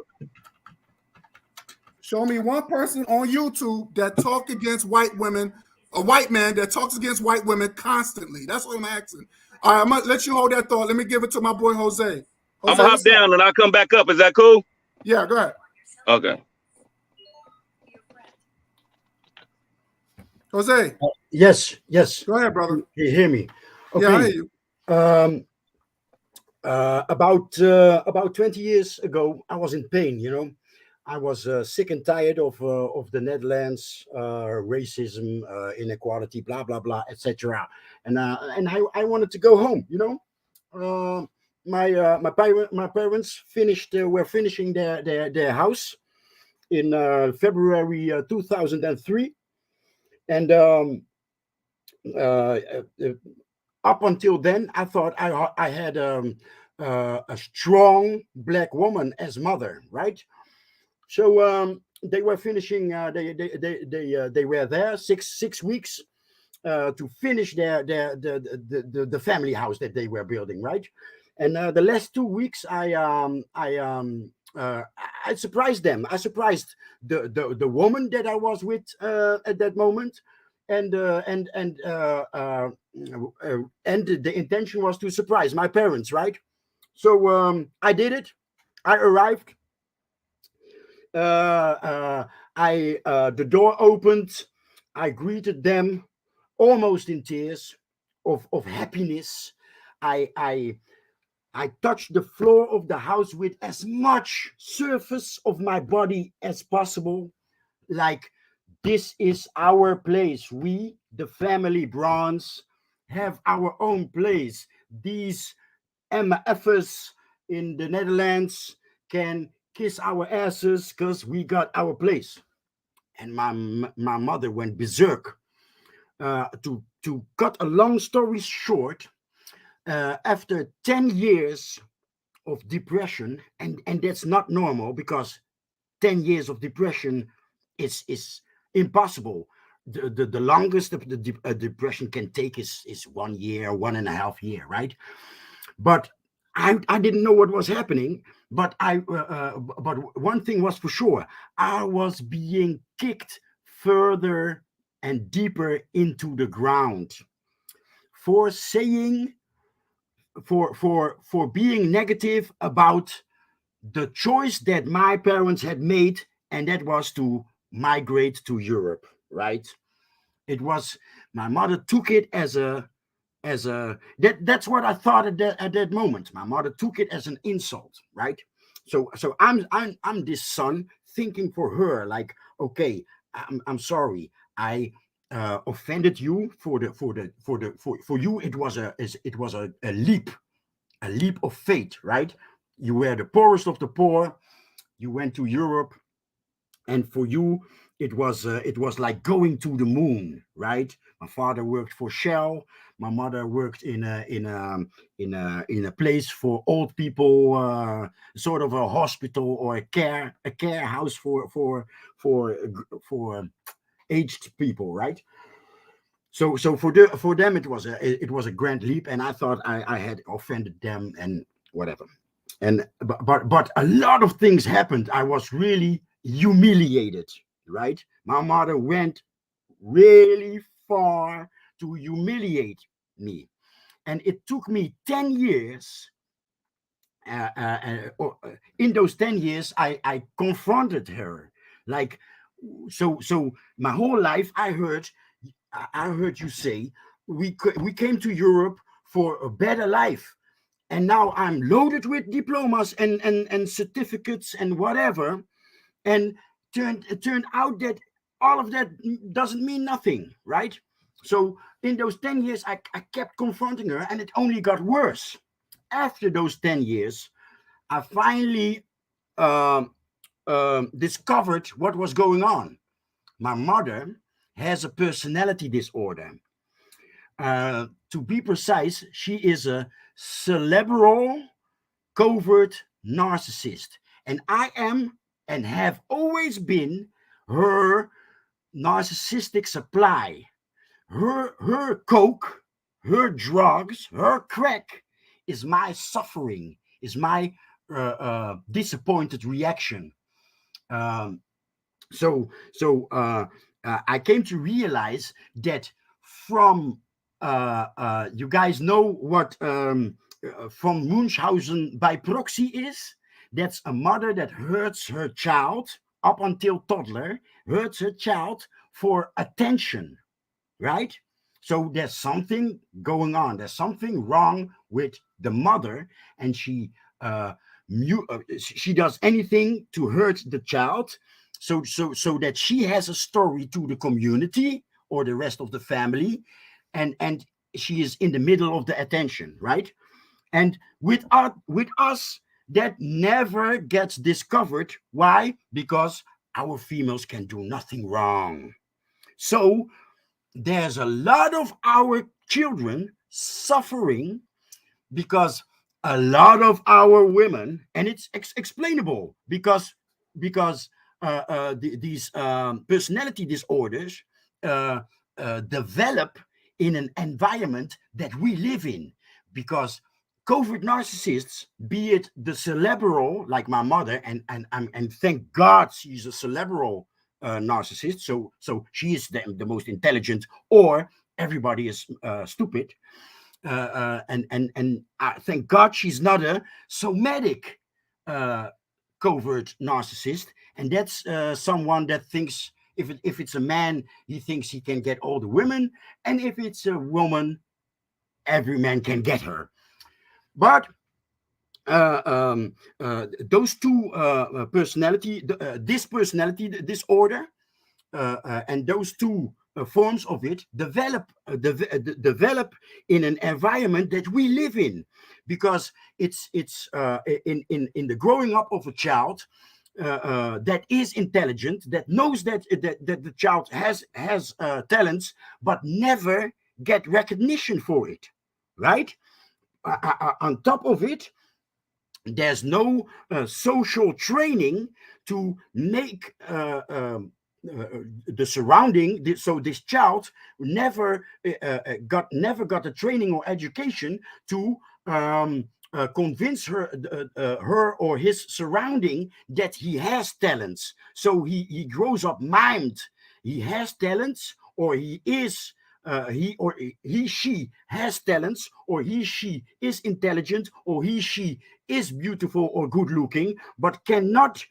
Show me one person on YouTube that talk against white women, a white man that talks against white women constantly. That's what I'm asking. All right, I'm gonna let you hold that thought. Let me give it to my boy Jose. I'm gonna hop down and I'll come back up. Is that cool? Yeah, go ahead. Okay. Jose. Yes. Go ahead, brother. You hear me? Okay. Yeah, I hear you. About 20 years ago, I was in pain. You know, I was sick and tired of the Netherlands, racism, inequality, blah blah blah, etc. And I wanted to go home. You know, my parents were finishing their house in February 2003, and up until then, I thought I had a strong black woman as mother, right? So they were finishing. They were there six weeks to finish the family house that they were building, right? And the last 2 weeks, I surprised them. I surprised the woman that I was with at that moment, and the intention was to surprise my parents, right? So I did it. I arrived. The door opened. I greeted them, almost in tears of happiness. I touched the floor of the house with as much surface of my body as possible, like this is our place. We, the family Browns, have our own place. These MFers in the Netherlands can kiss our asses because we got our place. And my mother went berserk. To cut a long story short, after 10 years of depression, and that's not normal because 10 years of depression is impossible. The longest the depression can take is 1 year, 1.5 years, right? But I didn't know what was happening. But but one thing was for sure: I was being kicked further and deeper into the ground for saying, for being negative about the choice that my parents had made, and that was to migrate to Europe, right? It was, my mother took it as that's what I thought at that moment. My mother took it as an insult, right? So I'm this son thinking for her, like, okay, I'm sorry, I offended you. For you it was a leap of faith, right? You were the poorest of the poor. You went to Europe, and for you it was like going to the moon, right? My father worked for Shell. My mother worked in a place for old people, sort of a hospital or a care house for aged people, right? So for them it was a grand leap, and I thought I had offended them and whatever. And but a lot of things happened. I was really humiliated, right? My mother went really far to humiliate me, and it took me 10 years. In those 10 years, I confronted her, like, so my whole life I heard you say we came to Europe for a better life, and now I'm loaded with diplomas and certificates and whatever, and turned out that all of that doesn't mean nothing, right? So in those 10 years I kept confronting her, and it only got worse. After those 10 years, I finally discovered what was going on. My mother has a personality disorder. To be precise, she is a cerebral covert narcissist. And I am and have always been her narcissistic supply. Her coke, her drugs, her crack is my suffering, is my disappointed reaction. Um, so I came to realize that from you guys know what from Munchausen by proxy is. That's a mother that hurts her child up until toddler, hurts her child for attention, right? So there's something going on. There's something wrong with the mother, and she does anything to hurt the child, so that she has a story to the community or the rest of the family, and she is in the middle of the attention, right? And with us, that never gets discovered. Why? Because our females can do nothing wrong. So there's a lot of our children suffering because a lot of our women, and it's explainable because these personality disorders develop in an environment that we live in, because covert narcissists, be it the cerebral, like my mother, and thank God she's a cerebral narcissist, so she is the most intelligent, or everybody is stupid. And thank God she's not a somatic covert narcissist, and that's someone that thinks if it's a man, he thinks he can get all the women, and if it's a woman, every man can get her. But those two this personality disorder and those two forms of it develop in an environment that we live in, because it's in the growing up of a child that is intelligent, that knows that the child has talents, but never get recognition for it, right? On top of it, there's no social training to make the surrounding, so this child never got a training or education to convince her or his surrounding that he has talents. So he grows up mimed. He has talents, or he is she has talents, or she is intelligent, or she is beautiful or good looking, but cannot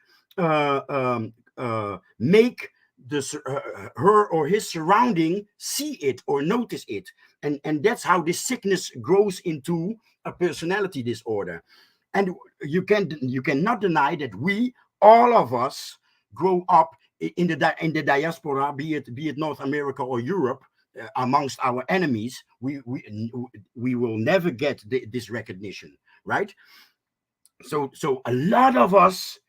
make her or his surrounding see it or notice it, and that's how this sickness grows into a personality disorder. And you cannot deny that all of us grow up in the diaspora, be it North America or Europe, amongst our enemies. We will never get this recognition, right? So a lot of us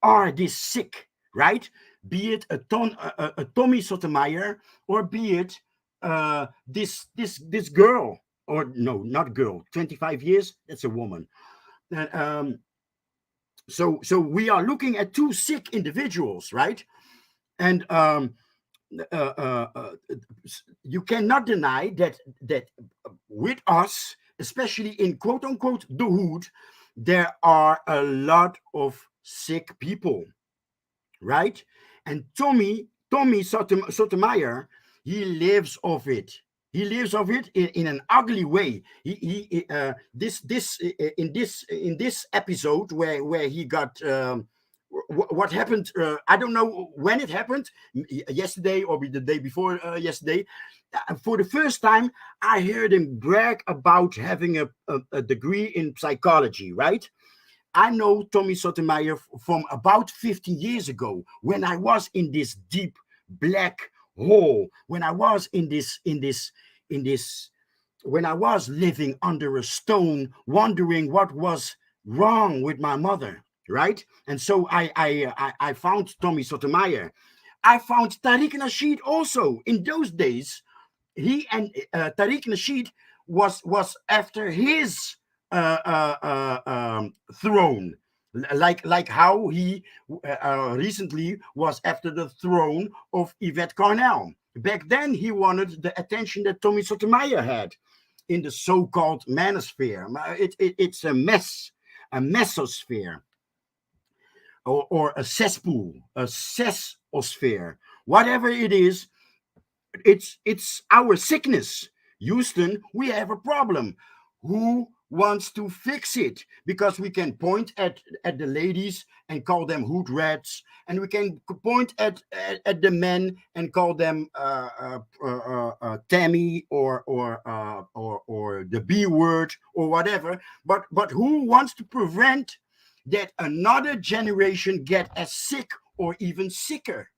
are this sick, right? Be it a Tommy Sotomayor, or be it this girl, or no, not girl, 25 years, that's a woman. So we are looking at two sick individuals, right? And you cannot deny that with us, especially in quote unquote the hood, there are a lot of sick people, right? And Tommy Sotomayor, he lives of it. He lives of it in an ugly way. In this episode where he got what happened. I don't know when it happened, yesterday or the day before yesterday. For the first time, I heard him brag about having a degree in psychology, right? I know Tommy Sotomayor from about 50 years ago, when I was in this deep black hole, when I was when I was living under a stone, wondering what was wrong with my mother, right? And so I found Tommy Sotomayor. I found Tariq Nasheed also in those days. He and Tariq Nasheed was after his throne, like how he recently was after the throne of Yvette Carnell. Back then, he wanted the attention that Tommy Sotomayor had in the so-called manosphere. It's a mess, a mesosphere, or a cesspool, a sessosphere, whatever it is. It's our sickness. Houston, we have a problem. Who wants to fix it? Because we can point at the ladies and call them hood rats, and we can point at the men and call them Tammy or the B word or whatever. But who wants to prevent that another generation get as sick or even sicker?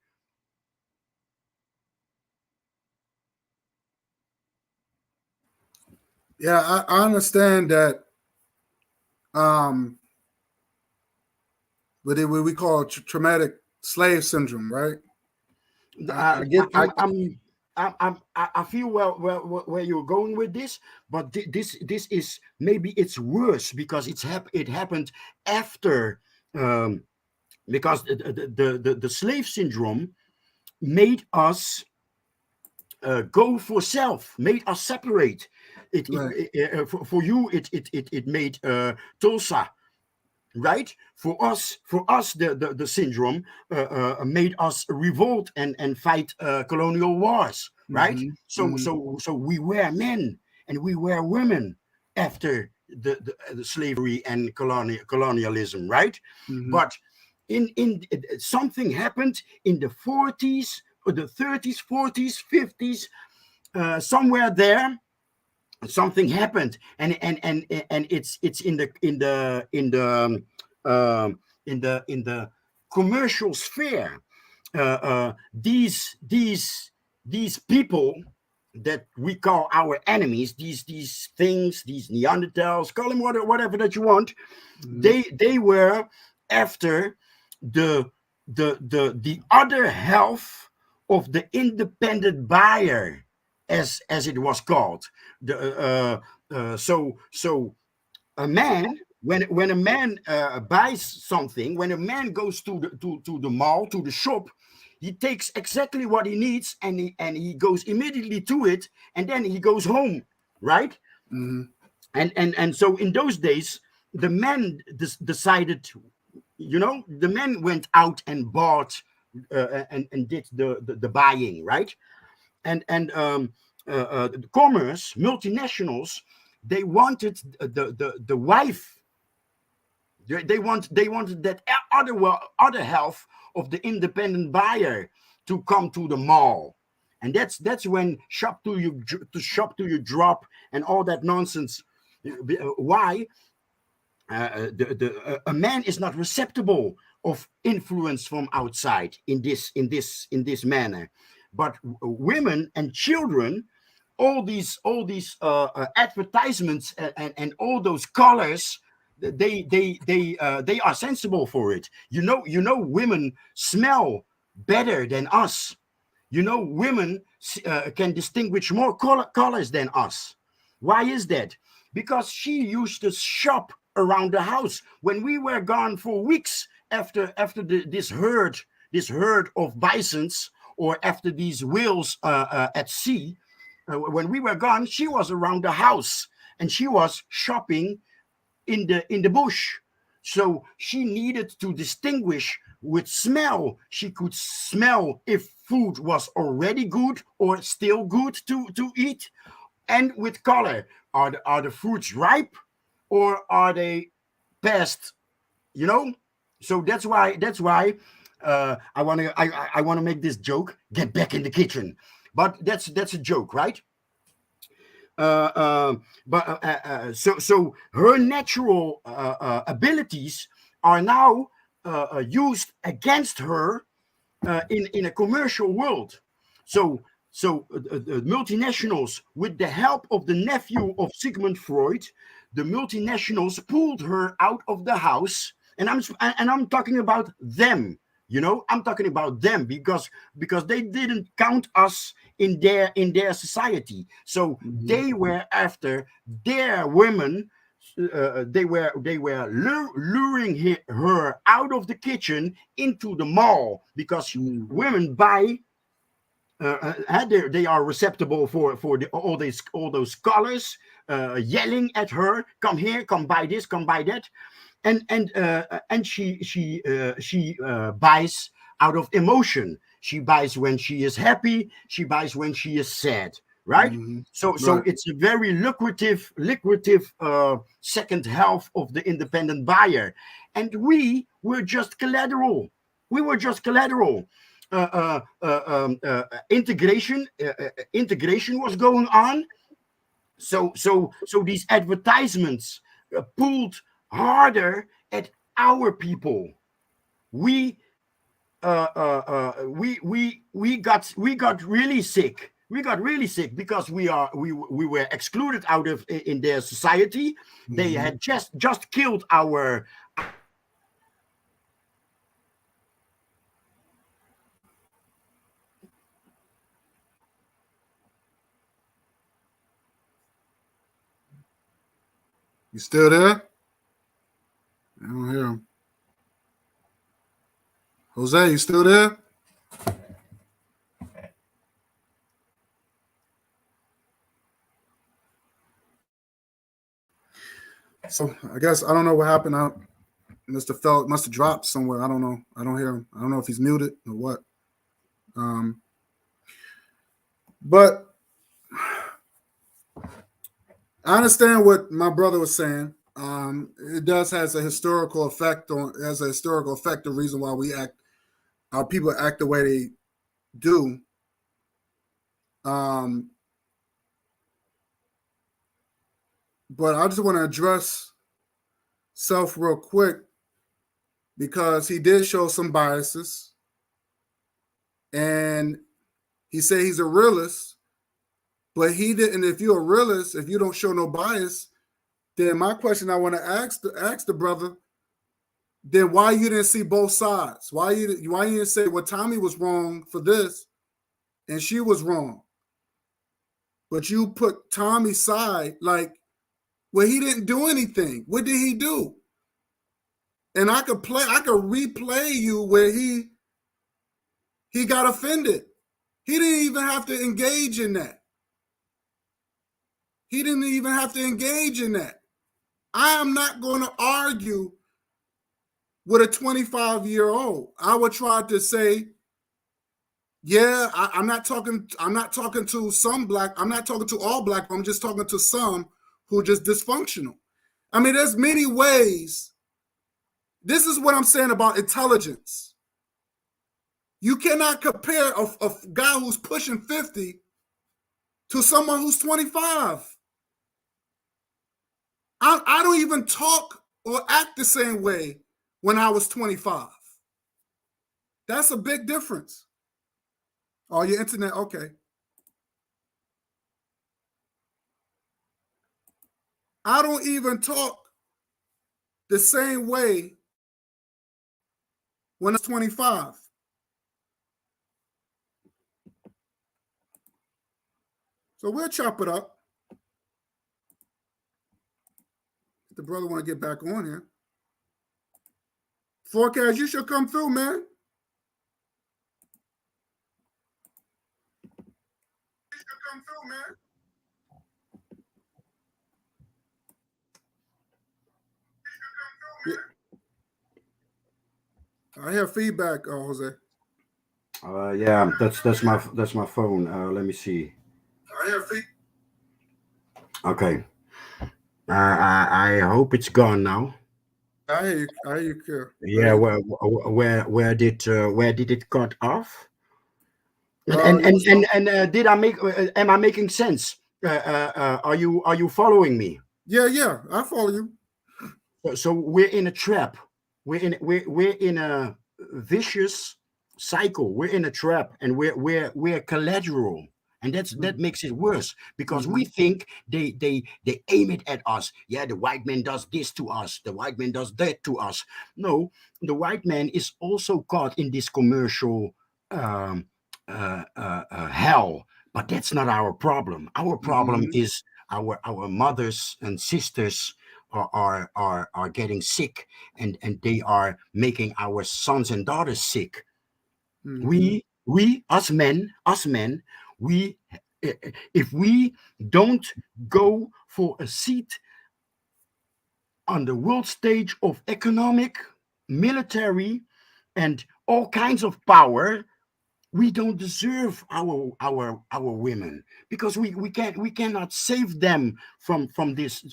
Yeah, I understand that. What we call traumatic slave syndrome, right? I feel where you're going with this, but this is maybe it's worse because it happened after, because the slave syndrome made us go for self, made us separate. For you, it made Tulsa. Right, for us, the syndrome made us revolt and fight colonial wars. Right, so we were men and we were women after the slavery and colonialism. Right, but in something happened in the 40s or the 30s, 40s, 50s, somewhere there. Something happened, and it's in the commercial sphere. These people that we call our enemies, these things, these Neanderthals, call them whatever that you want. They were after the other half of the independent buyer, as it was called. So a man, when a man buys something, when a man goes to the mall, to the shop, he takes exactly what he needs and he goes immediately to it, and then he goes home, right? And so in those days, the men decided, the men went out and bought and did the buying, right? And the commerce multinationals, they wanted the wife. They wanted that other half of the independent buyer to come to the mall, and that's when shop to you drop and all that nonsense. Why? A man is not receptible of influence from outside in this manner, but women and children, all these advertisements and all those colors, they are sensible for it. Women smell better than us. Women can distinguish more colors than us. Why is that? Because she used to shop around the house when we were gone for weeks after this herd of bisons or after these whales at sea, when we were gone, she was around the house and she was shopping in the bush. So she needed to distinguish with smell. She could smell if food was already good or still good to eat. And with color, are the fruits ripe or are they past? You know. So that's why I want to make this joke. Get back in the kitchen, but that's a joke, right? So her natural abilities are now used against her in a commercial world. So multinationals, with the help of the nephew of Sigmund Freud, the multinationals pulled her out of the house, and I'm talking about them. You know, I'm talking about them because they didn't count us in their society. So they were after their women. They were luring her out of the kitchen into the mall because women buy. They are receptible for all those scholars yelling at her, "Come here, come buy this, come buy that," and she buys out of emotion. She buys when she is happy. She buys when she is sad. Right. So Right. it's a very lucrative second half of the independent buyer, and we were just collateral. We were just collateral. Integration was going on. So these advertisements pulled harder at our people. We got really sick. We got really sick because we were excluded out of in their society. They had just killed our. You still there? I don't hear him. Jose, you still there? So I guess I don't know what happened. Mr. Felt must have dropped somewhere. I don't know. I don't hear him. I don't know if he's muted or what. But I understand what my brother was saying. It does has a historical effect the reason why our people act the way they do. But I just want to address Self real quick because he did show some biases, and he said he's a realist, but he didn't. If you're a realist, if you don't show no bias, then my question I want to ask the brother, then why you didn't see both sides? Why you didn't say, well, Tommy was wrong for this and she was wrong, but you put Tommy's side like, well, he didn't do anything. What did he do? And I could replay you where he got offended. He didn't even have to engage in that. I am not going to argue with a 25-year-old. I would try to say, yeah, I'm not talking to I'm not talking to all black, I'm just talking to some who are just dysfunctional. I mean, there's many ways. This is what I'm saying about intelligence. You cannot compare a guy who's pushing 50 to someone who's 25. I don't even talk or act the same way when I was 25. That's a big difference. Oh, your internet, okay. I don't even talk the same way when I was 25. So we'll chop it up. If the brother want to get back on here. Forecast, you should come through, man. I hear feedback, Jose. Yeah, that's my phone. Let me see. I hear feedback. Okay. I hope it's gone now. I hear you. I hear you, Kill. Yeah. Where did it cut off? Did I make? Am I making sense? Are you following me? Yeah. I follow you. So we're in a trap. We're in a vicious cycle. We're in a trap, and we're collateral, and that makes it worse because we think they aim it at us. Yeah, the white man does this to us. The white man does that to us. No, the white man is also caught in this commercial hell, but that's not our problem. Our problem is our mothers and sisters are getting sick, and they are making our sons and daughters sick. We us men, we if we don't go for a seat on the world stage of economic, military, and all kinds of power, we don't deserve our women, because we cannot save them from this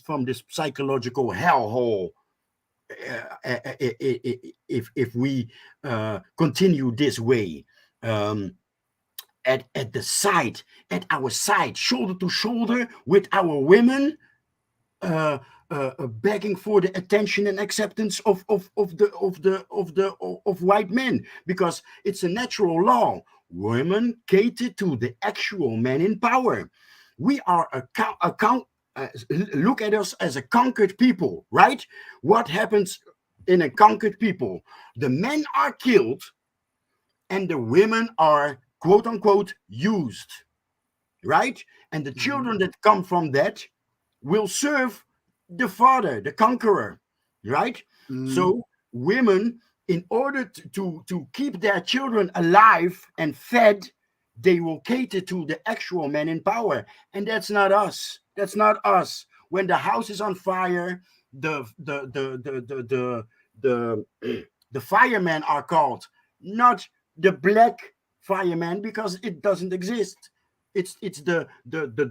psychological hellhole if we continue this way. At our side, shoulder to shoulder with our women, begging for the attention and acceptance of white men, because it's a natural law. Women cater to the actual men in power. We are look at us as a conquered people, right? What happens in a conquered people? The men are killed, and the women are quote unquote used, right? And the children that come from that will serve the father, the conqueror, right? So women, in order to keep their children alive and fed, they will cater to the actual men in power, and that's not us. That's not us. When the house is on fire, the firemen are called, not the black fireman, because it doesn't exist. It's the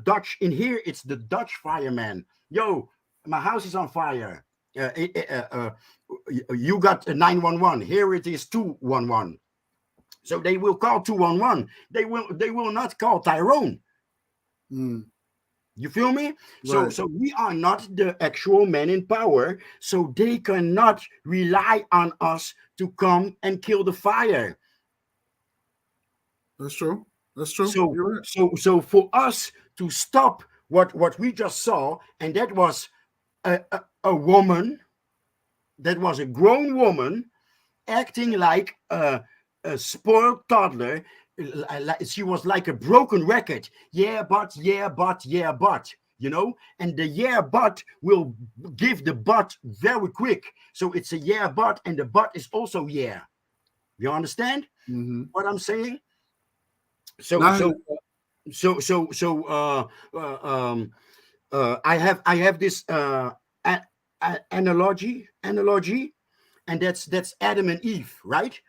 Dutch in here. It's the Dutch fireman. Yo, my house is on fire. You got a 911. Here it is 211. So they will call 211. They will not call Tyrone. You feel me? Right. So we are not the actual men in power. So they cannot rely on us to come and kill the fire. That's true. That's true. So for us to stop what we just saw, and that was a woman, that was a grown woman acting like a spoiled toddler. She was like a broken record. Yeah, but, you know, and the yeah, but will give the but very quick. So it's a yeah, but, and the but is also yeah. You understand what I'm saying? I have this analogy, and that's Adam and Eve, right?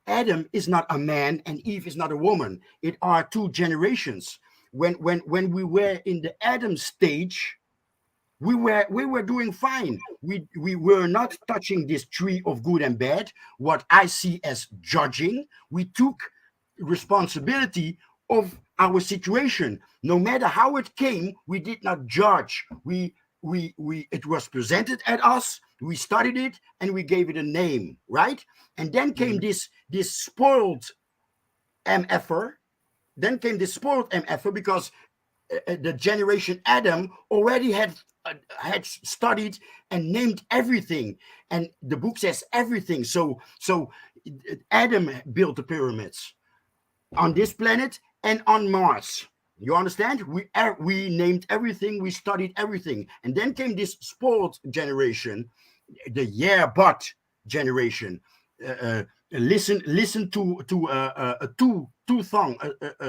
Adam is not a man and Eve is not a woman. It are two generations. When we were in the Adam stage, we were doing fine. We were not touching this tree of good and bad, what I see as judging. We took responsibility of our situation. No matter how it came, we did not judge. It was presented at us, we studied it, and we gave it a name, right? And then came this spoiled MFer. Then came this spoiled MFer, because the generation Adam already had studied and named everything, and the book says everything. So Adam built the pyramids on this planet and on Mars. You understand? We named everything, we studied everything, and then came this spoiled generation, the yeah but generation. Listen to a two-tongue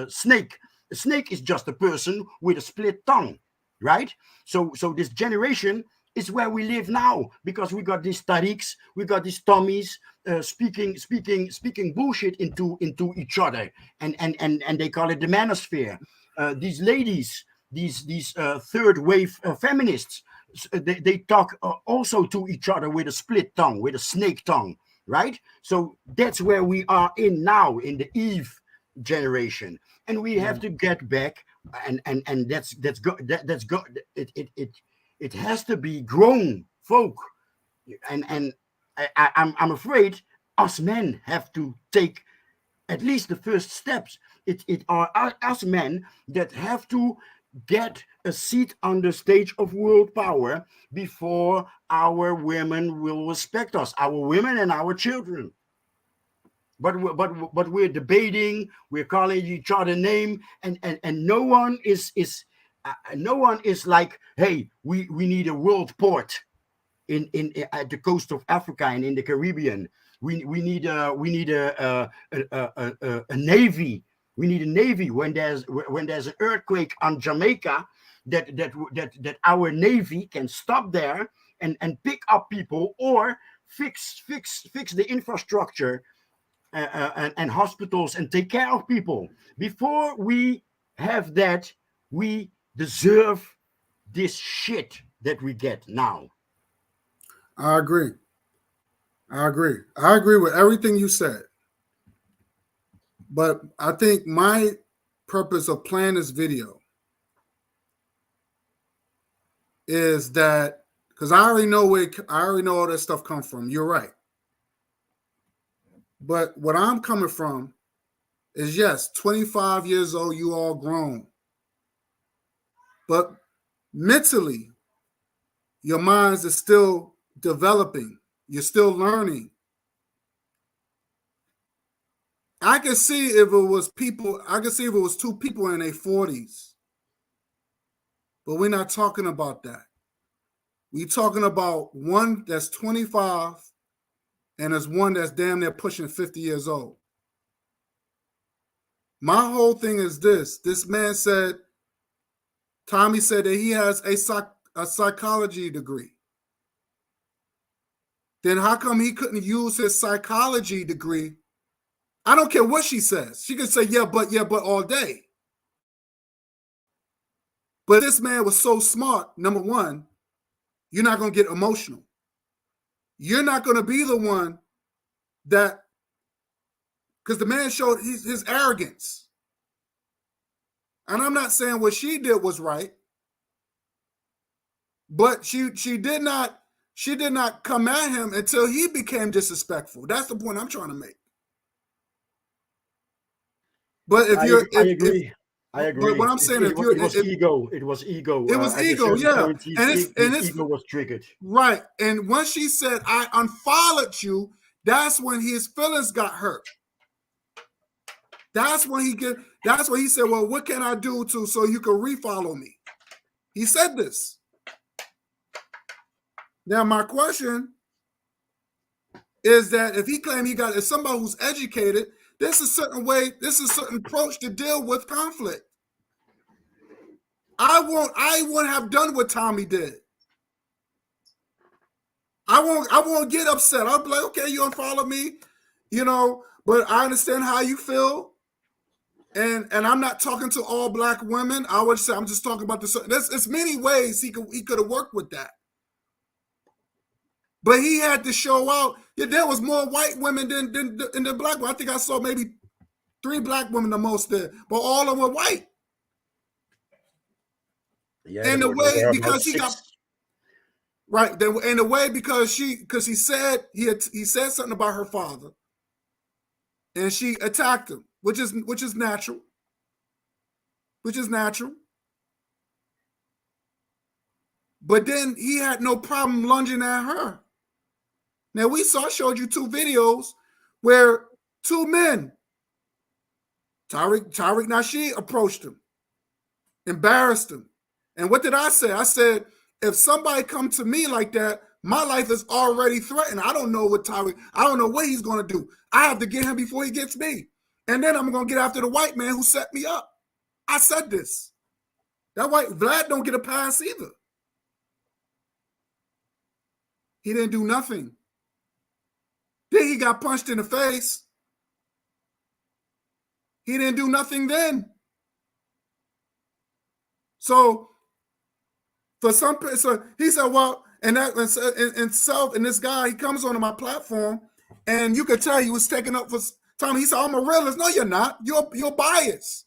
snake A snake is just a person with a split tongue, right? So this generation is where we live now, because we got these tariqs, we got these Tommies speaking bullshit into each other, and they call it the manosphere. These ladies, these third wave feminists, they talk also to each other with a split tongue, with a snake tongue, right? So that's where we are in now, in the Eve generation, and we have to get back, and that's go it has to be grown folk, and I'm afraid us men have to take at least the first steps. It are us men that have to get a seat on the stage of world power before our women will respect us, our women and our children. But we're debating, we're calling each other name, and no one is like, hey, we need a world port in at the coast of Africa and in the Caribbean. We need a navy. We need a navy when there's an earthquake on Jamaica, that our navy can stop there and pick up people, or fix the infrastructure and hospitals, and take care of people. Before we have that, we deserve this shit that we get now. I agree. I agree with everything you said. But I think my purpose of playing this video is that, because I already know all that stuff comes from. You're right. But what I'm coming from is, yes, 25 years old, you all grown. But mentally, your minds are still developing. You're still learning. I can see if it was two people in their 40s. But we're not talking about that. We're talking about one that's 25 and there's one that's damn near pushing 50 years old. My whole thing is this. This man said, Tommy said that he has a psychology degree. Then how come he couldn't use his psychology degree? I don't care what she says. She can say, yeah, but all day. But this man was so smart. Number one, you're not going to get emotional. You're not going to be the one that, because the man showed his arrogance. And I'm not saying what she did was right, but she did not come at him until he became disrespectful. That's the point I'm trying to make. But if I agree. But what I'm saying, it was ego. It was ego. It was ego, yeah. His ego was triggered. Right. And once she said, I unfollowed you, that's when his feelings got hurt. That's when he said, well, what can I do so you can refollow me? He said this. Now, my question is that if he claimed if somebody who's educated, there's a certain approach to deal with conflict. I won't have done what Tommy did. I won't get upset. I'll be like, okay, you unfollow me, but I understand how you feel. And I'm not talking to all black women. I would say I'm just talking about there's many ways he could have worked with that. But he had to show out that there was more white women than black women. I think I saw maybe 3 black women the most there, but all of them were white. Yeah, and the way because he got right, and the way because he said he said something about her father, and she attacked him, which is natural. But then he had no problem lunging at her. Now I showed you 2 videos where 2 men, Tariq Nasheed, approached him, embarrassed him. And what did I say? I said, if somebody come to me like that, my life is already threatened. I don't know what he's going to do. I have to get him before he gets me. And then I'm going to get after the white man who set me up. I said this. That white Vlad don't get a pass either. He didn't do nothing. Then he got punched in the face. He didn't do nothing then. So for some, so he said, well, and this guy, he comes onto my platform, and you could tell he was taking up for Tommy. He said, I'm a realist. No, you're not. You're biased.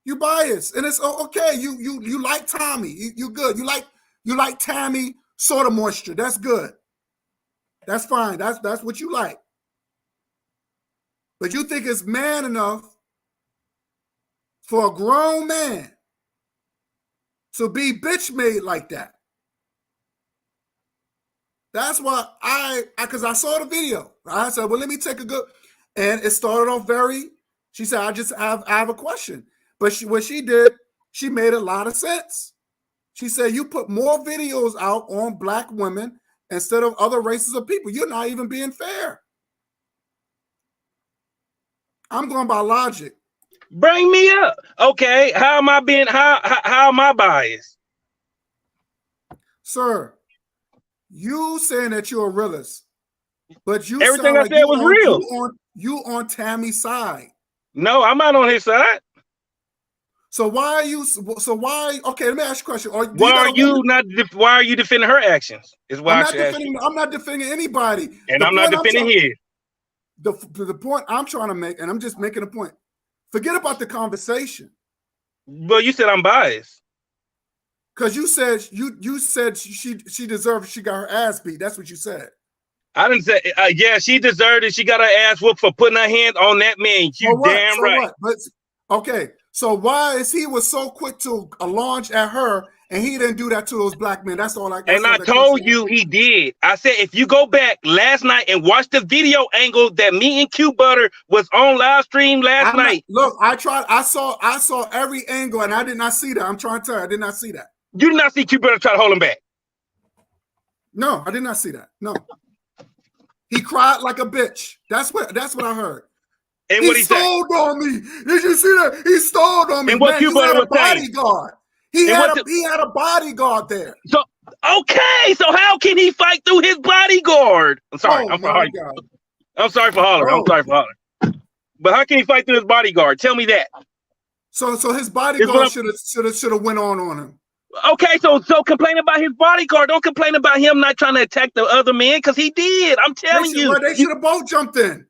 You biased, and it's okay. You like Tommy. You good. You like Tammy Sotomayor. That's good. That's fine. That's what you like. But you think it's man enough for a grown man to be bitch made like that? That's why because I saw the video. I said, well, let me take a good, and it started off she said, I have a question. But what she did, she made a lot of sense. She said, you put more videos out on black women instead of other races of people. You're not even being fair. I'm going by logic. Bring me up. Okay, how am I being, how am I biased? Sir, you saying that you're a realist, but you everything sound I like said was real. You on Tammy's side. No, I'm not on his side. So why are you? So why? Okay, let me ask you a question. Why are you defending her actions? Is why I'm not defending anybody, and I'm not defending his. The point I'm trying to make, and I'm just making a point. Forget about the conversation. Well, you said I'm biased. Because you said she deserved, she got her ass beat. That's what you said. I didn't say yeah, she deserved it. She got her ass whooped for putting her hands on that man. You damn right. What? But okay, so why is he was so quick to launch at her and he didn't do that to those black men? That's all I got. And I told you he did. I said if you go back last night and watch the video angle that me and Q Butter was on live stream last night. Look, I saw every angle and I did not see that. I'm trying to tell you, I did not see that. You did not see Q Butter try to hold him back. No, I did not see that. No. He cried like a bitch. That's what I heard. And what he stole on me. Did you see that? He stole on me. And what Q Butter was bodyguard. He had a bodyguard there. So okay, so how can he fight through his bodyguard? I'm sorry. I'm sorry for hollering. I'm sorry for hollering. But how can he fight through his bodyguard? Tell me that. So his bodyguard should have went on him. Okay, so complain about his bodyguard. Don't complain about him not trying to attack the other man because he did. I'm telling you. They should have both jumped in.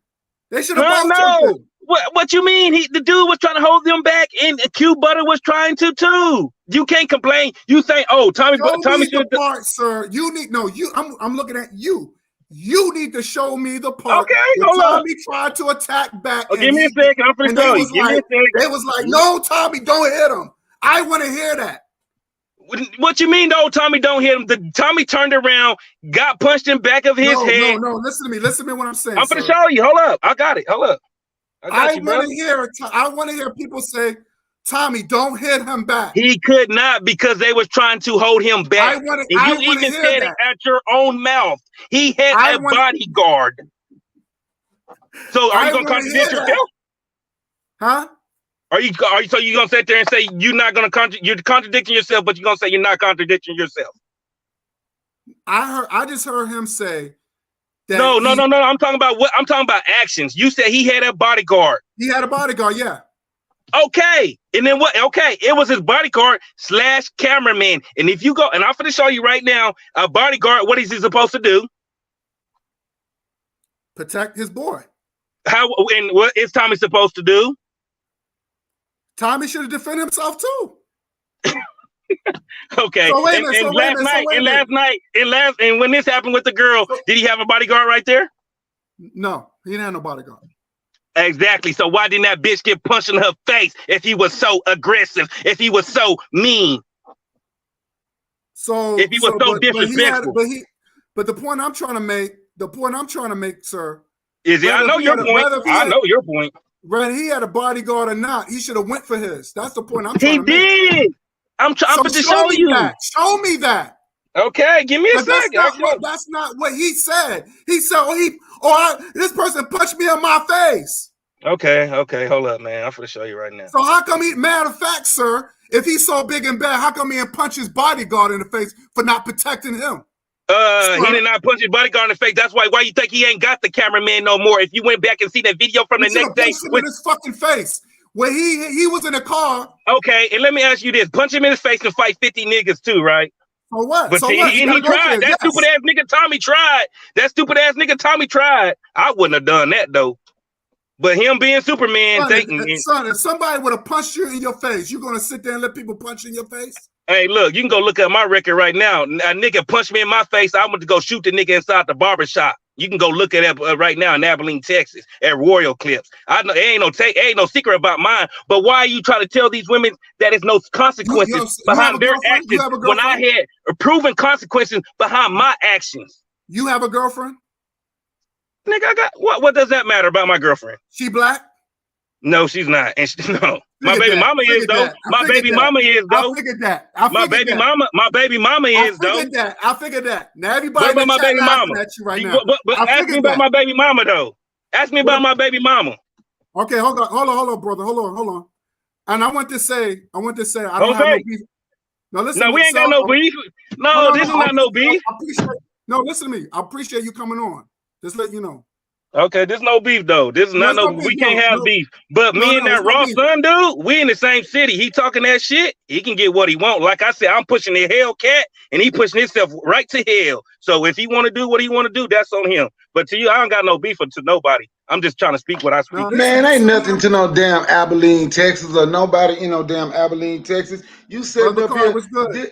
They should have both jumped in. What you mean? The dude was trying to hold them back, and Q Butter was trying to too. You can't complain. You say, "Oh, Tommy should." Part, sir. I'm looking at you. You need to show me the part. Okay, hold Tommy tried to attack back. Give me a second. I'm finna tell you. Give me a second. They was like, "No, Tommy, don't hit him." I want to hear that. What you mean, though? Tommy don't hit him. Tommy turned around, got punched in back of his head. No. Listen to me. Listen to me. What I'm saying. I'm gonna show you. Hold up. I got it. Hold up. I want to hear people say, "Tommy, don't hit him back." He could not because they was trying to hold him back. You even said it at your own mouth. He had a bodyguard. So are you gonna contradict yourself? Huh? So you gonna sit there and say you're not gonna you're contradicting yourself, but you're gonna say you're not contradicting yourself? I just heard him say that. No. I'm talking about actions. You said he had a bodyguard. He had a bodyguard, yeah. Okay. And then what? Okay, it was his bodyguard / cameraman. And if you go, and I'm gonna show you right now, a bodyguard, what is he supposed to do? Protect his boy. How and what is Tommy supposed to do? Tommy should have defended himself too. Okay. And when this happened with the girl, did he have a bodyguard right there? No, he didn't have no bodyguard. Exactly. So why didn't that bitch get punched in her face if he was so aggressive, if he was so mean? So if he was so disrespectful. But the point I'm trying to make, sir, is I know your point. I know your point. Whether he had a bodyguard or not, he should have went for his. That's the point I'm trying to make. He did. I'm trying to show you. Show me that. Okay, give me a second. That's not what he said. He said, this person punched me in my face. Okay, hold up, man. I'm finna show you right now. So how come he, matter of fact, sir, if he's so big and bad, how come he didn't punch his bodyguard in the face for not protecting him? He did not punch his bodyguard in the face. That's why you think he ain't got the cameraman no more? If you went back and see that video from the next day, punched him in his fucking face where he was in a car. Okay, and let me ask you this: punch him in his face and fight 50 niggas too, right? So what? But so he, what? and he tried. That stupid ass nigga Tommy tried. That stupid ass nigga Tommy tried. I wouldn't have done that though. But him being Superman, son, if somebody would have punched you in your face, you gonna sit there and let people punch you in your face? Hey, look, you can go look at my record right now. A nigga punched me in my face. I went to go shoot the nigga inside the barbershop. You can go look at it right now in Abilene, Texas, at Royal Clips. I know it ain't no secret about mine. But why are you trying to tell these women that there's no consequences behind their actions when I had proven consequences behind my actions? You have a girlfriend? Nigga, I got what does that matter about my girlfriend? She black? No, she's not. And no. My baby mama is though. My baby mama is though. I figured that. My baby mama is though. I figured that. Now everybody about my baby mama at you right now. But ask me about my baby mama though. Ask me about my baby mama. Okay, hold on, brother. Hold on. And I want to say, I don't have no beef. No, listen. No, we ain't got no beef. No, this is not no beef. No, listen to me. I appreciate you coming on. Just let you know. Okay, there's no beef though. This is not no. We can't have beef. But me and that raw son dude, we in the same city. He talking that shit. He can get what he want. Like I said, I'm pushing the Hellcat, and he pushing himself right to hell. So if he want to do what he want to do, that's on him. But to you, I don't got no beef to nobody. I'm just trying to speak what I speak. Man, ain't nothing to no damn Abilene, Texas, or nobody in no damn Abilene, Texas. You said up here.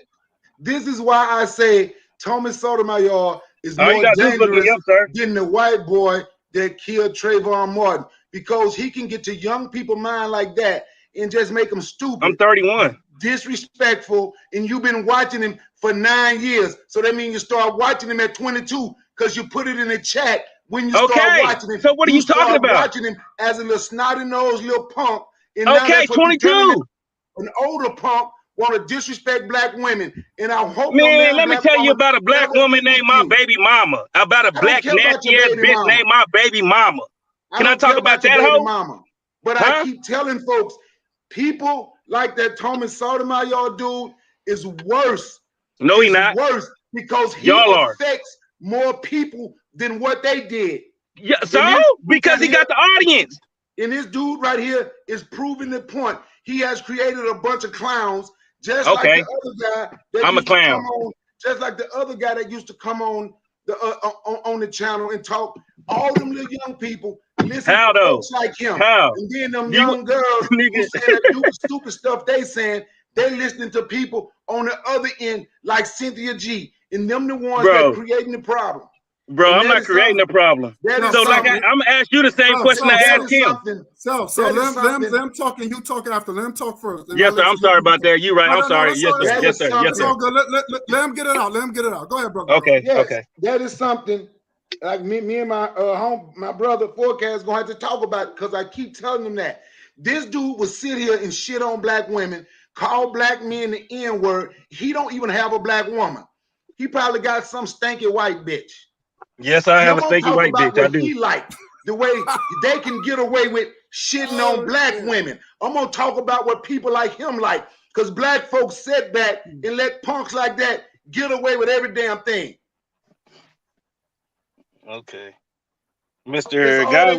This is why I say Tommy Sotomayor is more dangerous than the white boy that killed Trayvon Martin, because he can get to young people mind like that and just make them stupid. I'm 31. Disrespectful, and you've been watching him for 9 years. So that means you start watching him at 22 because you put it in the chat when you start watching him. So what are you talking about? Watching him as a little snotty-nosed little punk. And okay, 22. An older punk want to disrespect black women, and I hope. Man, let me tell you about a black woman named my baby mama. About a black nasty ass bitch named my baby mama. Can I talk about that hoe? Mama. But I keep telling folks, people like that Tommy Sotomayor dude is worse. No, he not. Worse because he affects more people than what they did. Yeah, so because he got the audience. And this dude right here is proving the point. He has created a bunch of clowns. Just like the other guy that I'm a clown. Just like the other guy that used to come on the channel and talk. All them little young people listen to folks like him. And then them young girls who say that do stupid stuff they saying, they listening to people on the other end like Cynthia G. And them the ones that creating the problem. Bro, I'm not creating a problem. So, like, I'm gonna ask you the same question I asked him. So let him talk and you talk after. Let him talk first. Yes, sir. I'm sorry about that. You're right. I'm sorry. Yes, sir. Yes, sir. Yes, sir. Let him get it out. Let him get it out. Go ahead, brother. Okay. Yes, okay. That is something like me and my brother Forecast gonna have to talk about, because I keep telling them that this dude will sit here and shit on black women, call black men the N-word. He don't even have a black woman. He probably got some stanky white bitch. Yes, I have a stinky white bitch. I do. He like the way they can get away with shitting on black women. I'm gonna talk about what people like him like, because black folks sit back and let punks like that get away with every damn thing. Okay, Mr. Guy,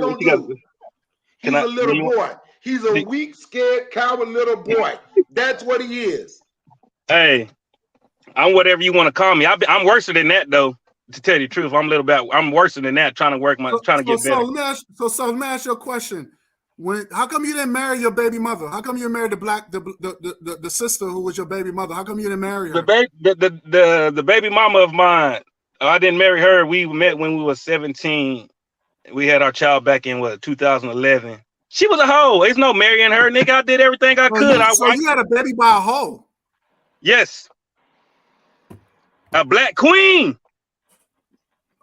he's a little boy. He's a weak, scared, coward little boy. That's what he is. Hey, I'm whatever you want to call me. I'm worse than that though. To tell you the truth, I'm worse than that. Trying to get better. So let me ask you a question. How come you didn't marry your baby mother? How come you married the sister who was your baby mother? How come you didn't marry her? The baby mama of mine. I didn't marry her. We met when we were 17. We had our child back in 2011. She was a hoe. There's no marrying her, nigga. I did everything I could. So you had a baby by a hoe? Yes. A black queen.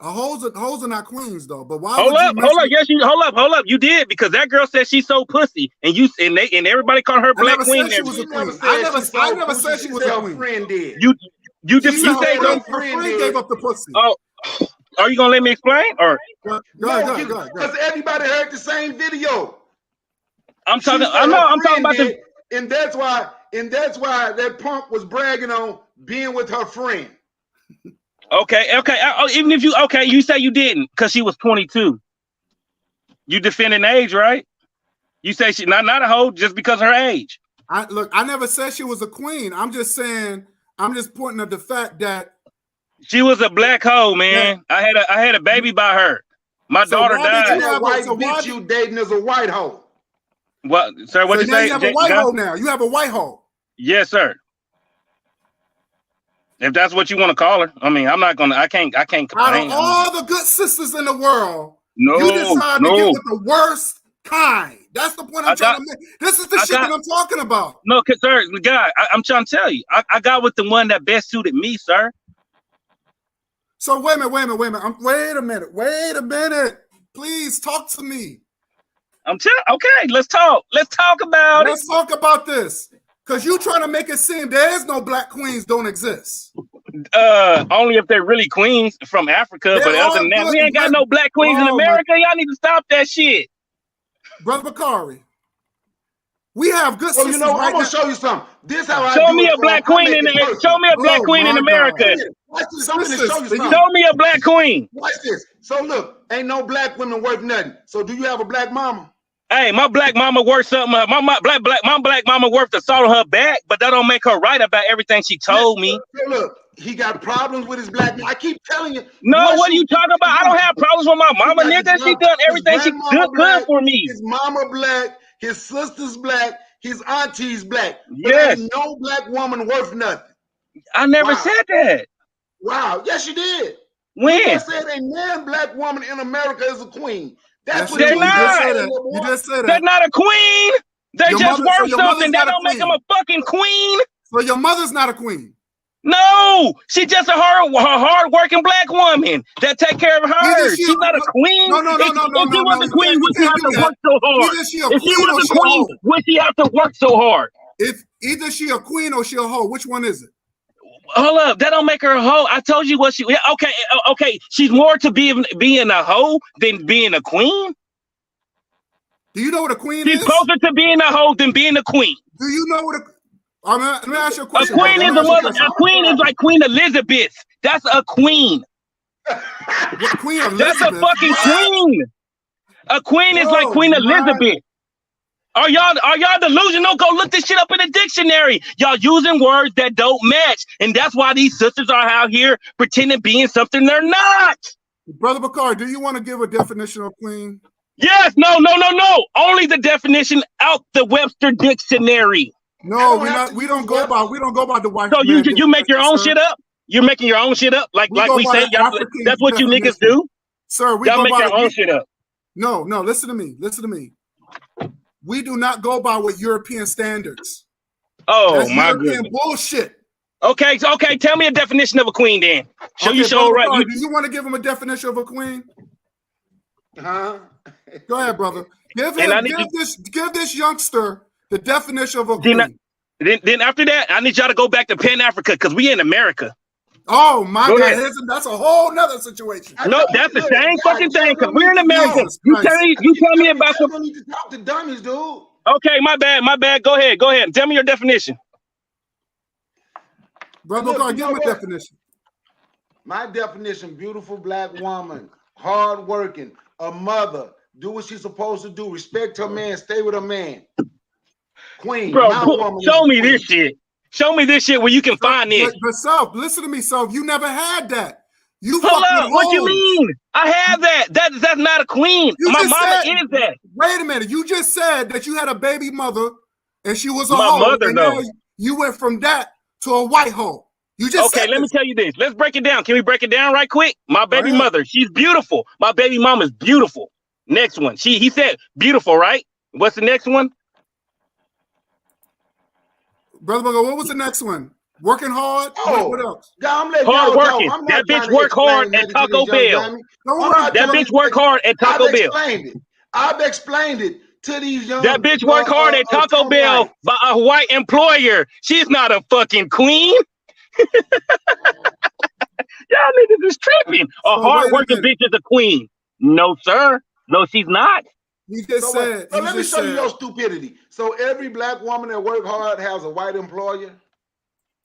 Hoes are not queens though. But why? Hold up. Yes, hold up. You did, because that girl said she's so pussy, and everybody called her black queen. I never said she was a queen. Friend did. You say her friend gave up the pussy. Oh, are you gonna let me explain? Or because everybody heard the same video. I'm talking. She said I know. her I'm talking friend about did, and that's why that punk was bragging on being with her friend. Okay. Even if you say you didn't because she was 22. You defending age, right? You say she not a hoe just because of her age. I never said she was a queen. I'm just saying. I'm just pointing at the fact that she was a black hoe, man. Yeah. I had a baby by her. My daughter died. That white bitch you dating is a white hoe. What, sir? What so you now say? You have a white hoe now. You have a white hoe. Yes, sir. If that's what you want to call her, I mean, I can't complain. Out of all the good sisters in the world, you no, decide to get with the worst kind. That's the point I'm trying to make. This is the shit that I'm talking about. No, sir, God, I'm trying to tell you, I got with the one that best suited me, sir. So wait a minute. Please talk to me. Okay, let's talk. Let's talk about it. Let's talk about this. Because you trying to make it seem there is no black queens don't exist. Only if they're really queens from Africa. But other than that, we ain't got no black queens in America. Y'all need to stop that shit. Brother Bakari, we have good sisters. You know, I'm gonna show you something. This how I show me a black queen in Show me a black queen in America. Show me a black queen. Watch this. So look, ain't no black women worth nothing. So do you have a black mama? Hey, my black mama worth something. My black mama worth the salt on her back, but that don't make her right about everything she told me. Look, he got problems with his black. I keep telling you. No, what are you talking about? I don't have problems with my mama, nigga. She done everything she good for me. His mama black, his sister's black, his auntie's black. Yes. Ain't no black woman worth nothing. I never said that. Wow. Yes, you did. When? You said a man black woman in America is a queen. That's what they're you not. You just said that. They're not a queen. They just worth something. That don't make them a fucking queen. So your mother's not a queen. No, she's just a hard-working black woman that take care of her. She's not a queen. No. If she was a queen, would she have to work so hard? If she was a queen, would she have to work so hard? If either she a queen or she a hoe, which one is it? Hold up, that don't make her a hoe. I told you what she. Okay. She's more to being a hoe than being a queen. Do you know what a queen is? She's closer to being a hoe than being a queen. Do you know what a? Let me ask you a question. A queen is a mother. A queen is like Queen Elizabeth. That's a queen. Queen Elizabeth. That's a fucking queen. A queen is like Queen Elizabeth. Are y'all delusional? Go look this shit up in the dictionary. Y'all using words that don't match. And that's why these sisters are out here pretending being something they're not. Brother Bakar, do you want to give a definition of queen? Yes, no. Only the definition out the Webster dictionary. No, we don't go by the white. So you make your own shit up? You're making your own shit up? Like we say, that's what you niggas do? Sir, y'all make your own shit up. No, listen to me. We do not go by what European standards. Oh, that's my European goodness. bullshit. Okay, tell me a definition of a queen then. Right. Do you want to give him a definition of a queen? Huh? Go ahead, brother. Give this youngster the definition of a queen. Then after that, I need y'all to go back to Pan Africa because we in America. Oh my God, that's a whole nother situation. No, that's the same fucking thing because we're in America. You tell me about some. You need to talk to dummies, dude. Okay, my bad. Go ahead. Tell me your definition. Brother, go give him a definition. My definition: beautiful black woman, hardworking, a mother, do what she's supposed to do, respect her man, stay with her man. Queen, bro, show me this shit. Show me this shit where you can find this. But Self, listen to me, Self. You never had that. You hold up. What you mean? I have that. That's not a queen. My mama is that. Wait a minute. You just said that you had a baby mother and she was a my hoe. Mother, and though. You went from that to a white hoe. You just okay. Let me tell you this. Let's break it down. Can we break it down right quick? My baby mother, she's beautiful. My baby mama's beautiful. Next one. He said beautiful, right? What's the next one? Brother Bugger, what was the next one? Working hard? Oh, what else? Hard working. That bitch work hard at Taco Bell. That bitch work hard at Taco Bell. I've explained it to these young. That bitch work hard at Taco Bell by a white employer. She's not a fucking queen. Y'all niggas is tripping. A hard working bitch is a queen. No, sir. No, she's not. He just said. So let me show you your stupidity. So every black woman that work hard has a white employer.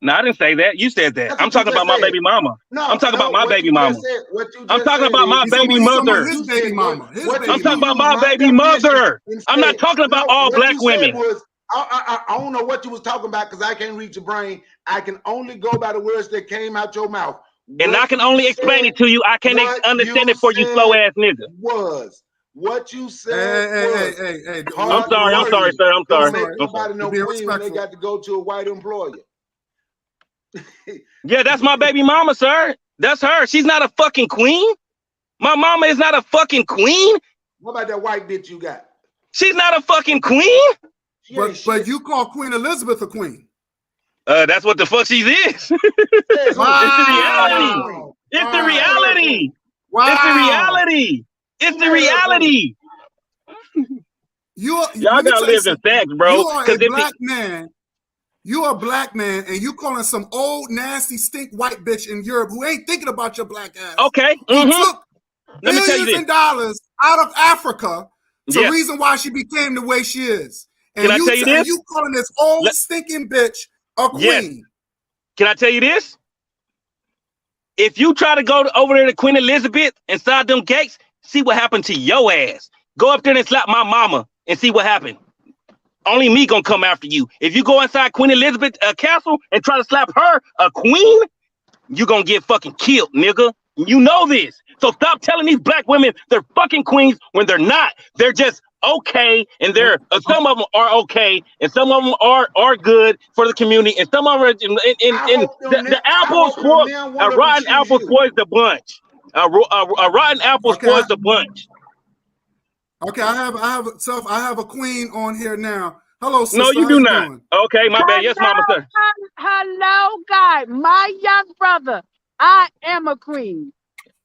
No, I didn't say that. You said that. I'm talking about my baby mama. No, I'm talking about my baby mama. I'm talking about my baby mother. His baby mama. I'm talking about my baby mother. I'm not talking about all black women. I don't know what you was talking about because I can't read your brain. I can only go by the words that came out your mouth. And I can only explain it to you. I can't understand it for you slow ass nigga. What you said was. Hey. I'm sorry, sir. I'm sorry. Don't make nobody no queen when they got to go to a white employer. Yeah, that's my baby mama, sir. That's her. She's not a fucking queen. My mama is not a fucking queen. What about that white bitch you got? She's not a fucking queen. But you call Queen Elizabeth a queen. That's what the fuck she is. It's the reality. It's the reality. Wow. It's the reality. It's the reality. Y'all gotta live in facts, bro. You are a black man. You are a black man, and you calling some old nasty stink white bitch in Europe who ain't thinking about your black ass. Okay. Who took billions of dollars out of Africa. It's the reason why she became the way she is. And Can I tell you this? You calling this old stinking bitch a queen. Yes. Can I tell you this? If you try to go over there to Queen Elizabeth inside them gates, see what happened to your ass. Go up there and slap my mama and see what happened. Only me gonna come after you. If you go inside Queen Elizabeth castle and try to slap her a queen, you gonna get fucking killed, nigga. You know this. So stop telling these black women they're fucking queens when they're not. They're just okay, and they're some of them are okay, and some of them are good for the community, and some of them are the apple spoils a rotten apple spoils the bunch. A rotten apple spoils the bunch. Okay, I have a queen on here now. Hello, sister. No, you do not. Okay, my bad. Yes, mama, sir. Hello, guy. My young brother. I am a queen.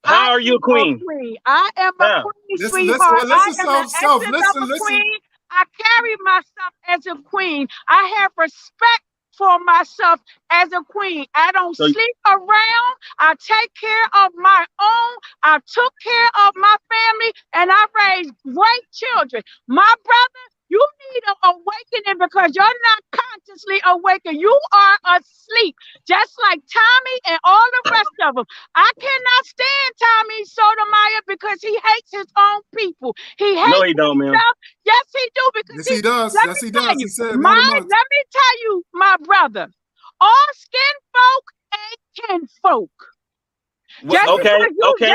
How are you a queen? I am a queen, sweetheart. Listen. Queen. I carry myself as a queen. I have respect for myself as a queen. I don't sleep around. I take care of my own. I took care of my family, and I raised great children. My brother, you need an awakening because you're not consciously awakened. You are asleep, just like Tommy and all the rest of them. I cannot stand Tommy Sotomayor because he hates his own people. He hates no, he don't, man. Yes, he do. Because yes, he does. Yes, he does. He said let me tell you, my brother, all skin folk ain't kin folk.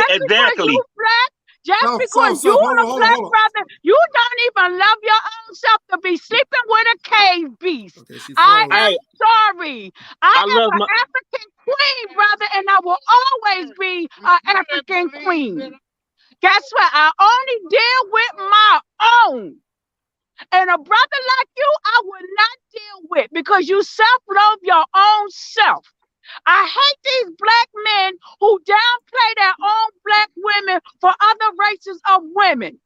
Exactly. Just because you are a black brother, you don't even love your own self to be sleeping with a cave beast. I am sorry. I am an African queen, brother, and I will always be an African queen. Guess what? I only deal with my own. And a brother like you, I would not deal with because you self-love your own self. I hate these black men who downplay their own black women for other races of women.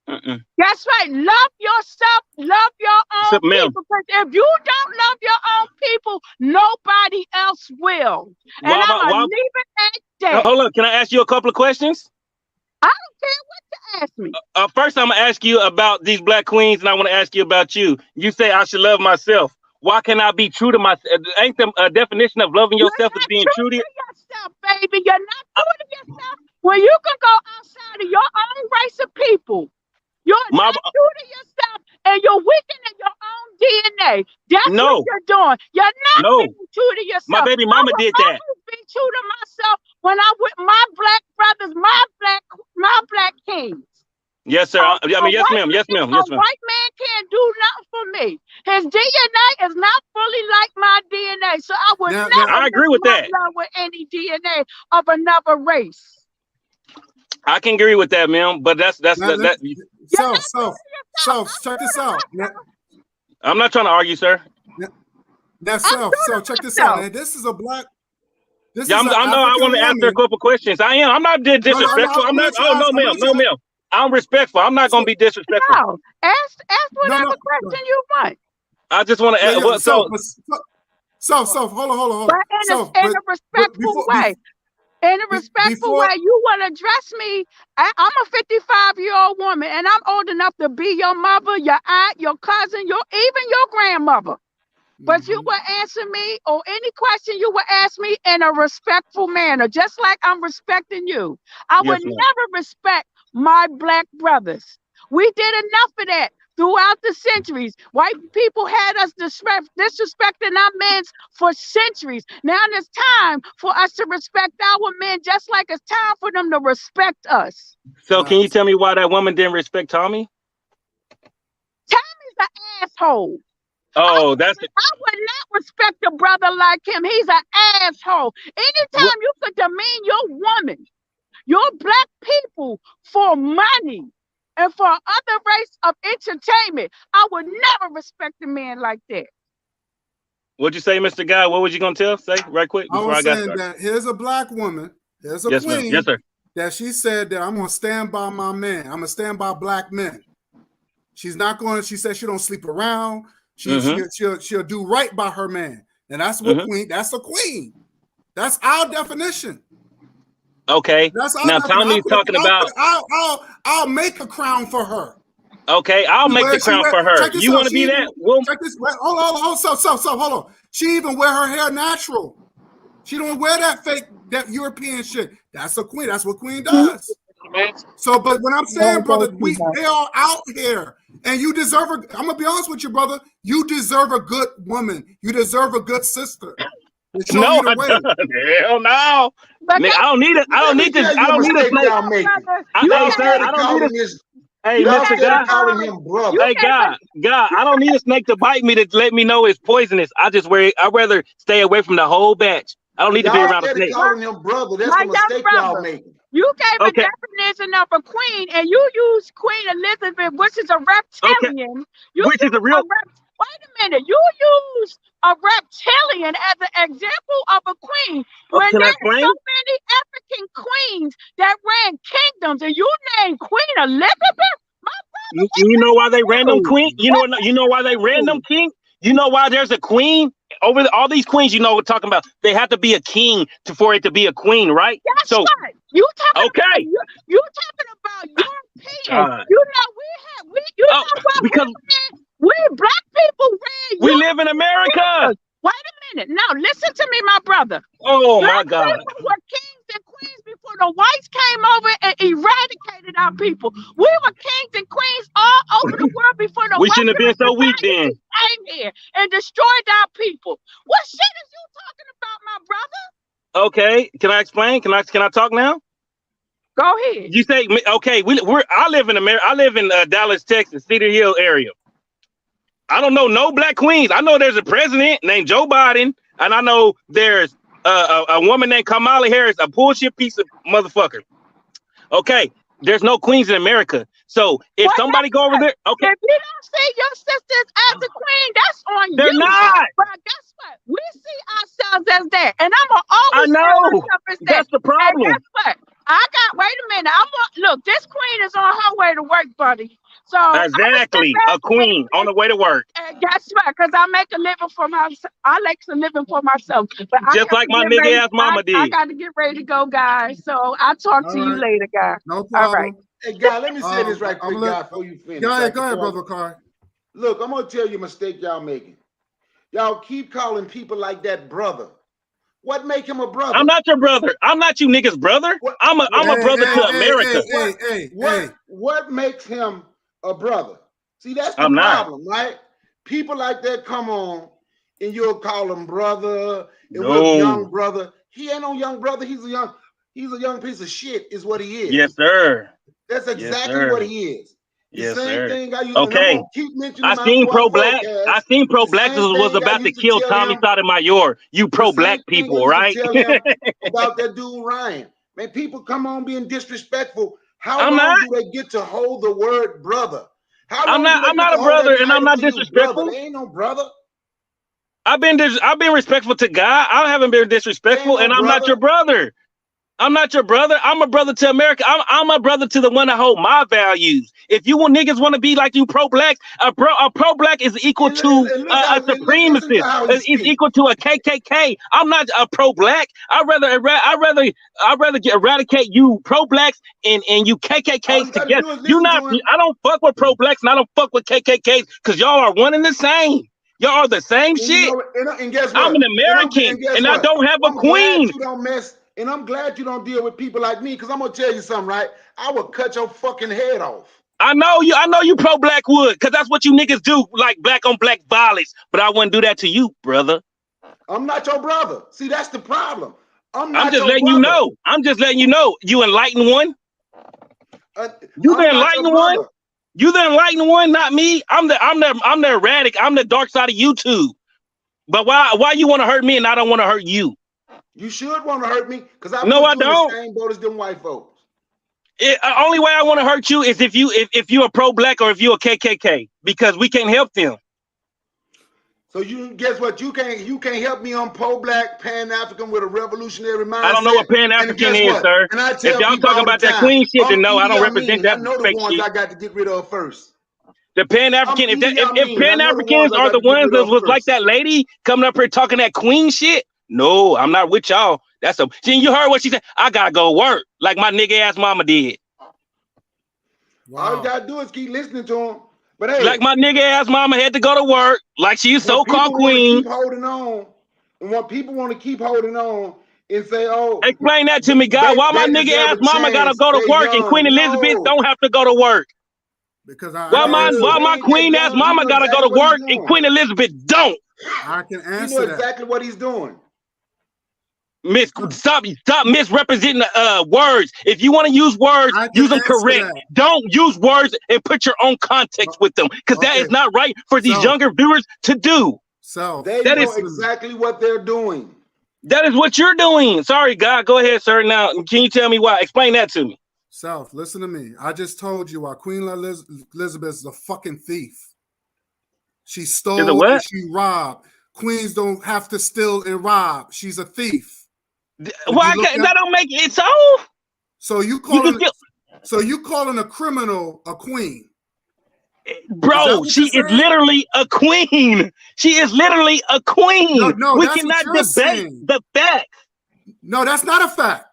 That's right. Love yourself. Love your own people. Because if you don't love your own people, nobody else will. And I'm going to leave it at that. Hold on. Can I ask you a couple of questions? I don't care what to ask me. First, I'm going to ask you about these black queens, and I want to ask you about you. You say I should love myself. Why can I be true to myself? Ain't the definition of loving yourself is being true to yourself, baby. You're not true to yourself. When you can go outside of your own race of people, you're not true to yourself, and you're weakening your own DNA. That's what you're doing. You're not being true to yourself. My baby mama did that. I will be true to myself when I'm with my black brothers, my black kings. Yes, sir. I mean, yes, ma'am. Yes, ma'am. Yes, ma'am. A white man can't do nothing for me. His DNA is not fully like my DNA, so I would never. I agree with that. With any DNA of another race. I can agree with that, ma'am. But that's check this out. I'm not trying to argue, sir. Check this out. And this is a black. I want to ask her a couple questions. I am. I'm not disrespectful. I'm not. Oh no, ma'am. No, ma'am. I'm respectful. I'm not going to be disrespectful. No, ask whatever question you want. I just want to ask. Hold on. But in a respectful way. in a respectful way. You want to address me. I'm a 55-year-old woman, and I'm old enough to be your mother, your aunt, your cousin, even your grandmother. But you will answer me, or any question you will ask me in a respectful manner, just like I'm respecting you. I would never respect my black brothers. We did enough of that throughout the centuries. White people had us disrespecting our men for centuries. Now it's time for us to respect our men, just like it's time for them to respect us. So can you tell me why that woman didn't respect Tommy? Tommy's an asshole. Oh, that's it. I would not respect a brother like him. He's an asshole. Anytime you could demean your woman, your black people for money and for other race of entertainment, I would never respect a man like that. What'd you say, Mr. Guy? What was you gonna say right quick before I I got was saying started? that here's a black woman, here's a Yes, ma'am. queen, Yes, sir. that she said that I'm gonna stand by my man. I'm gonna stand by black men. She's not going. She said she don't sleep around. She'll do right by her man, and that's what queen. That's a queen. That's our definition. Okay. That's our Now definition. Tommy's talking about. I'll make a crown for her. Okay, I'll make the crown for her. You want to be that? Check this. Hold on. She even wear her hair natural. She don't wear that European shit. That's a queen. That's what queen does. So, but when I'm saying, brother, they are out here, and you deserve I'm gonna be honest with you, brother. You deserve a good woman. You deserve a good sister. No, hell no. I don't need it. I don't need this. I don't need this. Hey, Mr. Guy. Hey, God, I don't need a snake to bite me to let me know it's poisonous. I'd rather stay away from the whole batch. I don't need to be around a snake. Calling him brother. That's a mistake y'all making. You gave a definition of a queen, and you used Queen Elizabeth, which is a reptilian. Which is a real. Wait a minute. You used a reptilian as an example of a queen. When there's so many African queens that ran kingdoms, and you named Queen Elizabeth, you know why they ran them queen? You know why they ran them king? You know why there's a queen? Over all these queens, you know what we're talking about. They have to be a king for it to be a queen, right? That's right. You talking about European. You know because we black people ran. We live in America. Wait a minute. No, listen to me, my brother. Oh my God. People were kings and queens before the whites came over and eradicated our people. We were kings and queens all over the world before the we shouldn't have been so weak then. Came here and destroyed our people. What shit is you talking about, my brother? Okay, can I explain? Can I talk now? Go ahead. You say okay? I live in America. I live in Dallas, Texas, Cedar Hill area. I don't know no black queens. I know there's a president named Joe Biden, and I know there's a woman named Kamala Harris, a bullshit piece of motherfucker. Okay, there's no queens in America. So if somebody go over there, okay. If you don't see your sisters as a queen, that's on you. They're not. But guess what? We see ourselves as that, and I'm gonna always. I know. That's the problem. And guess what? Wait a minute. Look, this queen is on her way to work, buddy. So exactly, a queen on the way to work. And guess what? Because I make a living for myself. I make a living for myself. But just like my nigga ass mama did. I got to get ready to go, guys. So I'll talk to you later, guys. No problem. All right. Hey, guy, let me say this right quick, guy, before you finish. Go ahead, brother Carr. Look, I'm gonna tell you a mistake y'all making. Y'all keep calling people like that brother. What make him a brother? I'm not your brother. I'm not you niggas' brother. I'm a brother to America. What makes him a brother? See, that's the problem, right? People like that come on and you'll call him brother. And what young brother? He ain't no young brother. He's a young piece of shit, is what he is. Yes, sir. That's exactly what he is. Yes, same sir. Thing I used okay. I seen pro-black. I seen pro-black was about to kill Tommy Sotomayor. You pro-black people, right? About that dude Ryan. Man, people come on being disrespectful. How long do they get to hold the word brother? I'm not a brother, and I'm not disrespectful. There ain't no brother. I've been respectful to God. I haven't been disrespectful, and I'm not your brother. I'm not your brother. I'm a brother to America. I'm a brother to the one that hold my values. If you niggas want to be like you pro-black, a pro-black is equal to a supremacist. It's equal to a KKK. I'm not a pro-black. I'd rather eradicate you pro-blacks and you KKKs together. I don't fuck with pro-blacks and I don't fuck with KKKs because y'all are one and the same. Y'all are the same shit. And guess what? I'm an American and I don't have a queen. You don't mess. And I'm glad you don't deal with people like me, because I'm gonna tell you something, right? I would cut your fucking head off. I know you pro-black would, because that's what you niggas do, like black on black violence. But I wouldn't do that to you, brother. I'm not your brother. See, that's the problem. I'm just letting you know. I'm just letting you know. You enlightened one. You the enlightened one. You the enlightened one, not me. I'm the erratic. I'm the dark side of YouTube. But why you want to hurt me and I don't want to hurt you? You should want to hurt me, because I don't. In the same boat as them white folks. Only way I want to hurt you is if you're a pro-black or if you're a KKK, because we can't help them. So you guess what? You can't help me. I'm pro-black, Pan-African with a revolutionary mindset. I don't know what Pan-African is, sir. And I tell if y'all talking about that queen shit, then no, I don't represent that. I know the ones I got to get rid of first. The Pan-African, if Pan-Africans are the ones that was like that lady coming up here talking that queen shit, no, I'm not with y'all. See, you heard what she said. I gotta go work like my nigga ass mama did. Wow. All you gotta do is keep listening to him. But hey, like my nigga ass mama had to go to work, like she's so-called queen. Keep holding on, and when people want to keep holding on and say, "Oh," explain that to me, God. Why my nigga ass mama gotta go to work and Queen Elizabeth don't have to go to work? Because why my queen ass mama gotta go to work and Queen Elizabeth don't? I can answer you know exactly what he's doing. Stop misrepresenting words. If you want to use words, use them correct. Don't use words and put your own context with them, because that is not right for these younger viewers to do. So they know exactly what they're doing. That is what you're doing. Sorry, God. Go ahead, sir. Now, can you tell me why? Explain that to me. Self, listen to me. I just told you why Queen Elizabeth is a fucking thief. She stole and she robbed. Queens don't have to steal and rob. She's a thief. Why that don't make it so? So you calling a criminal a queen? Bro, she is literally a queen. She is literally a queen. No, we cannot debate the facts. No, that's not a fact.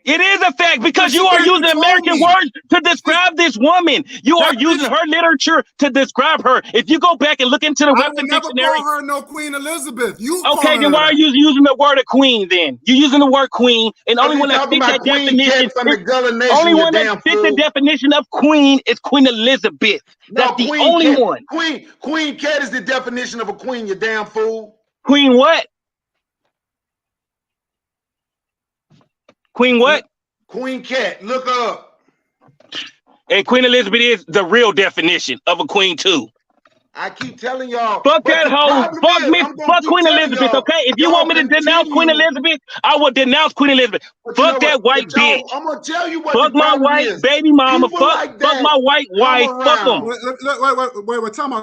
It is a fact, because you are using American words to describe this woman. You are using her literature to describe her. If you go back and look into the Webster Dictionary, I would never call her no Queen Elizabeth. Okay, then why are you using the word of queen then? You're using the word queen, and only one that fits that definition. Only one that fits the definition of queen is Queen Elizabeth. That's the only one. Queen Cat is the definition of a queen, you damn fool. Queen what? Queen what? Queen Cat. Look up. And Queen Elizabeth is the real definition of a queen too. I keep telling y'all. Fuck that hoe. Fuck Queen Elizabeth, okay? If you want me to denounce Queen Elizabeth, I will denounce Queen Elizabeth. Fuck that white bitch. I'm gonna tell you what. Fuck my white baby mama. Fuck my white wife. Fuck them. Wait. Time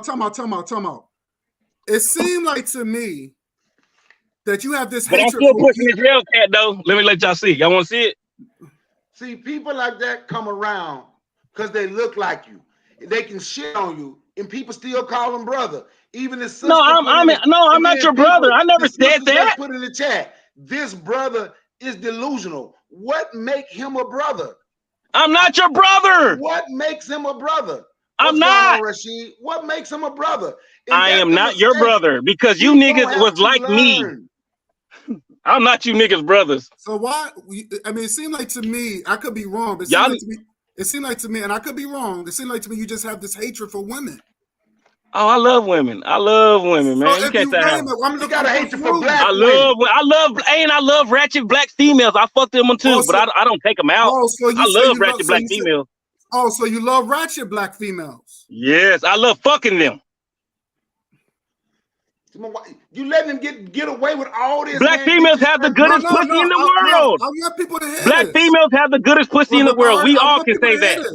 out. It seemed like to me that you have this hatred. But I'm still pushing this Hellcat though. Let me let y'all see. Y'all want to see it? See, people like that come around because they look like you. They can shit on you, and people still call them brother. Even the sister. No, I'm not your brother. I never said that. Put in the chat. This brother is delusional. What make him a brother? I'm not your brother. What makes him a brother? I'm not. Rashid? What makes him a brother? I am not your brother, because you niggas was like me. I'm not you niggas' brothers. So why? I mean, it seemed like to me, I could be wrong, but it seemed like to me, and I could be wrong. It seemed like to me you just have this hatred for women. Oh, I love women. I love women, man. So you got a hatred for black women. I love ratchet black females. I fuck them too, but I don't take them out. I love ratchet black females. Oh, so you love ratchet black females? Yes, I love fucking them. You letting them get away with all this? Black females have the goodest pussy in the world. I want people to hear Black females have the goodest pussy in the world. We all can say that.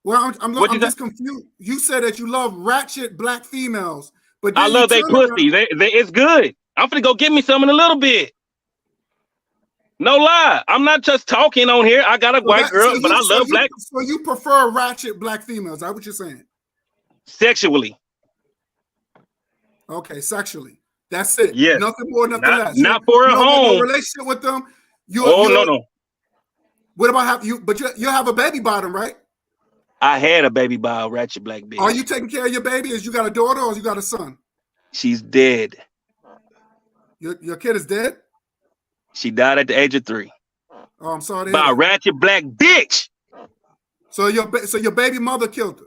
Well, I'm just confused. You said that you love ratchet black females, but I love their pussy. It's good. I'm finna go get me some in a little bit. No lie. I'm not just talking on here. I got a white girl, but I love black. So you prefer ratchet black females? Is that what you're saying? Sexually. Okay, sexually. That's it. Yes. Nothing more, nothing less. Not for a you don't want home. no relationship with them. No. What about you have a baby by them, right? I had a baby by a ratchet black bitch. Are you taking care of your baby? Is you got a daughter or you got a son? She's dead. Your kid is dead? She died at the age of 3. Oh, I'm sorry. By a ratchet black bitch. So your baby mother killed her?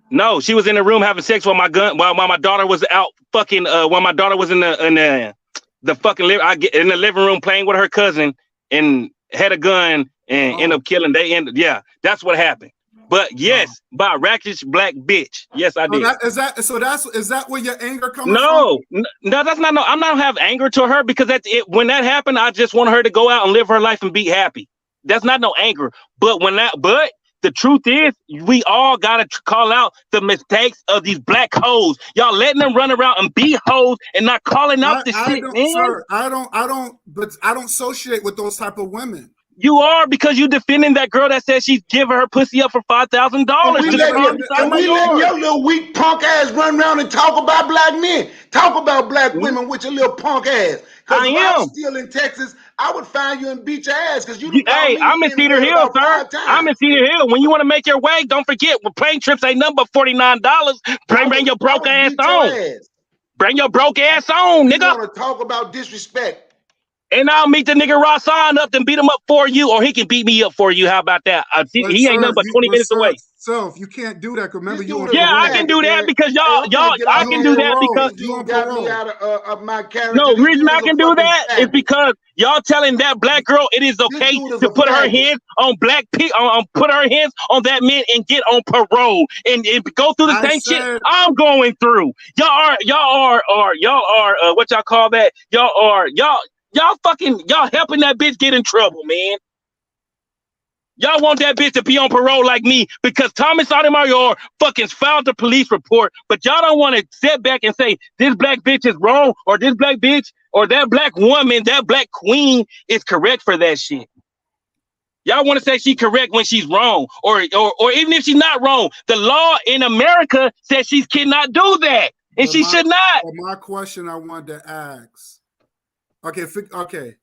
No, she was in the room having sex while my my daughter was out fucking while my daughter was in the fucking in the living room playing with her cousin and had a gun and ended up killing. Yeah, that's what happened. But yes, by a ratchet black bitch. Yes, I did. Is that where your anger comes from? No, that's not. No, I'm not have anger to her because when that happened, I just want her to go out and live her life and be happy. That's not no anger. But the truth is, we all gotta call out the mistakes of these black hoes. Y'all letting them run around and be hoes and not calling out the shit, man. Sir, I don't associate with those type of women. You are, because you defending that girl that said she's giving her pussy up for $5,000. We let your little weak punk ass run around and talk about black men. Talk about black women with your little punk ass. Because if I was still in Texas, I would find you and beat your ass. Because hey, I'm in Cedar Hill, sir. I'm in Cedar Hill. When you want to make your way, don't forget, plane trips ain't nothing but $49. Bring your broke ass on. Bring your broke ass on, nigga. You want to talk about disrespect? And I'll meet the nigga Rassan up and beat him up for you, or he can beat me up for you. How about that? He ain't nothing but 20 minutes away. So if you can't do that, remember you. Yeah, I can do that because y'all. I can do that because you got me out of my character. No, reason I can do that is because y'all telling that black girl it is okay to put her hands on black people, put her hands on that man and get on parole and go through the same shit I'm going through. Y'all are what y'all call that? Y'all helping that bitch get in trouble, man. Y'all want that bitch to be on parole like me because Thomas Sotomayor fucking filed the police report, but y'all don't want to sit back and say this black bitch is wrong or this black bitch or that black woman, that black queen is correct for that shit. Y'all want to say she correct when she's wrong or even if she's not wrong. The law in America says she cannot do that and she should not. My question I wanted to ask. Okay.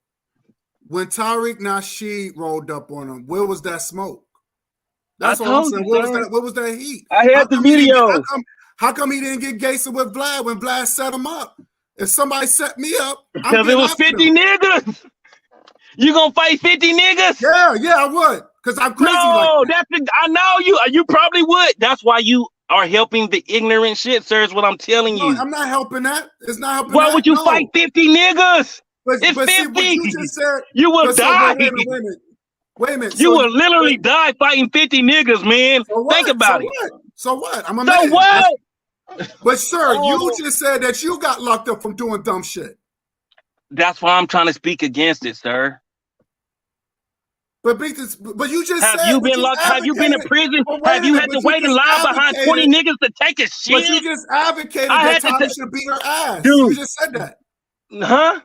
When Tariq Nasheed rolled up on him, where was that smoke? That's all I'm saying. What was that heat? I had the video. How come he didn't get gangster with Vlad when Vlad set him up? If somebody set me up, because it was 50 niggas. You gonna fight 50 niggas? Yeah, I would. Because I'm crazy. No, I know you probably would. That's why you are helping the ignorant shit, sir, is what I'm telling you. I'm not helping that. It's not helping. Why would you fight 50 niggas? It's 50. See, what you just said, you will die. Wait a minute. You will literally die fighting 50 niggas, man. Think about it. So what? I'm a so man. What? But sir, you just said that you got locked up from doing dumb shit. That's why I'm trying to speak against it, sir. But you just have said you been locked? Have you been in prison? Have you had to wait in line behind 20 niggas to take a shit? But you just advocated that Tommy should beat her ass. Dude. You just said that. Huh?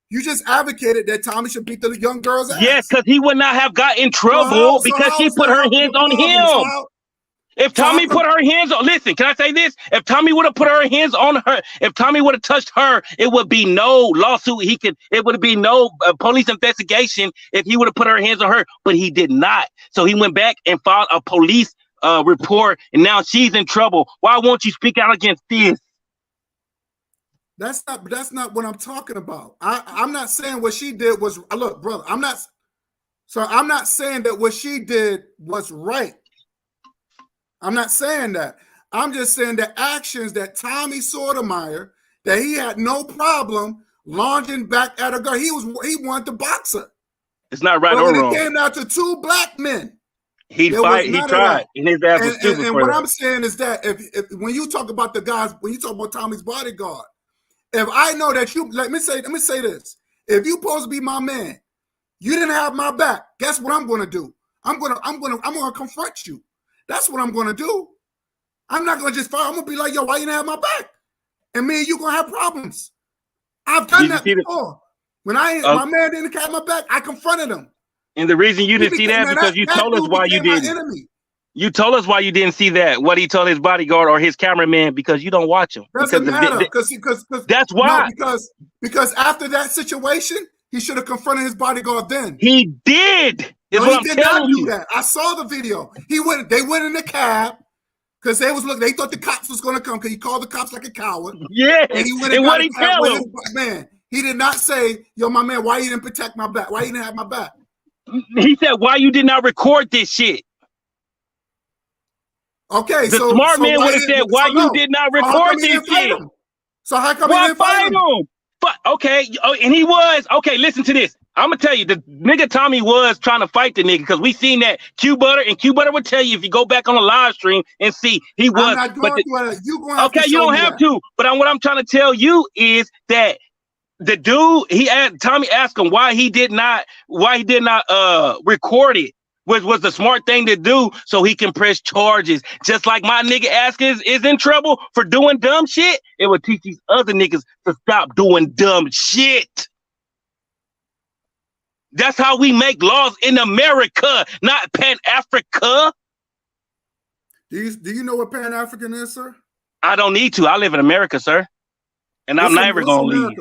You just advocated that Tommy should beat the young girl's ass. Yes, because he would not have got in trouble because she put her hands on him. If Tommy put her hands on, listen, can I say this? If Tommy would have put her hands on her, if Tommy would have touched her, it would be no lawsuit. It would be no police investigation if he would have put her hands on her, but he did not. So he went back and filed a police report, and now she's in trouble. Why won't you speak out against this? That's not what I'm talking about. I'm not saying what she did was, look, brother, I'm not saying that what she did was right. I'm not saying that. I'm just saying the actions that Tommy Sotomayor, that he had no problem launching back at a girl. He wanted to box her. It's not right but or when wrong. It came down to two black men. He tried, and his ass was stupid. And what I'm saying is that if when you talk about the guys, when you talk about Tommy's bodyguard, if I know that you, let me say this. If you supposed to be my man, you didn't have my back. Guess what I'm going to do? I'm going to confront you. That's what I'm going to do. I'm not going to just fire. I'm going to be like, yo, why you didn't have my back? And me and you going to have problems. I've done that before. When my man didn't have my back, I confronted him. And the reason you didn't see that because you told us why you didn't. You told us why you didn't see that. What he told his bodyguard or his cameraman because you don't watch him. Doesn't matter because that's why. No, because after that situation, he should have confronted his bodyguard then. He did. No, he did not do that. I saw the video. They went in the cab because they thought the cops was gonna come because he called the cops like a coward. Yeah. And he went and what he tell him? Man, he did not say, "Yo, my man, why you didn't protect my back? Why you didn't have my back?" He said, "Why you did not record this shit?" Okay, the smart man would have said, "Why you did not record this shit?" So how come he didn't fight him? Okay, and he was okay. Listen to this. I'm gonna tell you, the nigga Tommy was trying to fight the nigga because we seen that Q Butter, and Q Butter would tell you if you go back on the live stream and see he was. I'm not going through it. You gonna have to you don't have to. But what I'm trying to tell you is that the dude Tommy asked him why he did not record it. Was the smart thing to do so he can press charges. Just like my nigga Askins is in trouble for doing dumb shit, it would teach these other niggas to stop doing dumb shit. That's how we make laws in America, not Pan-Africa. Do you know what Pan-African is, sir? I don't need to. I live in America, sir. And I'm never going to leave.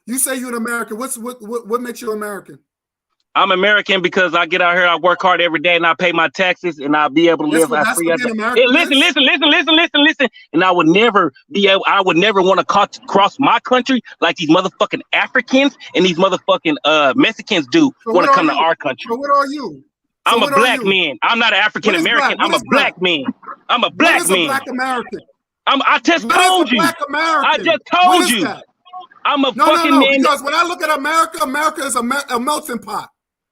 You say you're in America. What makes you American? I'm American because I get out here, I work hard every day, and I pay my taxes, and I'll be able to live as free as listen. And I would never want to cross my country like these motherfucking Africans and these motherfucking Mexicans do want to come to our country. So what are you? I'm a black man. I'm not an African American. I'm a black man. I'm a black man. Black American. I just told you. I just told you. I'm a fucking man. Because when I look at America, America is a melting pot.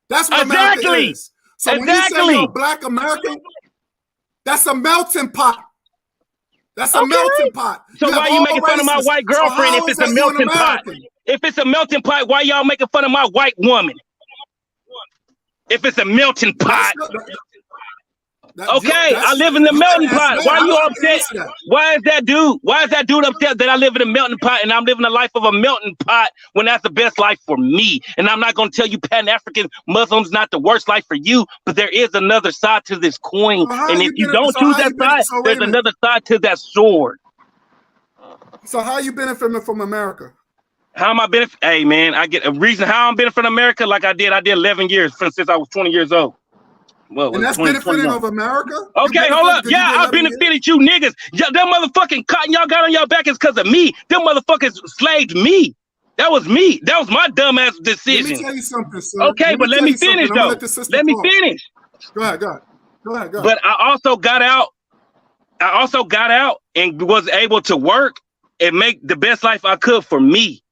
That's what America is. So when you say you're a black American, that's a melting pot. That's a melting pot. So why are you making fun of my white girlfriend if it's a melting pot? If it's a melting pot, why y'all making fun of my white woman? If it's a melting pot. Okay, I live in the melting pot. Why are you upset? Why is that dude upset that I live in a melting pot and I'm living the life of a melting pot when that's the best life for me? And I'm not going to tell you Pan-African Muslims not the worst life for you, but there is another side to this coin. And if you don't choose that side, there's another side to that sword. So how you benefiting from America? How am I benefiting? Hey, man, I get a reason how I'm benefiting from America like I did 11 years since I was 20 years old. Well, and that's benefiting of America? Okay, hold up. Yeah, I benefited you niggas. Them motherfucking cotton y'all got on y'all back is because of me. Them motherfuckers slaved me. That was me. That was my dumbass decision. Let me tell you something, sir. Okay, but let me finish, though. Let me finish. Go ahead. But I also got out and was able to work and make the best life I could for me.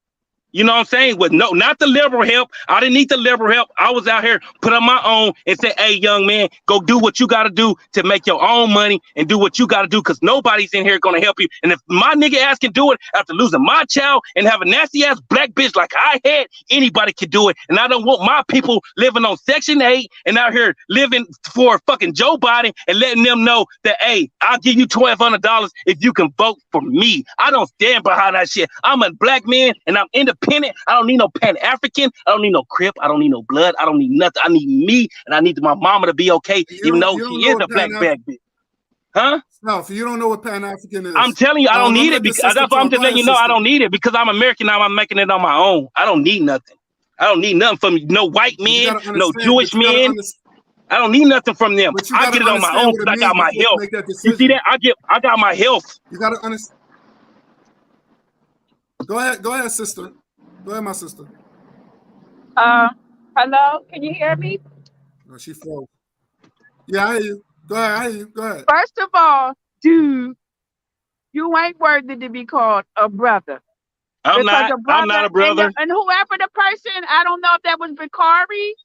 You know what I'm saying? With not the liberal help. I didn't need the liberal help. I was out here, put on my own and say, hey, young man, go do what you got to do to make your own money and do what you got to do because nobody's in here going to help you. And if my nigga ass can do it after losing my child and have a nasty ass black bitch like I had, anybody can do it. And I don't want my people living on Section 8 and out here living for fucking Joe Biden and letting them know that, hey, I'll give you $1,200 if you can vote for me. I don't stand behind that shit. I'm a black man and I'm independent. I don't need no Pan-African. I don't need no Crip. I don't need no blood. I don't need nothing. I need me, and I need my mama to be okay, even though she is a black bag bitch. Huh? No, so you don't know what Pan-African is. I'm telling you, I don't need it because that's why I'm just letting you know I don't need it because I'm American now. I'm making it on my own. I don't need nothing. I don't need nothing from no white men, no Jewish men. I don't need nothing from them. I get it on my own because I got my health. You see that? I got my health. You gotta understand. Go ahead, sister. Go ahead, my sister. Hello, can you hear me? Oh, she froze. Yeah, I hear you. Go ahead, I hear you. Go ahead. First of all, dude, you ain't worthy to be called a brother. I'm not a brother. And whoever the person, I don't know if that was Bakari,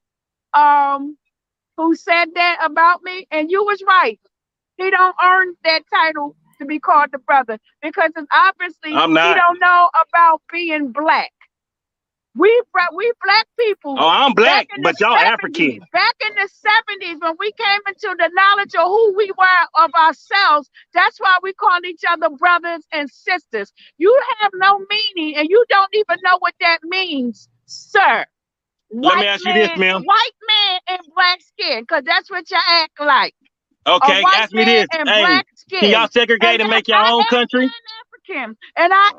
who said that about me, and you was right. He don't earn that title to be called the brother because it's obviously he don't know about being black. We black people. Oh, I'm black, but y'all African. Back in the 70s, when we came into the knowledge of who we were of ourselves, that's why we call each other brothers and sisters. You have no meaning, and you don't even know what that means sir. Let me ask you this, ma'am. White man and black skin, because that's what you act like. Okay, a white ask me man this. and Hey, black skin. can y'all segregate and make your I own am country? Pan-African, and I am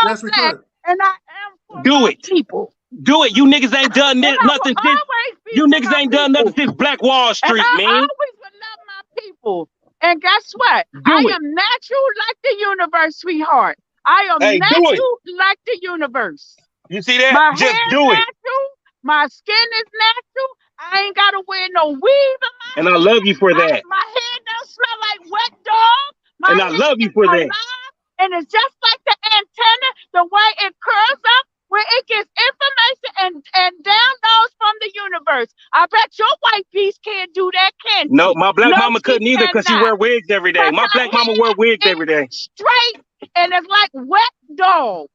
Yes, we pro-black, could. and I am for Do my it. people. Do it. You niggas ain't done And I nothing will since. always be You for niggas my ain't done nothing people. since Black Wall And Street, I man. always will love my people. And guess what? I Do it. am natural like the universe, sweetheart. I am Hey, do it. natural like the universe. You see that? My Just hair do it. natural. My skin is natural. I ain't gotta wear no weave in my And I love you for that. My hair don't smell like wet dog. My And I hair love you is for that. alive, and it's just like the antenna, the way it curls up, where it gets information and downloads from the universe. I bet your white piece can't do that, can No, she? my black No, mama she couldn't either because she cannot. wear wigs every day. My black mama wear wigs every day. Straight, and it's like wet dog.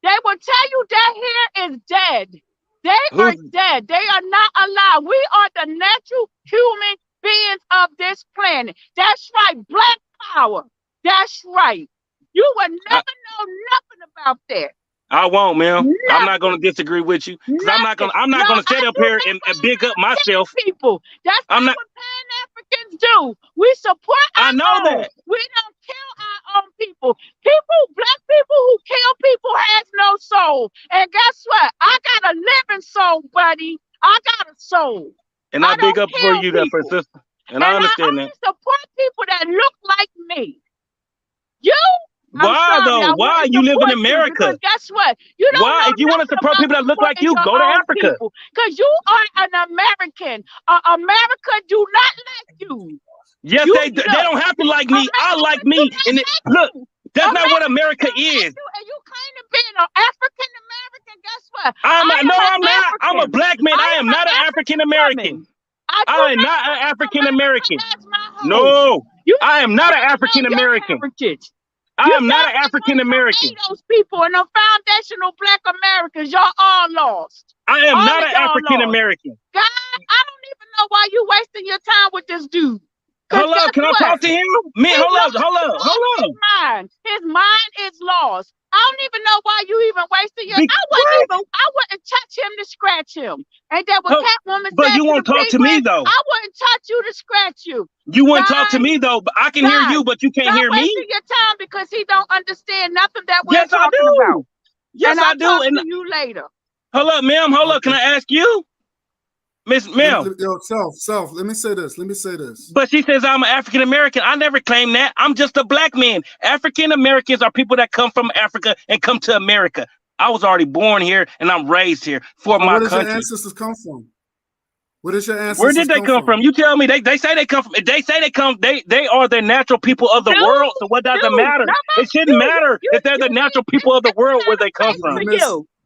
They will tell you that hair is dead. They are dead. They are not alive. We are the natural human beings of this planet. That's right. Black power. That's right. You will never know nothing about that. I won't, ma'am. I'm Nothing. not gonna disagree with you because I'm not gonna No, sit up here and big up myself. People. That's I'm not not. what Pan-Africans do. We support our I know own. that. We don't kill our own people. Black people who kill people has no soul. And guess what? I got a living soul, buddy. I got a soul. And I big don't up for kill you, that for people. sister. And I understand only that. support people that look like me. You? I'm Why sorry, though? I Why wouldn't you live in support you America? because guess what? You don't Why? know If you want to nothing support about people that look like supporting you, your go to own Africa. people. Because you are an American. America do not like you. Yes, they don't have to like me. I like me. And look, that's not what America is. And you claim to be an African American. Guess what? I'm not. African. I'm a black man. I am not an African American. I am not an African American. No, I am not an African American. I am not an African American. Those people and the foundational Black Americans, y'all all lost. I am all not an African American. God, I don't even know why you wasting your time with this dude. Hold up, can I talk to him? Hold up. His mind is lost. I don't even know why you even wasting your. I wouldn't touch him to scratch him. Ain't that what Catwoman said? But you won't talk to me though. I wouldn't touch you to scratch you. You wouldn't talk to me though. But I can hear you, but you can't hear me. Wasting your time because he don't understand nothing that we're yes, talking I do. about. Yes, and I do. Talk to you later. Hold up, ma'am. Hold up. Can I ask you? Miss Mel. Self. Let me say this. But she says I'm an African American. I never claimed that. I'm just a black man. African Americans are people that come from Africa and come to America. I was already born here and I'm raised here for my country. Where did your ancestors come from? Where did your ancestors Where did they come from? You tell me. They say they come from. They say they come. They are the natural people of the world. So what does it matter? It shouldn't matter if they're the natural people of the world where they come from.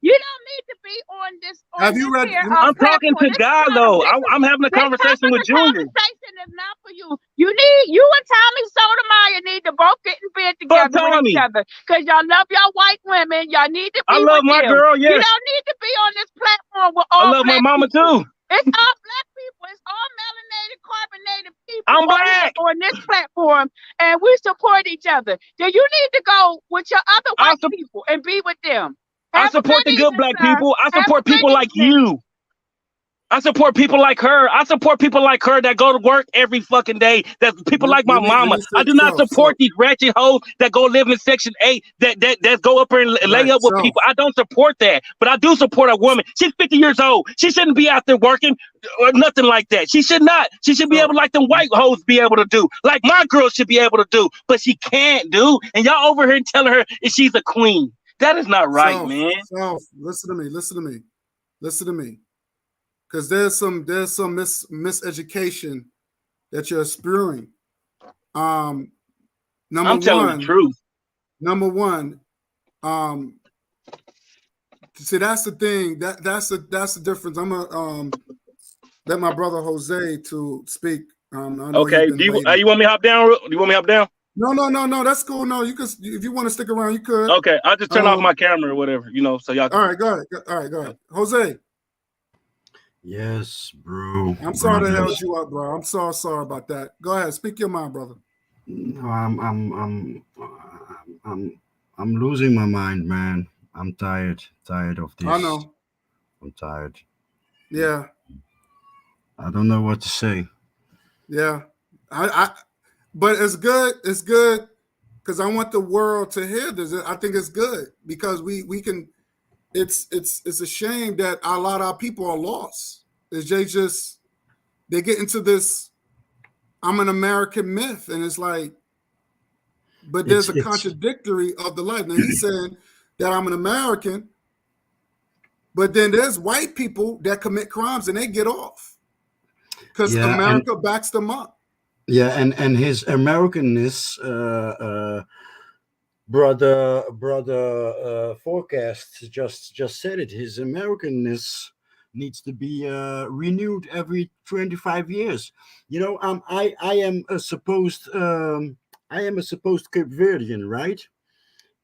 You don't need to be on this. Have you read? I'm talking to God though. I'm having a conversation with Junior. Conversation is not for you. You and Tommy Sotomayor need to both get in bed together with each other because y'all love y'all white women. Y'all need to be. I love my girl. Yes. You don't need to be on this platform with all. I love my mama too. It's all black people. It's all melanated, carbonated people. I'm black on this platform, and we support each other. Then you need to go with your other white people and be with them. I support the good black people. I support people like you. I support people like her. I support people like her that go to work every fucking day. That's people like my mama. I do not support these ratchet hoes that go live in Section 8 that go up there and lay up with people. I don't support that. But I do support a woman. She's 50 years old. She shouldn't be out there working or nothing like that. She should not. She should be able, like them white hoes be able to do. Like my girl should be able to do. But she can't do. And y'all over here telling her she's a queen. That is not right, man. Listen to me. Because there's some miseducation that you're spewing. I'm telling the truth. Number one, see that's the thing. That's the difference. I'm gonna let my brother Jose to speak. Okay. Do you want me to hop down? Do you want me to hop down? No. That's cool. No, you can. If you want to stick around, you could. Okay, I'll just turn off my camera or whatever, so y'all. All right, go ahead. Jose. Yes, bro. I'm sorry to held you up, bro. I'm so sorry about that. Go ahead, speak your mind, brother. No, I'm losing my mind, man. I'm tired of this. I know. I'm tired. Yeah. I don't know what to say. Yeah. But it's good. It's good because I want the world to hear this. I think it's good because we can. It's a shame that a lot of our people are lost. They get into this. I'm an American myth, and it's like, but there's a contradictory of the life. Now he's saying that I'm an American, but then there's white people that commit crimes and they get off because America backs them up. Yeah, and his Americanness, brother Forecast just said it. His Americanness needs to be renewed every 25 years. You know, I am a supposed Cape Verdean, right?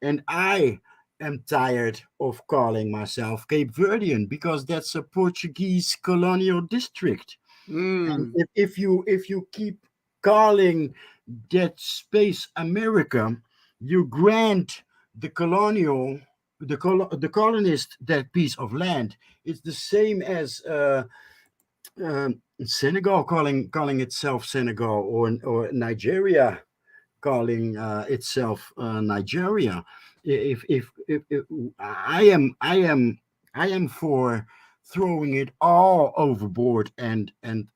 And I am tired of calling myself Cape Verdean because that's a Portuguese colonial district. And if you keep calling that space America, you grant the colonist that piece of land. It's the same as Senegal calling itself Senegal, or Nigeria calling itself Nigeria. If I am for throwing it all overboard and 100%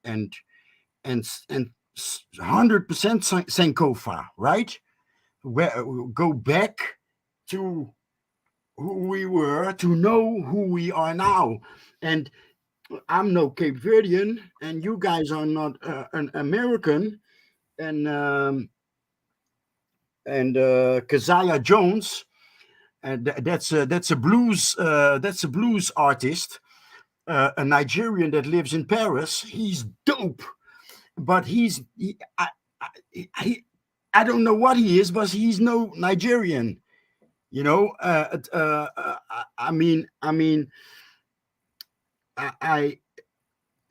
Sankofa, right? Where go back to who we were to know who we are now. And I'm no Cape Verdean, and you guys are not an American. And Keziah Jones, and that's a blues artist, a Nigerian that lives in Paris. He's dope, but I don't know what he is, but he's no Nigerian. You know,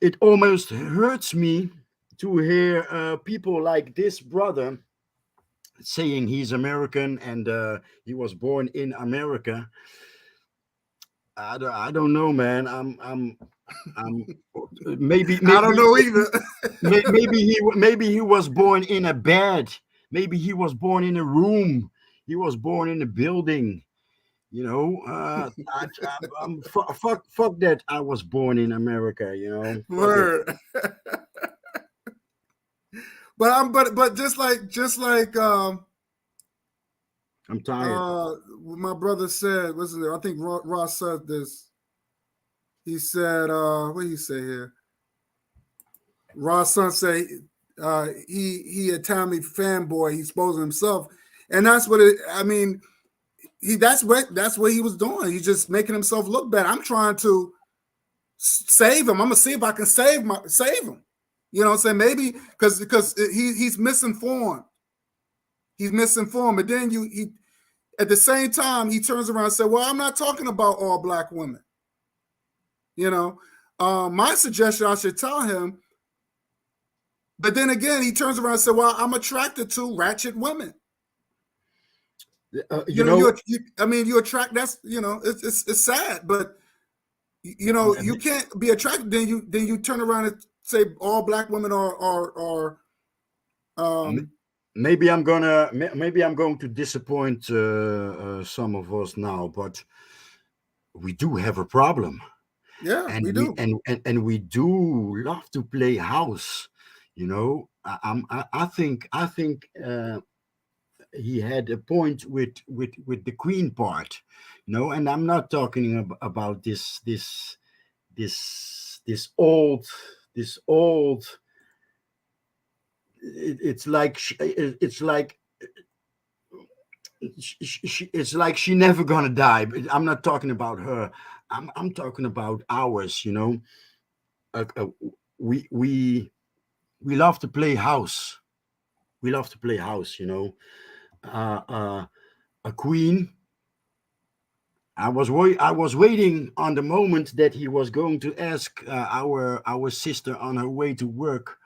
it almost hurts me to hear people like this brother saying he's American and he was born in America. I don't know, man. I'm maybe I don't know either. maybe he was born in a bed. Maybe he was born in a room. He was born in a building. You know, fuck that. I was born in America. You know, Word. But just like I'm tired. My brother said, listen, I think Ross said this. He said, what did he say here? Ross son say he a Tommy fanboy. He's exposing himself, and that's what that's what he was doing. He's just making himself look bad. I'm trying to save him. I'm gonna see if I can save him. You know what I'm saying? Maybe because he's misinformed. He's misinformed, but then he at the same time he turns around and says, "Well, I'm not talking about all black women." You know, my suggestion I should tell him. But then again, he turns around and says, "Well, I'm attracted to ratchet women." You attract. That's it's sad, but you can't be attracted. Then you turn around and say all black women are. Maybe I'm going to disappoint some of us now, but we do have a problem. Yeah, and we do, and we do love to play house. You know, I think he had a point with the Queen part, you know, and I'm not talking about this old. It's like she never gonna die. But I'm not talking about her. I'm talking about ours. You know, we love to play house. We love to play house. You know, a queen. I was waiting on the moment that he was going to ask our sister on her way to work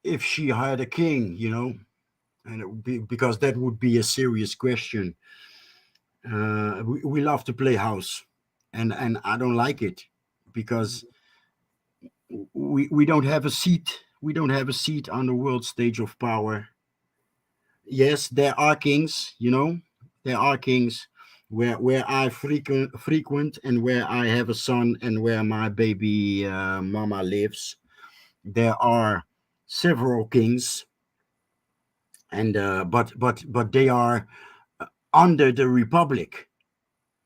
if she had a king. You know, and it would be, because that would be a serious question. We love to play house, and I don't like it. because we don't have a seat. We don't have a seat on the world stage of power. Yes, there are kings, there are kings where I frequent and where I have a son and where my baby mama lives. There are several kings, and but they are under the republic.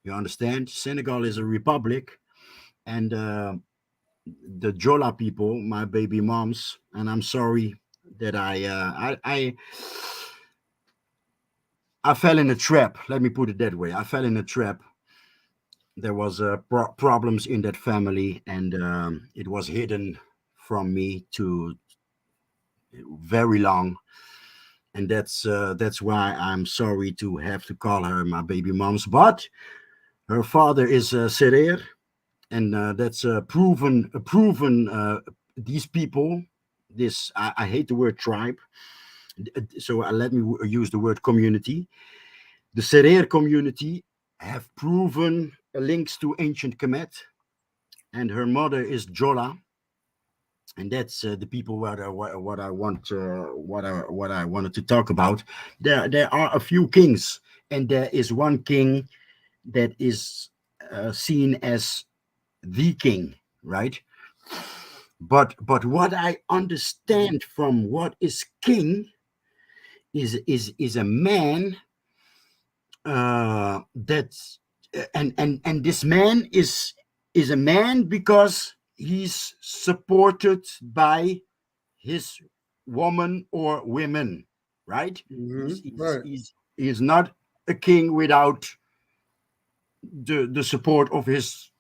You understand? Senegal is a republic, and the Jola people, my baby moms, and I'm sorry that I fell in a trap. Let me put it that way. I fell in a trap. There was problems in that family, and it was hidden from me to very long. And that's why I'm sorry to have to call her my baby moms. But her father is Serer, and that's proven. These people, I hate the word tribe, so let me use the word community. The Serer community have proven links to ancient Kemet, and her mother is Jola, and that's the people what I wanted to talk about. There are a few kings, and there is one king that is seen as the king, right? But what I understand from what is king is a man that's and this man is a man because he's supported by his woman or women, right? He's not a king without the support of his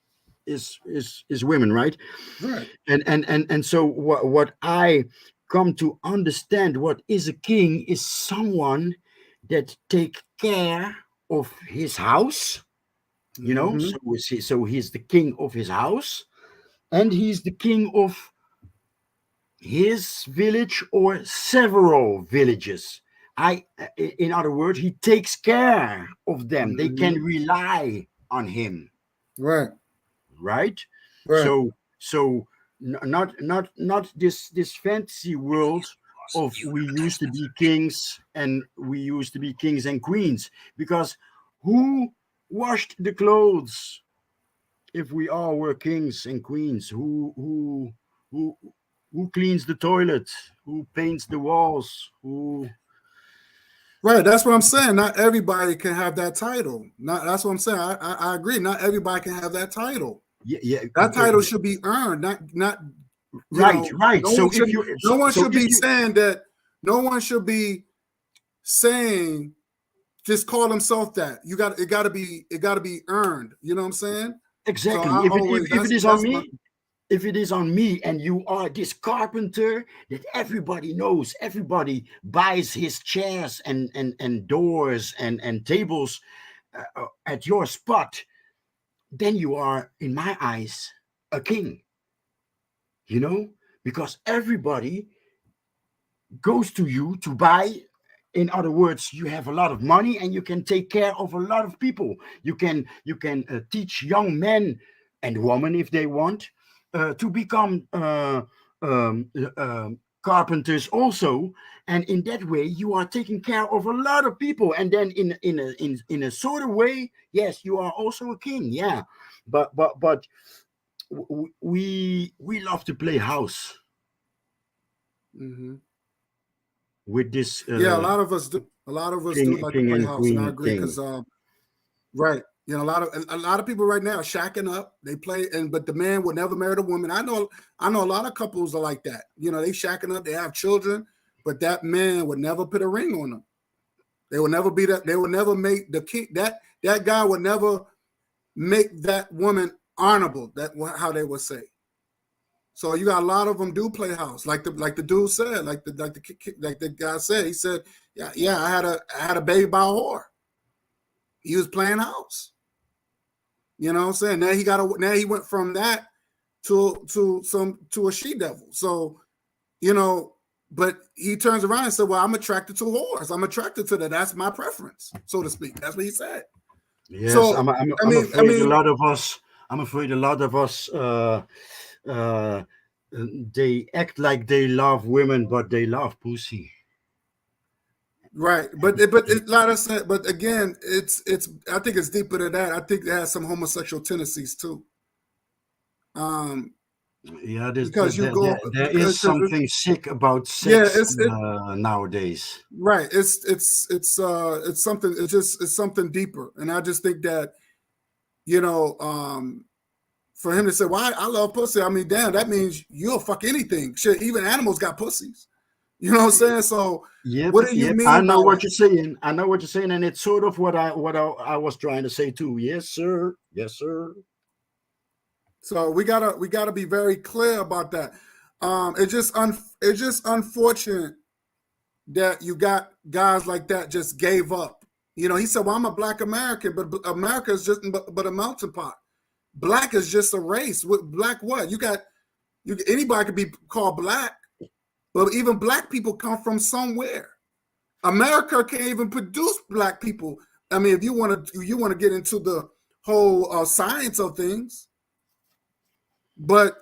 women, right? Right. And so what I come to understand, what is a king is someone that take care of his house, so he's the king of his house, and he's the king of his village or several villages. In other words, he takes care of them. They can rely on him. Right. Right. So not this fantasy world of we used to be kings and queens, because who washed the clothes if we all were kings and queens? Who cleans the toilet? Who paints the walls? Right, that's what I'm saying. Not everybody can have that title. That's what I'm saying. I agree. Not everybody can have that title. Yeah. That title should be earned. Not. Right. No one should be saying that. No one should be saying just call himself that. It got to be earned. You know what I'm saying? Exactly. So If it is on me and you are this carpenter that everybody knows, everybody buys his chairs and doors and tables at your spot, then you are, in my eyes, a king. Because everybody goes to you to buy. In other words, you have a lot of money and you can take care of a lot of people. You can teach young men and women, if they want, to become carpenters also, and in that way you are taking care of a lot of people. And then in a sort of way, yes, you are also a king. Yeah, but we love to play house. With this, a lot of us do. A lot of us do like to play house, and I agree because, right, a lot of people right now are shacking up. They play, but the man will never marry the woman. I know a lot of couples are like that. They shacking up. They have children, but that man would never put a ring on them. They will never be that. They will never make the king. That guy would never make that woman honorable. That how they would say. So you got a lot of them do play house, like the dude said, like the guy said. He said, "Yeah, I had a baby by a whore. He was playing house." You know what I'm saying? Now he went from that to a she devil. So, but he turns around and said, "Well, I'm attracted to whores. I'm attracted to that. That's my preference, so to speak." That's what he said. Yes, so, I'm afraid a lot of us I'm afraid a lot of us they act like they love women, but they love pussy. Right, but like I said, but again, it's I think it's deeper than that. I think it has some homosexual tendencies too. Yeah, Because you go there because is something sick about yeah, sex it's nowadays. right. It's something. It's something deeper, and I just think that for him to say, "Well, I love pussy," I mean, damn, that means you'll fuck anything. Shit, even animals got pussies. You know what I'm saying? So, Yep, what do you yep. mean I by know what that? you're saying. I know what you're saying, and it's sort of what I was trying to say too. Yes, sir. Yes, sir. So we gotta be very clear about that. It's just unfortunate that you got guys like that just gave up. He said, "Well, I'm a Black American, but America is just but a melting pot. Black is just a race. With black, what anybody could be called black, but even black people come from somewhere. America can't even produce black people. I mean, if you want to get into the whole science of things." But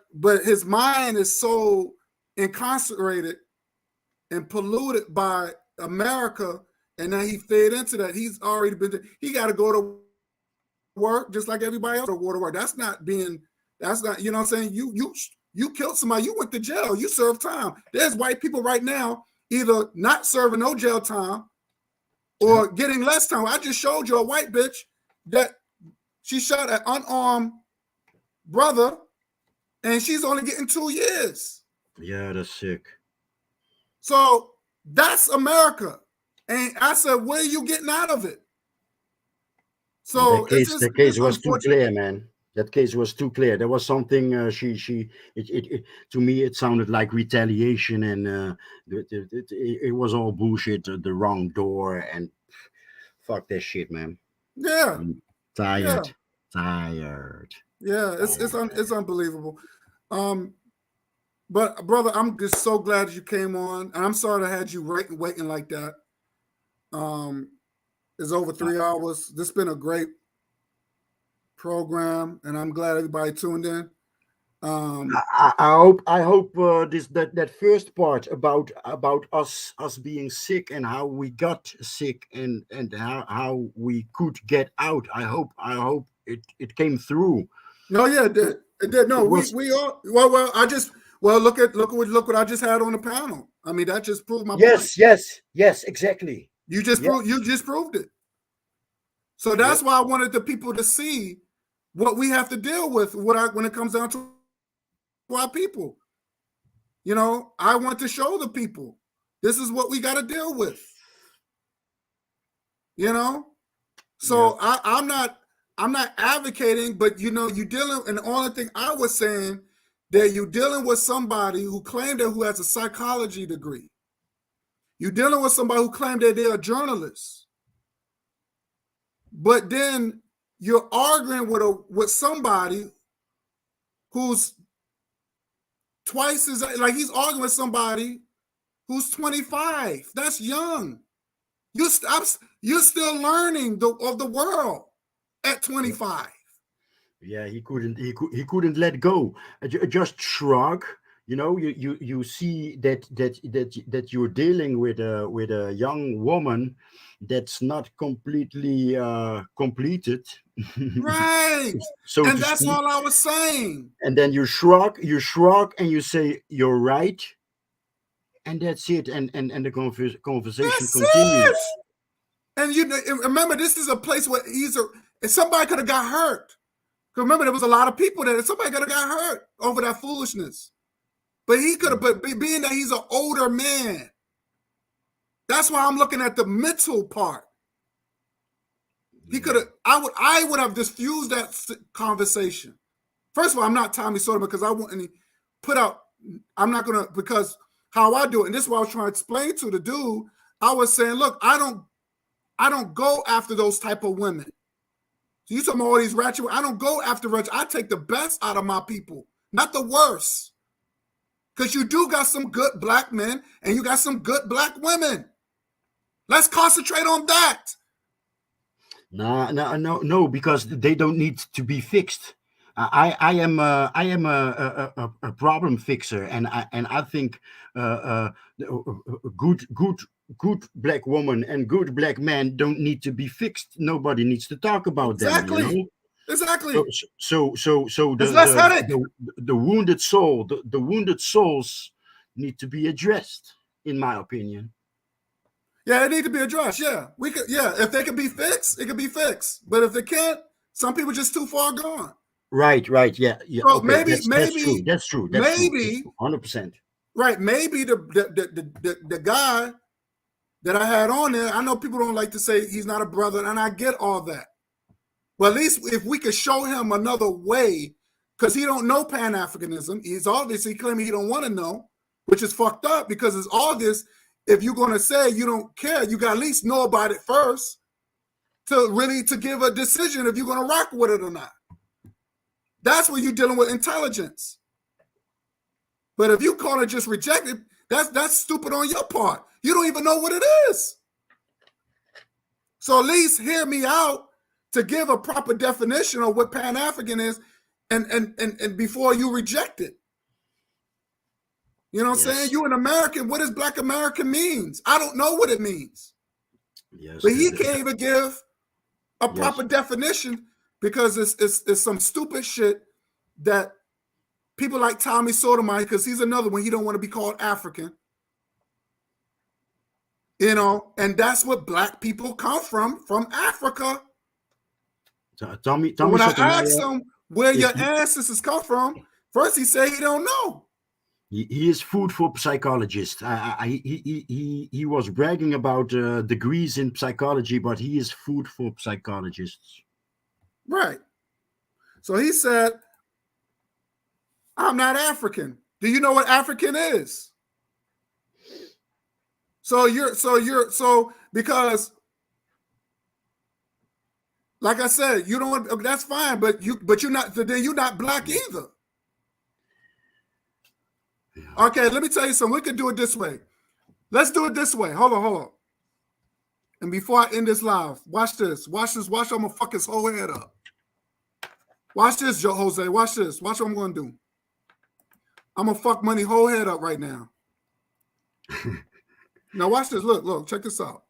his mind is so incarcerated and polluted by America, and then he fed into that. He got to go to work just like everybody else go to work. That's not, you know what I'm saying? You killed somebody, you went to jail, you served time. There's white people right now either not serving no jail time or getting less time. I just showed you a white bitch that she shot an unarmed brother, and she's only getting 2 years. Yeah, that's sick. So that's America. And I said, what are you getting out of it? So the case was too clear, man. That case was too clear. There was something it to me it sounded like retaliation, and it was all bullshit. The wrong door, and fuck that shit, man. Yeah. I'm tired. Tired. Yeah, it's unbelievable. But brother, I'm just so glad you came on, and I'm sorry I had you waiting like that. It's over 3 hours. This has been a great program, and I'm glad everybody tuned in. I hope that first part about us being sick and how we got sick and how we could get out. I hope it came through. No, yeah, it did. It did. No, we all look what I just had on the panel. I mean, that just proved my point. Yes, exactly. You just proved it. So that's why I wanted the people to see what we have to deal with when it comes down to our people. I want to show the people this is what we got to deal with. So I'm not advocating, but you're dealing, and the only thing I was saying that you're dealing with somebody who claimed that who has a psychology degree. You're dealing with somebody who claimed that they're a journalist. But then you're arguing with somebody who's twice as, like, he's arguing with somebody who's 25. That's young. You're still learning of the world at 25. Yeah, he couldn't let go. Just shrug. You see that you're dealing with a young woman that's not completely completed. Right. So and that's all I was saying. And then you shrug, and you say you're right, and that's it. And the conversation continues. It. And remember, this is a place where somebody could have got hurt. Remember, there was a lot of people there. Somebody could have got hurt over that foolishness. But he could have, being that he's an older man, that's why I'm looking at the mental part. He could have, I would have diffused that conversation. First of all, I'm not Tommy Sotomayor because I wouldn't put out, I'm not going to, because how I do it, and this is what I was trying to explain to the dude, I was saying, look, I don't go after those type of women. So you talking about all these ratchet, I don't go after ratchet. I take the best out of my people, not the worst. Because you do got some good black men and you got some good black women. Let's concentrate on that. No, because they don't need to be fixed. I am a problem fixer, and I think good black woman and good black man don't need to be fixed. Nobody needs to talk about them. You know. Exactly. So It's less headache. the wounded soul, the wounded souls need to be addressed, in my opinion. Yeah, it need to be addressed. Yeah, we could. Yeah, if they can be fixed, it can be fixed. But if they can't, some people just too far gone. Right. Yeah. So Okay. maybe, That's true. 100%. Right. Maybe the guy that I had on there, I know people don't like to say he's not a brother, and I get all that. But at least if we could show him another way, because he don't know Pan-Africanism, he's obviously claiming he don't want to know, which is fucked up, because it's obvious. If you're going to say you don't care, you got to at least know about it first to give a decision if you're going to rock with it or not. That's where you're dealing with intelligence. But if you call it just rejected, that's stupid on your part. You don't even know what it is. So at least hear me out to give a proper definition of what Pan-African is, and before you reject it. You know what I'm saying? You an American, what does Black American means? I don't know what it means. Yes. But he can't even give a proper definition, because it's some stupid shit that people like Tommy Sotomayor, because he's another one, he don't want to be called African. You know, and that's what Black people come from Africa. Tommy when Sotomayor, I asked him where your ancestors come from, first he said he don't know. He is food for psychologists. He was bragging about degrees in psychology, but he is food for psychologists. Right. So he said, I'm not African. Do you know what African is? Because like I said, you don't, that's fine, but you're not, then you're not Black either. Okay, let me tell you something. We could do it this way. Let's do it this way. Hold on. And before I end this live, watch this. Watch. I'm gonna fuck his whole head up. Watch this, Joe Jose. Watch this. Watch what I'm gonna do. I'm gonna fuck Money whole head up right now. Now watch this. Look, check this out.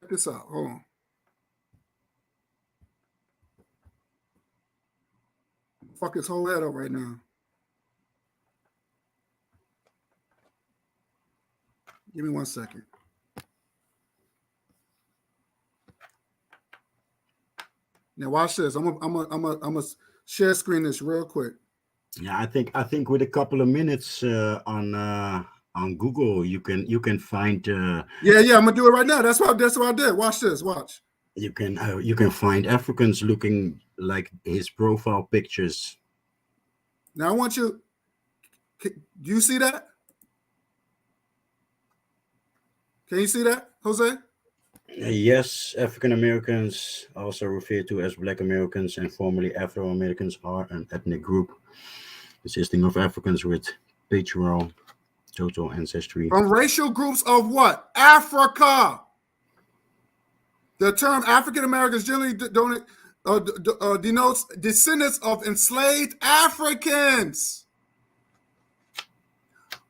Check this out. Hold on. Fuck his whole head up right now. Give me 1 second. Now watch this. I'm gonna share screen this real quick. Yeah, I think with a couple of minutes on Google, you can find. Yeah, I'm gonna do it right now. That's what I did. Watch this. Watch. You can find Africans looking like his profile pictures. Now I want you. Do you see that? Can you see that, Jose? Yes, African Americans, also referred to as Black Americans and formerly Afro-Americans, are an ethnic group consisting of Africans with patriarchal total ancestry. From racial groups of what? Africa. The term African Americans generally denotes descendants of enslaved Africans.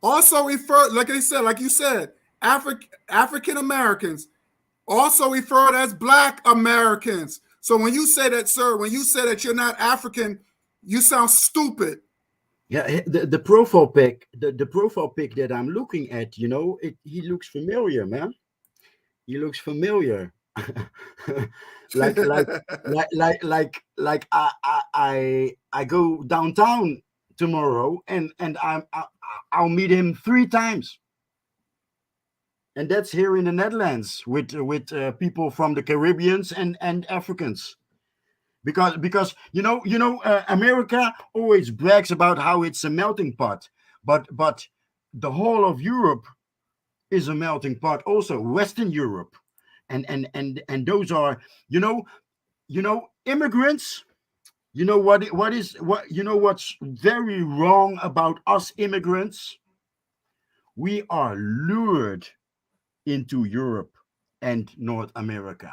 Also referred, like you said, African Americans, also referred as Black Americans. So when you say that, sir, when you say that you're not African, you sound stupid. Yeah, the profile pic, the profile pic that I'm looking at, you know, he looks familiar, man. He looks familiar. like I go downtown tomorrow and I'll meet him 3 times. And that's here in the Netherlands with people from the Caribbeans and Africans. Because America always brags about how it's a melting pot, but the whole of Europe is a melting pot also. Western Europe, and those are immigrants. What's very wrong about us immigrants? We are lured into Europe and North America.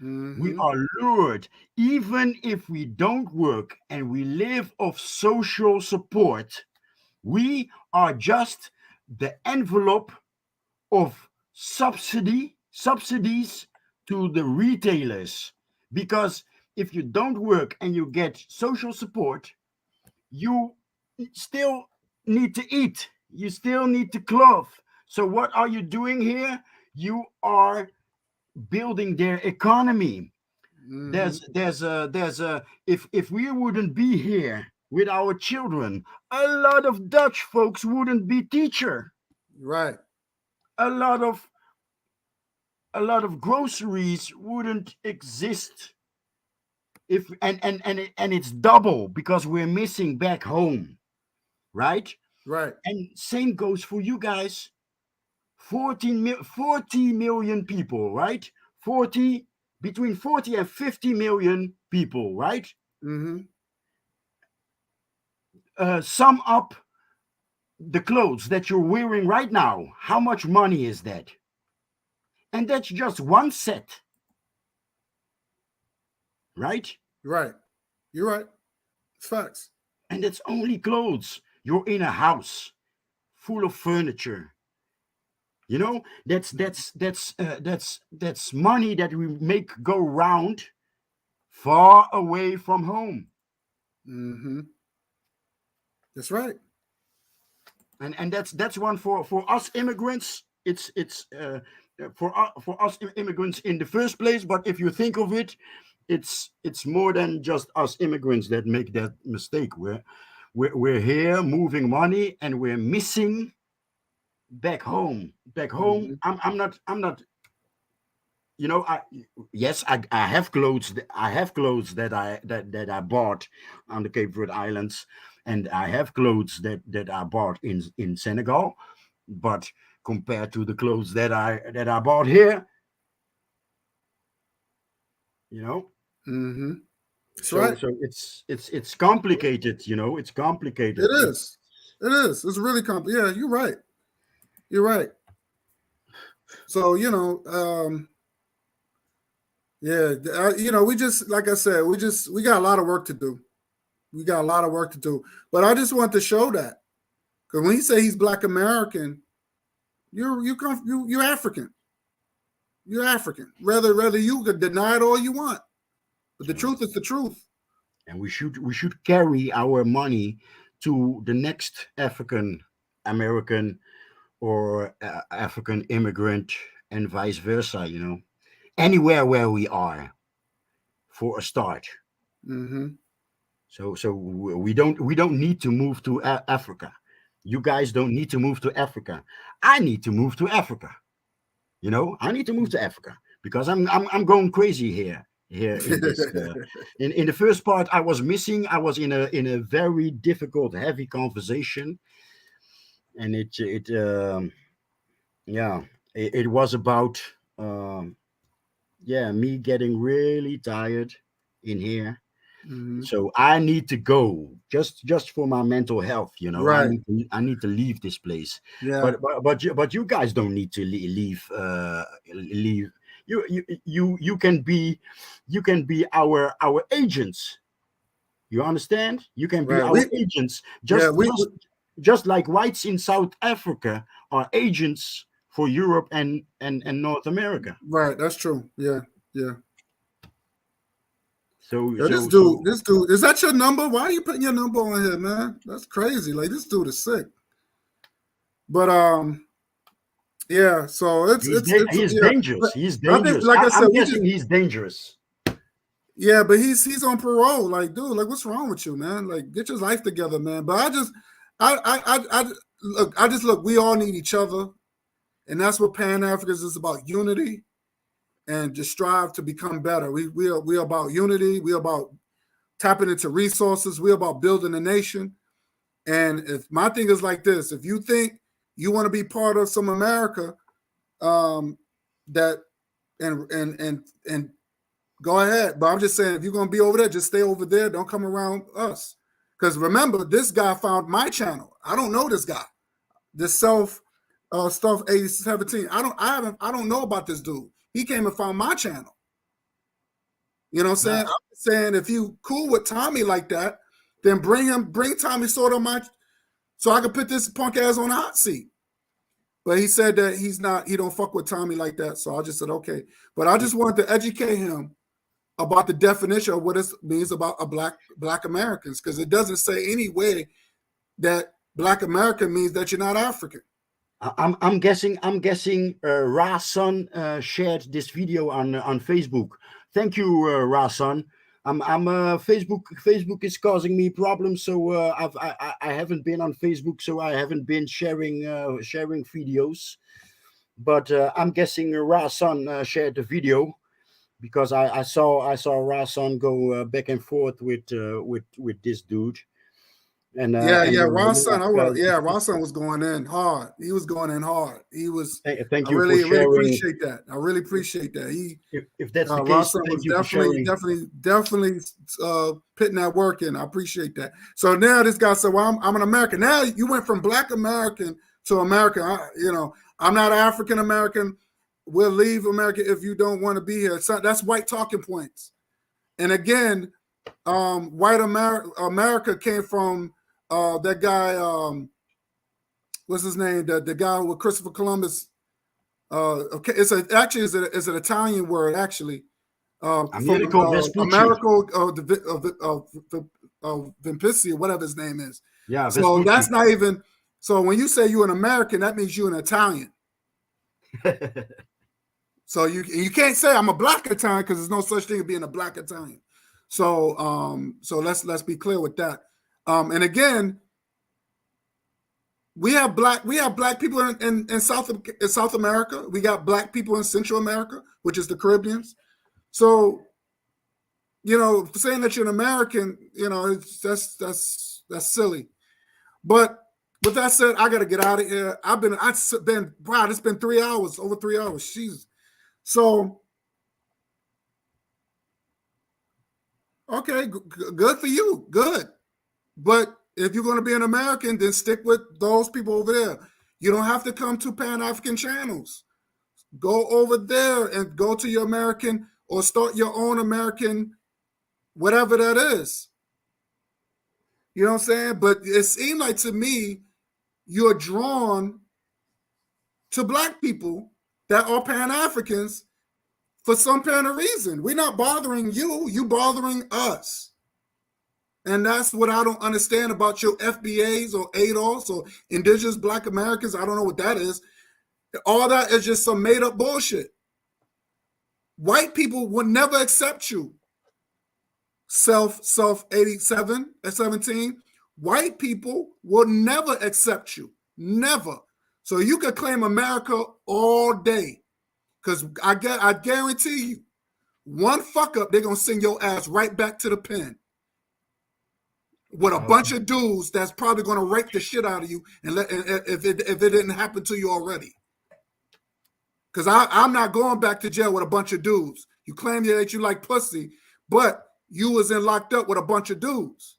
We are lured, even if we don't work and we live off social support, we are just the envelope of subsidies to the retailers. Because if you don't work and you get social support, you still need to eat. You still need to clothe. So what are you doing here? You are building their economy. There's a if we wouldn't be here with our children, a lot of Dutch folks wouldn't be teacher. Right. A lot of groceries wouldn't exist. If and it's double because we're missing back home, right? Right. And same goes for you guys. 40 million people, right? Between 40 and 50 million people, right? Sum up the clothes that you're wearing right now. How much money is that? And that's just one set. Right? Right. You're right. It's facts. And it's only clothes. You're in a house full of furniture. You know, that's money that we make go round far away from home. That's right. And that's one for us immigrants. It's for us immigrants in the first place. But if you think of it, it's more than just us immigrants that make that mistake. We're here moving money and we're missing back home. I'm not. You know, I have clothes. I have clothes that I bought on the Cape Verde Islands, and I have clothes that I bought in Senegal. But compared to the clothes that I bought here, you know. So it's complicated. You know, it's complicated. It is. It's really complicated. Yeah, you're right. You're right. So you know. Yeah, you know, we just, like I said, we got a lot of work to do. We got a lot of work to do. But I just want to show that, because when he say he's Black American, you're African. You're African. Whether you could deny it all you want, but the truth is the truth. And we should carry our money to the next African American or African immigrant, and vice versa. You know. Anywhere where we are, for a start. So we don't need to move to Africa. You guys don't need to move to Africa. I need to move to Africa. You know, I need to move to Africa because I'm going crazy here in this. In the first part, I was in a very difficult, heavy conversation, and it was about. Me getting really tired in here. So I need to go just for my mental health, you know. Right. I need to leave this place. Yeah. But you guys don't need to leave. Leave. You can be our agents. You understand? You can be our agents. Just like whites in South Africa are agents for Europe and North America. Right, that's true. Yeah. So this dude, is that your number? Why are you putting your number on here, man? That's crazy. Like, this dude is sick. But yeah. So he's dangerous. He's dangerous. Like I said, he's dangerous. Yeah, but he's on parole. Like, dude, like, what's wrong with you, man? Like, get your life together, man. But I just look. We all need each other. And that's what Pan-Africans is about: unity, and just strive to become better. We are about unity. We are about tapping into resources. We are about building a nation. And if my thing is like this, if you think you want to be part of some America, that and go ahead. But I'm just saying, if you're gonna be over there, just stay over there. Don't come around us. Because remember, this guy found my channel. I don't know this guy. This stuff 817. I don't know about this dude. He came and found my channel. You know what I'm saying? I'm saying if you cool with Tommy like that, then bring Tommy Soto on so I can put this punk ass on the hot seat. But he said that he don't fuck with Tommy like that. So I just said, okay. But I just wanted to educate him about the definition of what it means about a black Americans, because it doesn't say anywhere that black American means that you're not African. I'm guessing Rason shared this video on Facebook. Thank you, Rason. Facebook is causing me problems, so I haven't been on Facebook, so I haven't been sharing videos. But I'm guessing Rason shared the video, because I saw Rason go back and forth with this dude. And Ronson was going in hard. He was going in hard. He was. Thank you really, for sharing. Really appreciate that. I really appreciate that. If that's the case, Ronson was definitely putting that work in. I appreciate that. So now this guy said, "Well, I'm an American." Now you went from black American to American. I'm not African American. We'll leave America if you don't want to be here. So that's white talking points. And again, white America came from that guy, what's his name? The guy with Christopher Columbus. Okay, it's an Italian word actually. Americo Vespucci, whatever his name is. Yeah. So Vespucci. that's not even. So when you say you're an American, that means you're an Italian. So you can't say I'm a black Italian, because there's no such thing as being a black Italian. So let's be clear with that. And again, we have black people in South America. We got black people in Central America, which is the Caribbeans. So, saying that you're an American, that's silly. But with that said, I gotta get out of here. It's been 3 hours, over 3 hours. Jesus. So, okay, good for you. Good. But if you're going to be an American, then stick with those people over there. You don't have to come to Pan-African channels. Go over there and go to your American, or start your own American, whatever that is. You know what I'm saying? But it seemed like to me, you're drawn to black people that are Pan-Africans for some kind of reason. We're not bothering you. You bothering us. And that's what I don't understand about your FBAs or ADOS or Indigenous Black Americans. I don't know what that is. All that is just some made up bullshit. White people would never accept you. Self 87 at 17. White people will never accept you. Never. So you could claim America all day. Because I guarantee you, one fuck up, they're going to send your ass right back to the pen with a bunch of dudes that's probably going to rape the shit out of you if it didn't happen to you already. Because I'm not going back to jail with a bunch of dudes. You claim that you like pussy, but you was locked up with a bunch of dudes.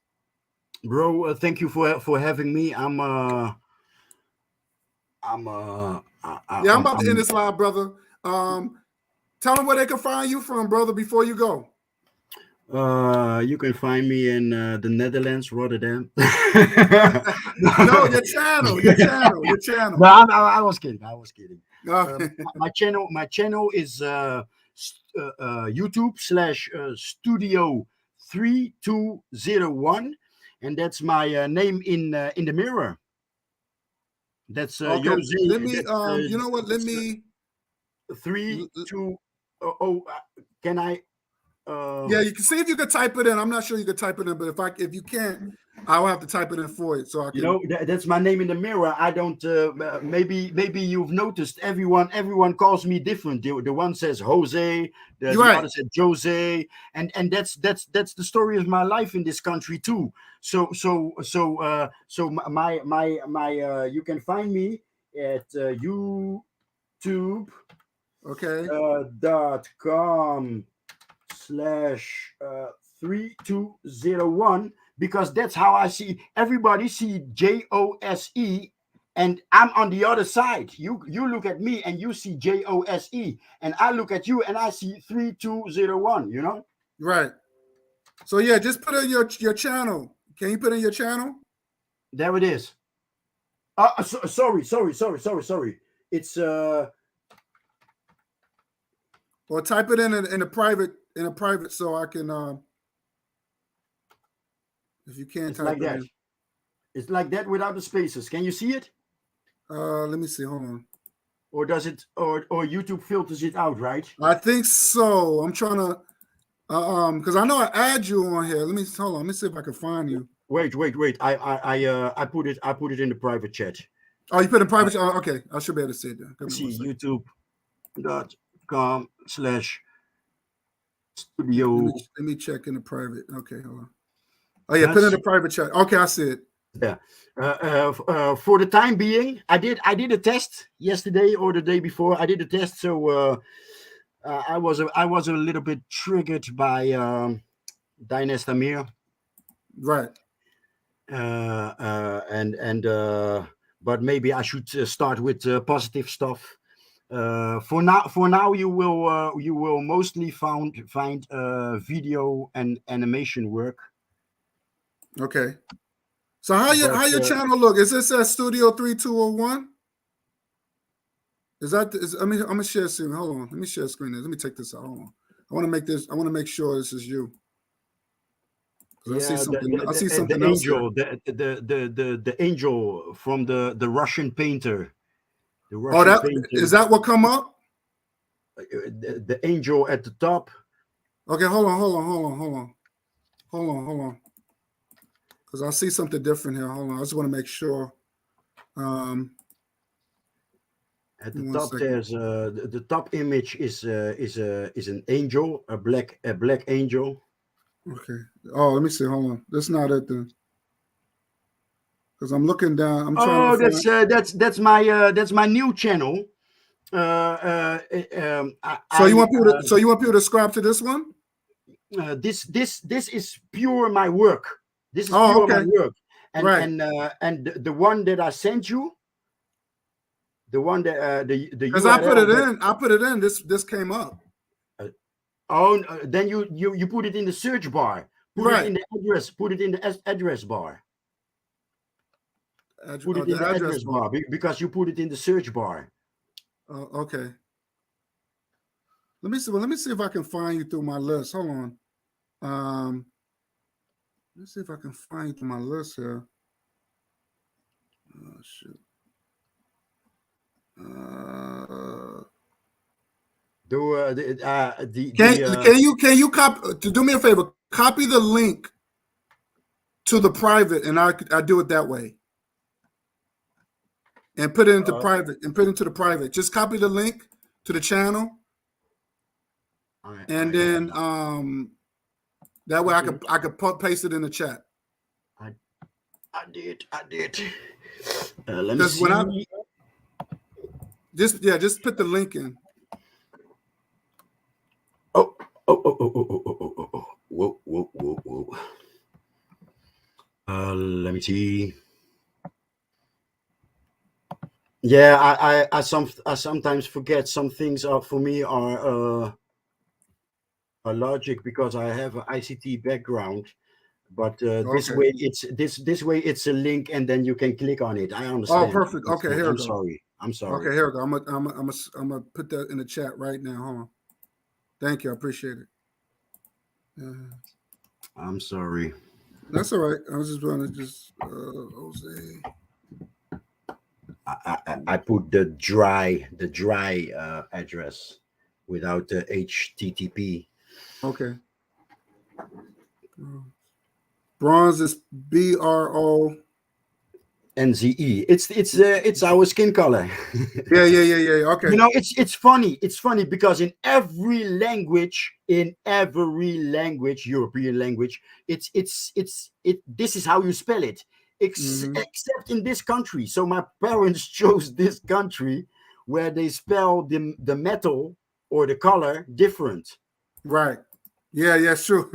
Bro, thank you for having me. I'm about to end this live, brother. Tell them where they can find you from, brother, before you go. You can find me in the Netherlands, Rotterdam. No, your channel. No, I was kidding. My channel is YouTube /Studio3201, and that's my name in the mirror. That's okay. Jose. Let me. You know what? Let me. 320. Can I? Yeah, you can see if you could type it in. I'm not sure you could type it in, but if you can't, I'll have to type it in for you. So I can. That's my name in the mirror. I don't. Maybe you've noticed everyone calls me different. The one says Jose, the other says Jose, and that's the story of my life in this country too. So my you can find me at YouTube. Okay. .com/3201, because that's how I see everybody see JOSE, and I'm on the other side. You look at me and you see JOSE, and I look at you and I see 3201. Right. So yeah, just put in your channel. Can you put in your channel? There it is. Sorry. It's or type it in a private so I can if you can't it's type like it that. in. It's like that without the spaces. Can you see it? Let me see. Hold on. Or does it or YouTube filters it out, right? I think so. I'm trying to because I know I add you on here. Let me hold on. Let me see if I can find you. Wait. I put it in the private chat. Oh, you put in private chat? Oh, okay. I should be able to see it then. See youtube.com/studio. Let me check in the private. Okay, hold on. Oh yeah, put in the private chat. Okay, I see it. Yeah. For the time being, I did a test yesterday or the day before. I did a test, so I was a little bit triggered by Dynast Amir. Right. But maybe I should start with positive stuff. For now, you will mostly find video and animation work. Okay. So how your channel look? Is this at Studio 3201? Is that I'm gonna share screen. Hold on. Let me share screen. Let me take this out. Hold on. I want to make sure this is you. Yeah, I see something. I see the something else. angel, the angel from the Russian painter. The Russian painter. Is that what come up? The angel at the top. Okay, hold on. Because I see something different here. Hold on. I just want to make sure. At the top, there's the top image is an angel, a black angel. Okay. Oh, let me see. Hold on. That's not it then. Because I'm looking down. I'm trying to find... that's my new channel. So you want people to subscribe to this one? This is pure my work. This is pure my work. And and the one that I sent you, the one that because I put it in. I put it in. This came up. Then you put it in the search bar. Put it in the address. Put it in the address bar. Put it in the address bar because you put it in the search bar. Okay. Let me see if I can find you through my list. Hold on. Let's see if I can find you through my list here. Oh shit. Can you copy? To do me a favor, copy the link to the private, and I do it that way. And put it into private. And put it into the private. Just copy the link to the channel, and then that way I could paste it in the chat. I did. Let me see. Just put the link in. Whoa. Let me see. Yeah, I sometimes forget some things for me are logic because I have an ICT background. But this way it's a link and then you can click on it. I understand. Oh, perfect. Okay, here we go. I'm sorry. Okay, here we go. I'm gonna put that in the chat right now. Hold on. Thank you. I appreciate it. I'm sorry. That's all right. I was just going to Jose. I put the dry address without the HTTP. Okay. Bronze is BRONZE. It's our skin color. Yeah. Okay. You know, it's funny. It's funny because in every language, European language, this is how you spell it. Except in this country. So my parents chose this country where they spell the metal or the color different. Right. Yeah, true.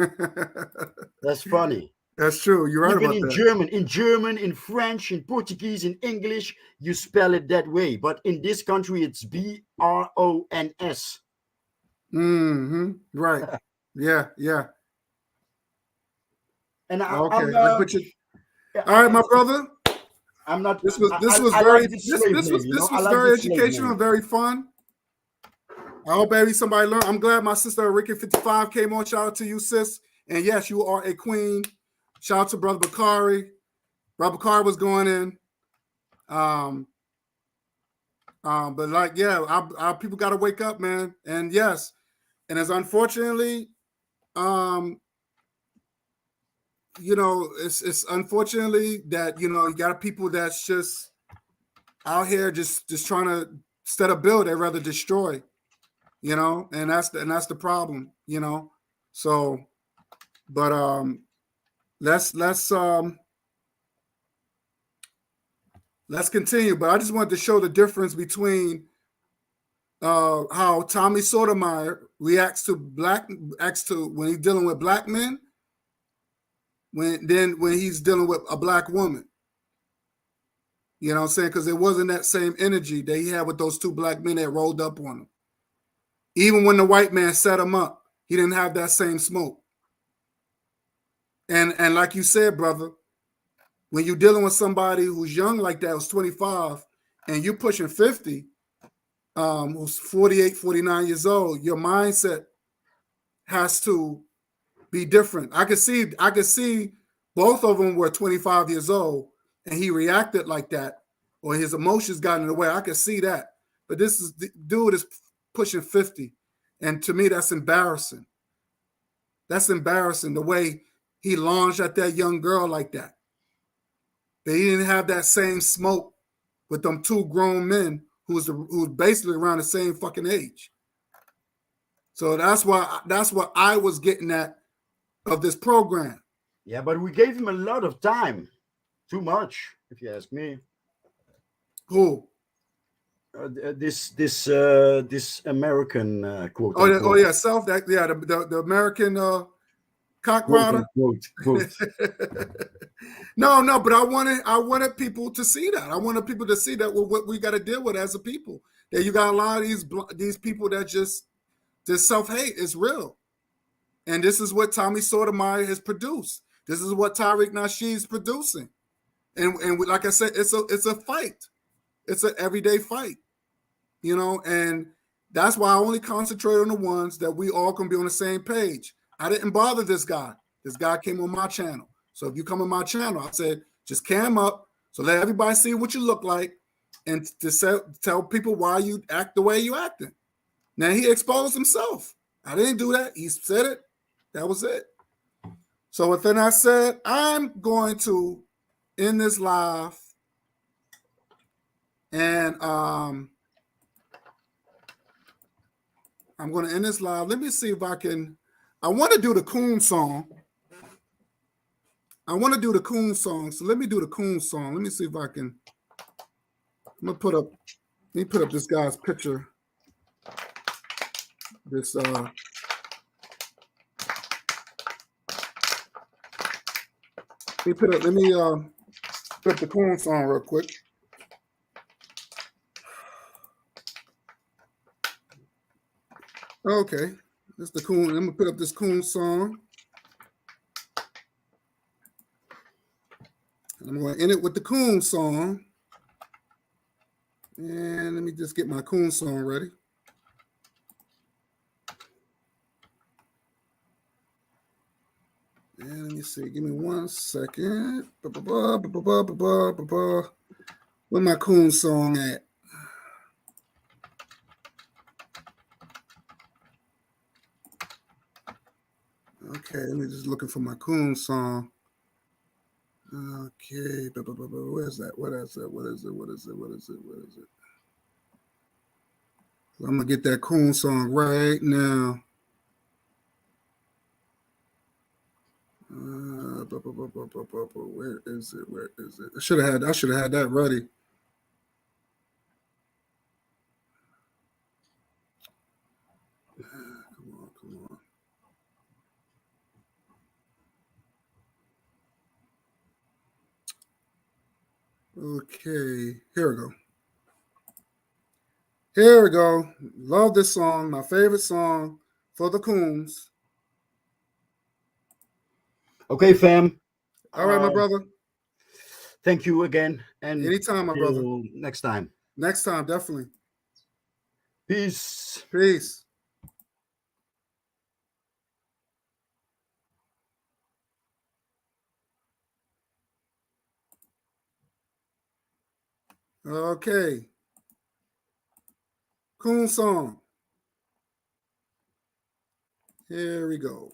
That's funny. That's true. You're right about that. In German, in French, in Portuguese, in English, you spell it that way. But in this country, it's BRONS. Right. Yeah. And Okay, I put you. All right, my brother. I'm not. This was I very like this was very educational and very fun. I hope somebody learned. I'm glad my sister Ricky 55 came on. Shout out to you, sis. And yes, you are a queen. Shout out to Brother Bakari. Brother Bakari was going in. But like, yeah, our people got to wake up, man. And yes, and as unfortunately, you know, it's unfortunately that, you know, you got people that's just out here just trying to, instead of build, they rather destroy, you know, and that's the problem, you know. So, but let's continue. But I just wanted to show the difference between how Tommy Sotomayor reacts to when he's dealing with black men, when he's dealing with a black woman. You know what I'm saying? Because it wasn't that same energy that he had with those two black men that rolled up on him. Even when the white man set him up, he didn't have that same smoke. And like you said, brother, when you're dealing with somebody who's young like that, who's 25, and you're pushing 50, who's 48, 49 years old, your mindset has to be different. I could see both of them were 25 years old and he reacted like that, or his emotions got in the way. I could see that. But the dude is pushing 50. And to me, that's embarrassing. That's embarrassing, the way he lunged at that young girl like that. That he didn't have that same smoke with them two grown men who's basically around the same fucking age. So that's what I was getting at of this program. Yeah, but we gave him a lot of time. Too much, if you ask me. Who? This American quote. Oh yeah, the American cock rider. Quote. No, but I wanted people to see that. I wanted people to see that what we got to deal with as a people. That you got a lot of these people that just self-hate is real. And this is what Tommy Sotomayor has produced. This is what Tariq Nasheed is producing. And like I said, it's a fight. It's an everyday fight. You know, and that's why I only concentrate on the ones that we all can be on the same page. I didn't bother this guy. This guy came on my channel. So if you come on my channel, I said, just cam up. So let everybody see what you look like and to tell people why you act the way you acting. Now he exposed himself. I didn't do that. He said it. That was it. So with that said, I'm going to end this live. And I'm going to end this live. Let me see if I want to do the Coon song. So let me do the Coon song. Let me see if I can. Let me put up this guy's picture. Let me put up the Coon song real quick. Okay, this is the Coon. I'm gonna put up this Coon song. And I'm gonna end it with the Coon song. And let me just get my Coon song ready. And let me see. Give me 1 second. Where my Coon song at? Okay, let me just looking for my Coon song. Okay, where's that? What is it? I'm gonna get that Coon song right now. Where is it? I should have had that ready. Come on. Okay, here we go. Love this song, my favorite song for the Coons. Okay, fam. All right, my brother. Thank you again. And anytime, my brother. Next time. Next time, definitely. Peace. Peace. Okay. Coon song. Here we go.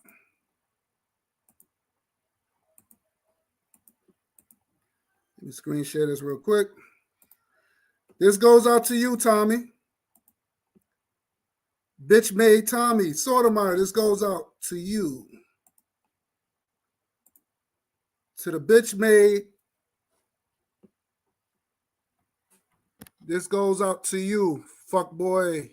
Let me screen share this real quick. This goes out to you, Tommy. Bitch made Tommy. Sotomayor, this goes out to you. To the bitch made. This goes out to you, fuck boy.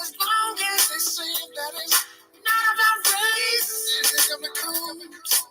As long as they seem that it's not about race, here come the coons.